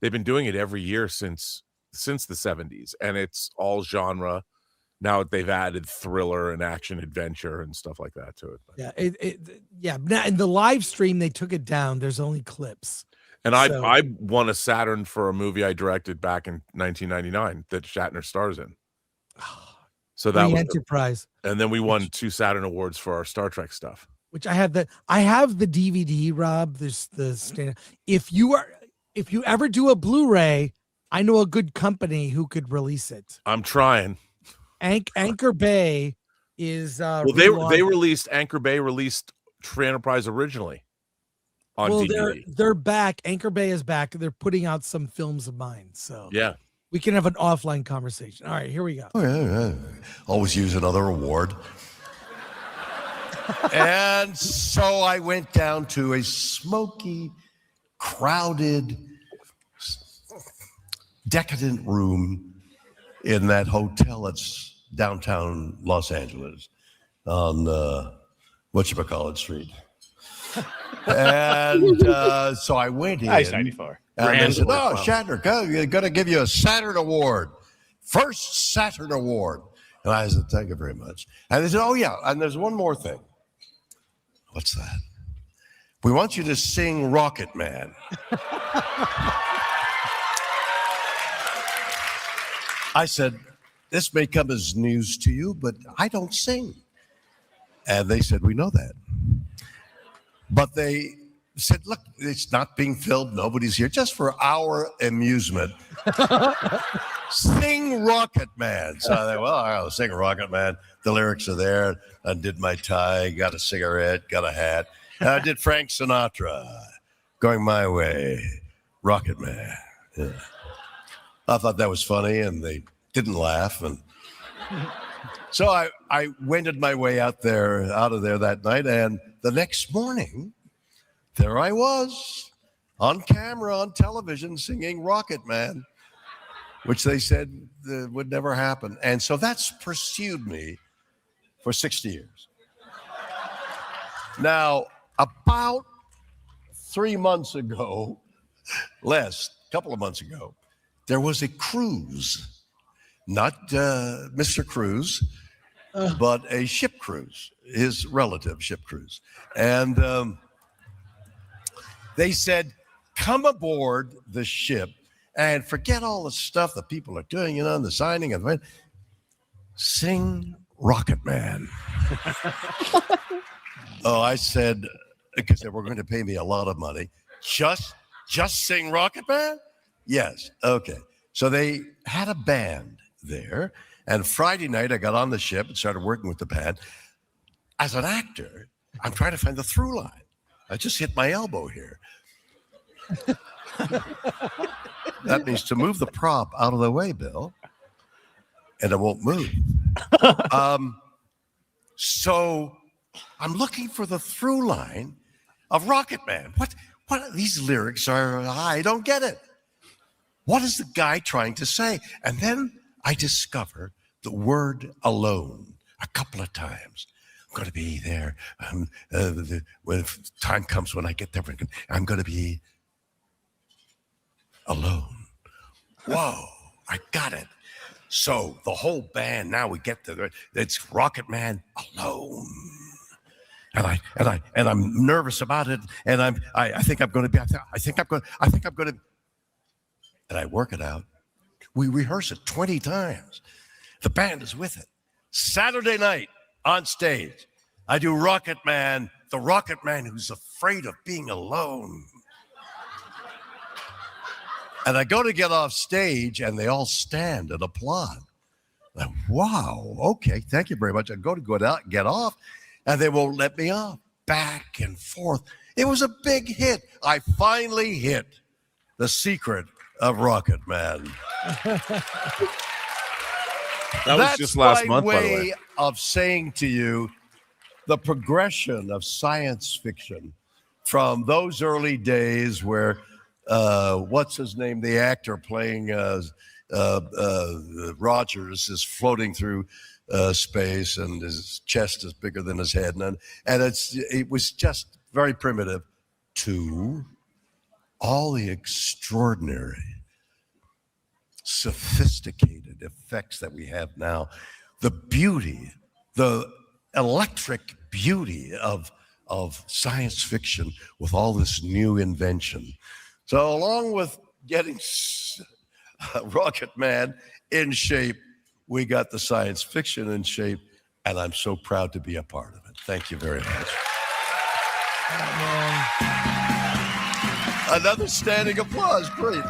they've been doing it every year since the 70s, and it's all genre. Now they've added thriller and action adventure and stuff like that to it. Yeah, Now, in the live stream they took it down. There's only clips. And I won a Saturn for a movie I directed back in 1999 that Shatner stars in. So that was Enterprise. And then we won 2 Saturn Awards for our Star Trek stuff. Which I have the DVD, Rob. There's the stand. If you ever do a Blu-ray, I know a good company who could release it. I'm trying. Anchor Bay is well, they released Anchor Bay released Free Enterprise originally on DVD. They're back. Anchor Bay is back. They're putting out some films of mine. So yeah, we can have an offline conversation. All right, here we go. Oh, yeah. Always use another award. And so I went down to a smoky, crowded, decadent room in that hotel that's downtown Los Angeles on whatchamacallit Street. And so I went in. Nice 94. And they said, "Oh, Shatner, you're going to give you a Saturn Award. First Saturn Award." And I said, "Thank you very much." And they said, "Oh, yeah, and there's one more thing." "What's that?" "We want you to sing Rocket Man." I said, this may come as news to you, but I don't sing. And they said, we know that. But they said, look, it's not being filmed. Nobody's here. Just for our amusement. Sing Rocket Man. So I thought, well, I'll sing Rocket Man. The lyrics are there. I did my tie, got a cigarette, got a hat. And I did Frank Sinatra, Going My Way, Rocket Man. Yeah. I thought that was funny, and they didn't laugh. And so I wended my way out of there that night. And the next morning, there I was on camera, on television, singing Rocket Man, which they said would never happen. And so that's pursued me for 60 years. Now, about 3 months ago, a couple of months ago, there was a cruise, not Mr. Cruise, but a ship cruise, his relative ship cruise. And they said, come aboard the ship and forget all the stuff that people are doing, the signing and sing Rocket Man. Oh, I said, because they were going to pay me a lot of money. Just sing Rocket Man? Yes. Okay. So they had a band there. And Friday night, I got on the ship and started working with the band. As an actor, I'm trying to find the through line. I just hit my elbow here. That means to move the prop out of the way, Bill. And it won't move. So I'm looking for the through line of Rocket Man. What these lyrics are? I don't get it. What is the guy trying to say? And then I discover the word alone a couple of times. I'm going to be there. When time comes when I get there, I'm going to be alone. Whoa, I got it. So the whole band, now we get to it's Rocket Man alone. And I'm nervous about it. And I think I'm going to be, I think I'm going to, and I work it out. We rehearse it 20 times. The band is with it. Saturday night on stage, I do Rocket Man, the Rocket Man who's afraid of being alone. And I go to get off stage, and they all stand and applaud. Like, wow, okay, thank you very much. I go to get off, and they won't let me off. Back and forth. It was a big hit. I finally hit the secret of Rocket Man. That was just last month, by the way. That's my way of saying to you the progression of science fiction from those early days where what's his name? The actor playing Rogers is floating through space, and his chest is bigger than his head, and it was just very primitive. To all the extraordinary, sophisticated effects that we have now, the beauty, the electric beauty of science fiction with all this new invention. So along with getting Rocket Man in shape, we got the science fiction in shape, and I'm so proud to be a part of it. Thank you very much. Another standing applause, great.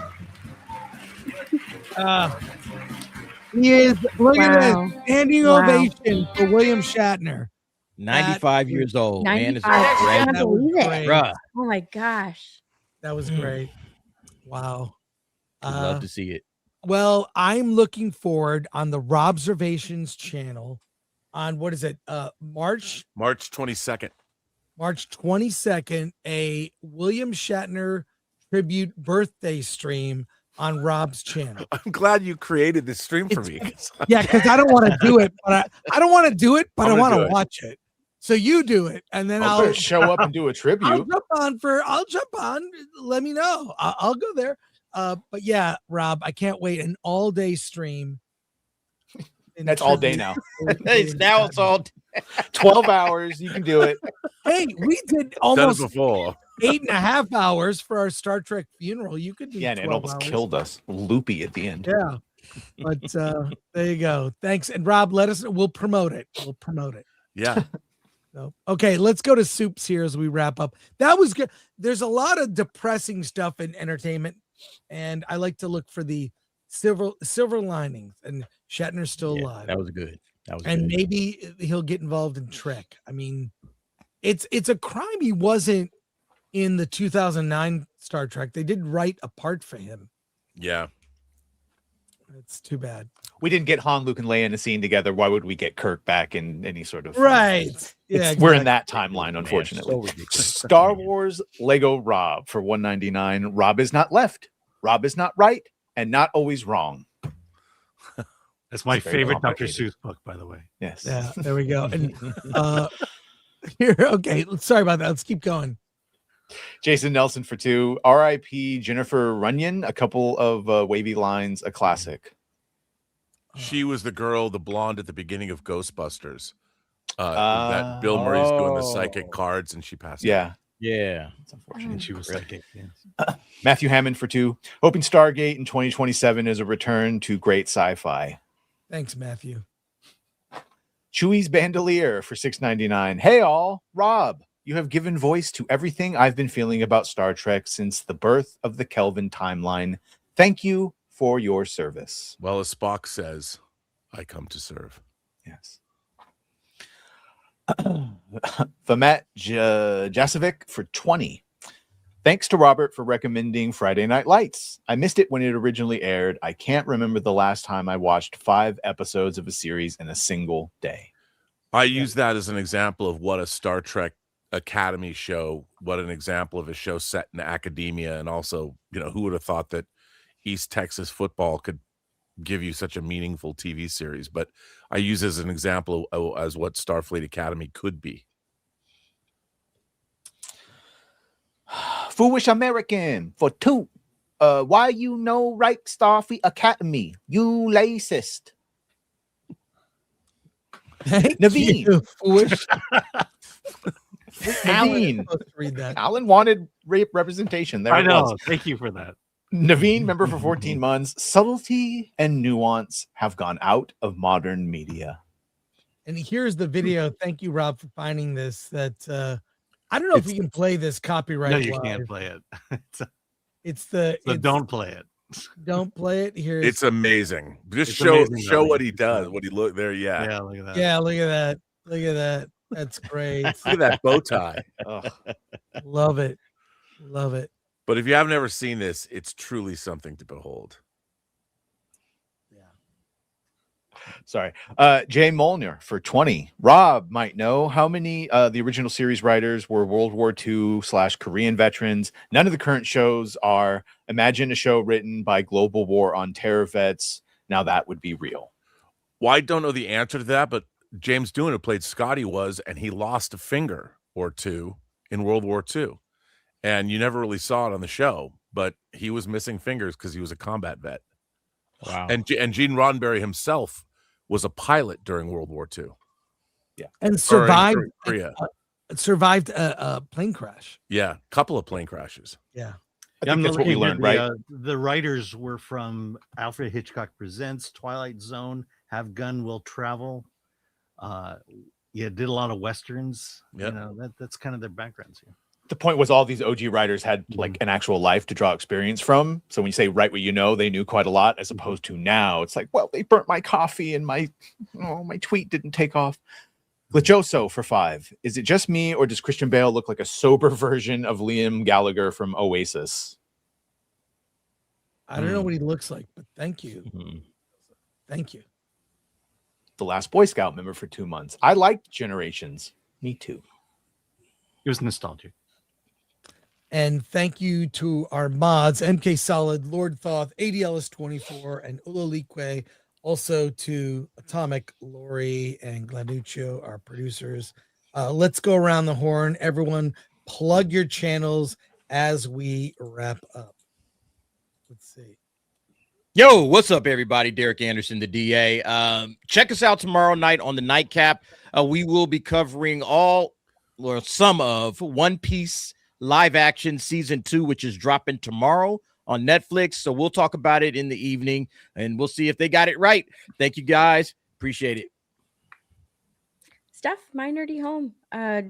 He is, look at this, standing ovation for William Shatner. 95 years old. 95. Man, is I can't believe it. Bruh. Oh my gosh. That was great. Wow. I'd love to see it. Well, I'm looking forward on the Robservations channel on what is it? March 22nd. March 22nd, a William Shatner tribute birthday stream on Rob's channel. I'm glad you created this stream for me. Yeah, because I don't want to do it, but I don't want to do it, but I want to watch it. So you do it, and then I'll show up and do a tribute. I'll jump on. Let me know. I'll go there. But yeah, Rob, I can't wait. An all-day stream. That's all day now. It's all day. 12 hours. You can do it. Hey, we did almost before 8.5 hours for our Star Trek funeral. You could do and it almost hours. killed us. Loopy at the end. Yeah. But there you go. Thanks. And Rob, let us know. We'll promote it. Yeah. So, okay, let's go to soups here as we wrap up. That was good. There's a lot of depressing stuff in entertainment, and I like to look for the silver linings. And Shatner's still alive. That was good. And maybe he'll get involved in Trek. I mean, it's a crime he wasn't in the 2009 Star Trek. They did write a part for him. Yeah. It's too bad. We didn't get Han, Luke, and Leia in a scene together. Why would we get Kirk back in any sort of right? Yeah, we're in that timeline, unfortunately. Star Wars Lego Rob for $199. Rob is not left. Rob is not right, and not always wrong. That's my favorite Dr. Seuss book, by the way. Yes. Yeah. There we go. And here, okay. Sorry about that. Let's keep going. Jason Nelson for $2. R.I.P. Jennifer Runyon. A couple of wavy lines. A classic. She was the girl, the blonde at the beginning of Ghostbusters. That Bill Murray's doing the psychic cards, and she passed. Yeah. Yeah. It's unfortunate. She was psychic. Yes. Matthew Hammond for $2. Hoping Stargate in 2027 is a return to great sci-fi. Thanks, Matthew. Chewy's Bandolier for $6.99. Hey all, Rob, you have given voice to everything I've been feeling about Star Trek since the birth of the Kelvin timeline. Thank you for your service. Well, as Spock says, I come to serve. Yes. Famet Jasovic for $20. Thanks to Robert for recommending Friday Night Lights. I missed it when it originally aired. I can't remember the last time I watched 5 episodes of a series in a single day. I use that as an example of what a Star Trek Academy show, what an example of a show set in academia. And also, who would have thought that East Texas football could give you such a meaningful TV series? But I use it as an example as what Starfleet Academy could be. Foolish American for $2. Why you know right Starfleet Academy? You racist. Naveen. Foolish. Alan wanted representation. There I know. It was. Thank you for that. Naveen, member for 14 months. Subtlety and nuance have gone out of modern media. And here's the video. Thank you, Rob, for finding this. That I don't know if we can play this copyright. No, you live. can't play it. So don't play it. Don't play it. Here's It's amazing. Just It's show amazing, show though. what he does. What he look there. Yeah. Yeah, look at that. Yeah, look at that. Look at that. That's great. Look at that bow tie. Love it. Love it. But if you have never seen this, it's truly something to behold. Sorry. Jay Molnar for 20. Rob might know how many the original series writers were World War II/Korean veterans. None of the current shows are. Imagine a show written by global war on terror vets. Now that would be real. Well, I don't know the answer to that, but James Doohan, who played Scotty, and he lost a finger or two in World War II. And you never really saw it on the show, but he was missing fingers because he was a combat vet. Wow. And Gene Roddenberry himself was a pilot during World War II. Yeah. And survived Korea. Survived a plane crash. Yeah, a couple of plane crashes. Yeah. I think that's what we learned, right? The writers were from Alfred Hitchcock Presents, Twilight Zone, Have Gun Will Travel. Did a lot of Westerns. Yep. That's kind of their backgrounds here. The point was all these OG writers had like an actual life to draw experience from. So when you say write what you know, they knew quite a lot, as opposed to now it's like, well, they burnt my coffee and my tweet didn't take off. Glitchoso for 5. Is it just me or does Christian Bale look like a sober version of Liam Gallagher from Oasis? I don't know what he looks like, but thank you. Thank you. The Last Boy Scout member for 2 months. I liked Generations. Me too. It was nostalgic. And thank you to our mods, MK Solid, Lord Thoth, ADLS24, and Ulalique. Also to Atomic, Lori, and Glanuccio, our producers. Let's go around the horn. Everyone, plug your channels as we wrap up. Let's see. Yo, what's up, everybody? Derek Anderson, the DA. Check us out tomorrow night on the Nightcap. We will be covering some of One Piece live action season 2, which is dropping tomorrow on Netflix. So we'll talk about it in the evening, and we'll see if they got it right. Thank you, guys. Appreciate it. Steph, my nerdy home,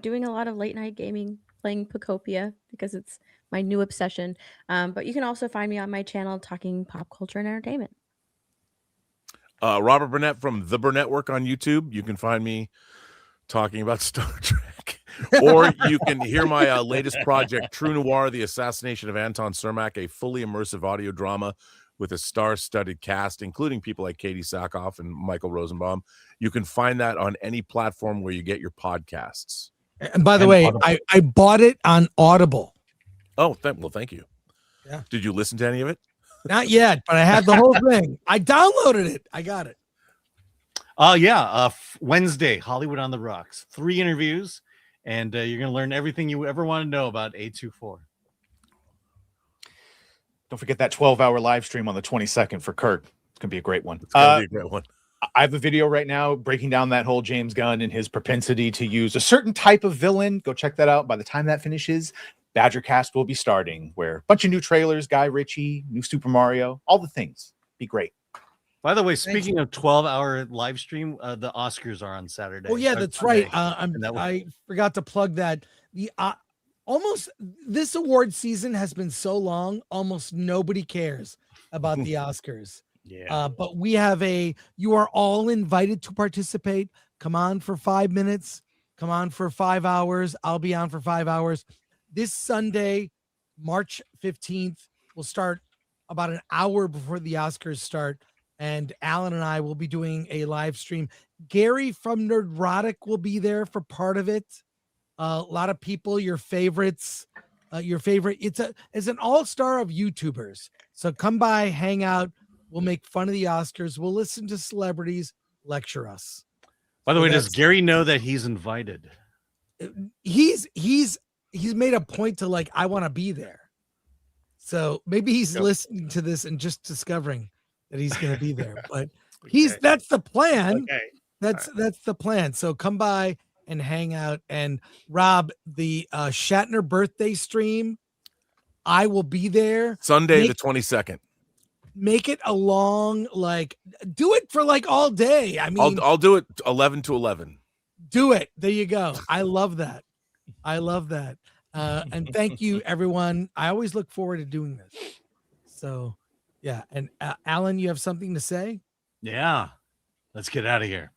doing a lot of late night gaming, playing Pocopia because it's my new obsession. But you can also find me on my channel talking pop culture and entertainment. Robert Burnett from The Burnett Work on YouTube. You can find me talking about Star Trek. Or you can hear my latest project, True Noir, The Assassination of Anton Cermak, a fully immersive audio drama with a star-studded cast, including people like Katie Sackhoff and Michael Rosenbaum. You can find that on any platform where you get your podcasts. And by the way, I bought it on Audible. Oh, well, thank you. Yeah. Did you listen to any of it? Not yet, but I had the whole thing. I downloaded it. I got it. Wednesday, Hollywood on the Rocks. 3 interviews, and you're going to learn everything you ever want to know about A24. Don't forget that 12-hour live stream on the 22nd for Kurt. It's going to be a great one. It's going to be a great one. I have a video right now breaking down that whole James Gunn and his propensity to use a certain type of villain. Go check that out. By the time that finishes, Badgercast will be starting, where a bunch of new trailers, Guy Ritchie, new Super Mario, all the things. Be great. By the way, speaking of 12-hour live stream, the Oscars are on Saturday. Oh yeah, that's right. I forgot to plug that. The almost this award season has been so long, almost nobody cares about the Oscars. Yeah. But we have you are all invited to participate. Come on for 5 minutes. Come on for 5 hours. I'll be on for 5 hours. This Sunday, March 15th, will start about an hour before the Oscars start. And Alan and I will be doing a live stream. Gary from Nerdrotic will be there for part of it. A lot of people, your favorites, it's an all-star of YouTubers. So come by, hang out. We'll make fun of the Oscars. We'll listen to celebrities lecture us. By the way, does Gary know that he's invited? He's made a point to I want to be there. So maybe he's listening to this and just discovering that he's going to be there, but that's the plan. Okay. That's the plan. So come by and hang out. And Rob, the Shatner birthday stream, I will be there Sunday the 22nd. Make it a long, do it for all day. I mean, I'll do it 11 to 11. Do it. There you go. I love that. And thank you, everyone. I always look forward to doing this. So, yeah. And Alan, you have something to say? Yeah. Let's get out of here.